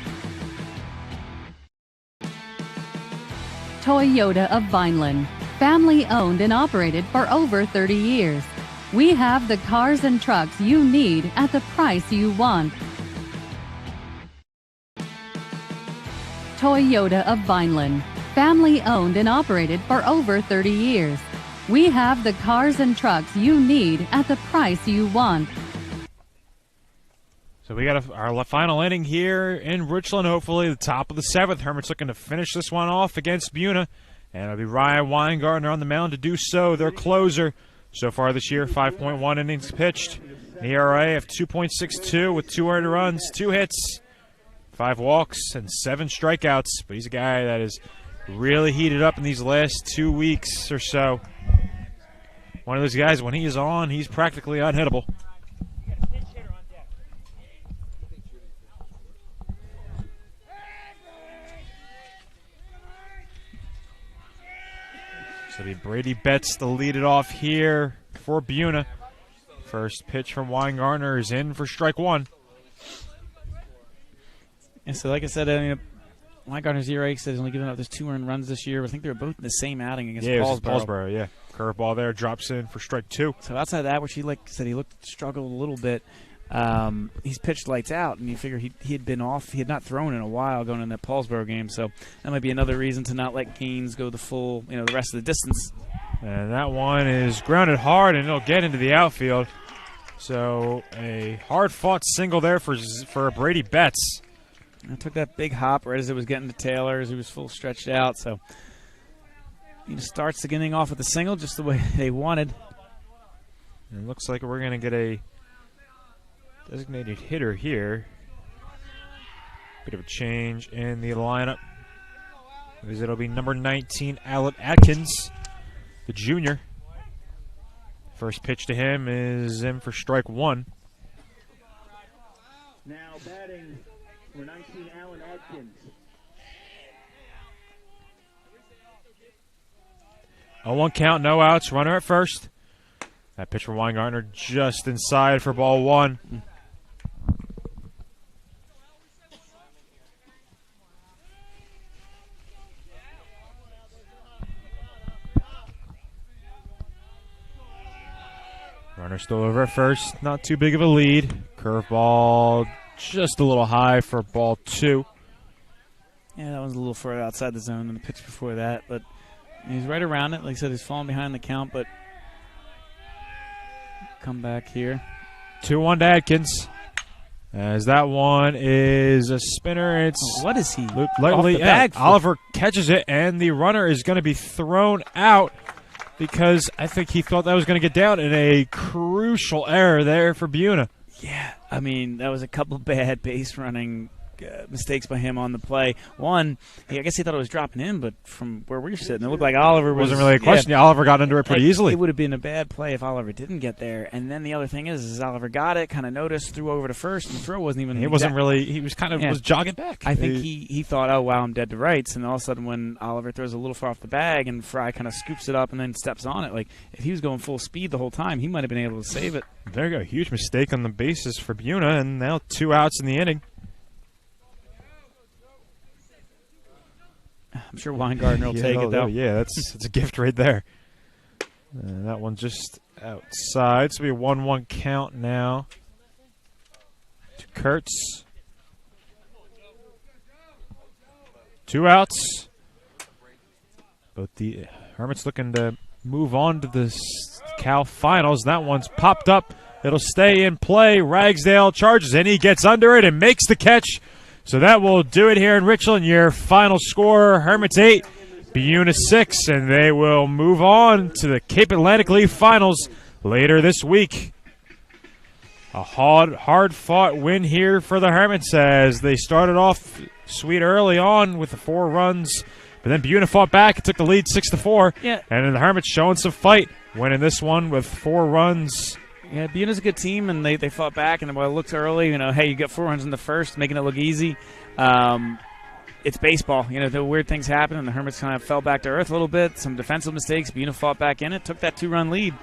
Toyota of Vineland, family owned and operated for over 30 years. We have the cars and trucks you need at the price you want. Toyota of Vineland, family owned and operated for over 30 years. We have the cars and trucks you need at the price you want. So we got our final inning here in Richland, hopefully the top of the 7th. Hermits looking to finish this one off against Buna. And it'll be Ryan Weingartner on the mound to do so, their closer. So far this year, 5.1 innings pitched. An ERA of 2.62 with 2 earned runs, 2 hits, 5 walks, and 7 strikeouts. But he's a guy that is really heated up in these last 2 weeks or so. One of those guys, when he is on, he's practically unhittable. So it'll be Brady Betts to lead it off here for Buna. First pitch from Weingartner is in for strike 1. And so, like I said, Weingartner's ERA said he's only given up those 2 earned runs this year. I think they were both in the same outing against Paulsboro. Yeah, curveball there, drops in for strike 2. So outside of that, which he struggled a little bit. He's pitched lights out, and you figure he had been off. He had not thrown in a while going in that Paulsboro game, so that might be another reason to not let Gaines go the full, the rest of the distance. And that one is grounded hard, and it'll get into the outfield. So a hard-fought single there for Brady Betts. I took that big hop right as it was getting to Taylor, as he was full stretched out. So he starts the inning off with a single, just the way they wanted. And it looks like we're going to get a designated hitter here. Bit of a change in the lineup, because it'll be number 19, Alec Atkins, the junior. First pitch to him is in for strike one. Now batting for 19, Alan Atkins. 0-1 count, no outs, runner at first. That pitch for Weingartner just inside for ball one. Runner still over at first, not too big of a lead. Curveball just a little high for ball two. Yeah, that was a little further outside the zone than the pitch before that, but he's right around it. Like I said, he's falling behind the count, but come back here. 2-1 to Atkins. As that one is a spinner. It's what is he? Looped Off lightly. the bag for? Oliver catches it, and the runner is going to be thrown out because I think he thought that was going to get down in a crucial error there for Buena. Yeah, I mean, that was a couple bad base running mistakes by him on the play. One, I guess he thought it was dropping in, but from where we were sitting, it looked like Oliver wasn't really a question. Yeah, Oliver got under it pretty easily. It would have been a bad play if Oliver didn't get there. And then the other thing is Oliver got it, kind of noticed, threw over to first, and the throw wasn't even. He wasn't really. He was kind of was jogging back. I think he thought, oh wow, I'm dead to rights, and all of a sudden when Oliver throws a little far off the bag and Fry kind of scoops it up and then steps on it, like if he was going full speed the whole time, he might have been able to save it. There you go, huge mistake on the bases for Buena, and now 2 outs in the inning. I'm sure Weingartner will take it, though. Yeah, that's a gift right there. That one just outside. So it'll be a 1-1 count now to Kurtz. 2 outs. But the Hermits looking to move on to the Cal Finals. That one's popped up. It'll stay in play. Ragsdale charges, and he gets under it and makes the catch. So that will do it here in Richland. Your final score, Hermits 8, Buena 6, and they will move on to the Cape Atlantic League Finals later this week. A hard-fought win here for the Hermits as they started off sweet early on with the 4 runs, but then Buena fought back and took the lead 6-4. Yeah. And then the Hermits showing some fight, winning this one with 4 runs. Yeah, Buena's a good team, and they fought back, and while it looks early, hey, you got 4 runs in the first, making it look easy. It's baseball. The weird things happen, and the Hermits kind of fell back to earth a little bit. Some defensive mistakes. Buena fought back in it, took that 2-run lead.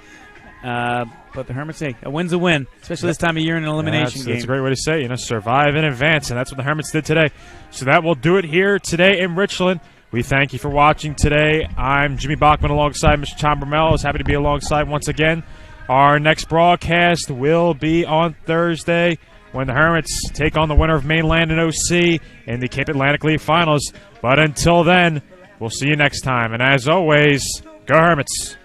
But the Hermits say a win's a win, especially this time of year in an elimination game. That's a great way to say it. Survive in advance, and that's what the Hermits did today. So that will do it here today in Richland. We thank you for watching today. I'm Jimmy Bachman alongside Mr. Tom Brumell. I was happy to be alongside once again. Our next broadcast will be on Thursday when the Hermits take on the winner of Mainland and OC in the Cape Atlantic League Finals. But until then, we'll see you next time. And as always, go Hermits.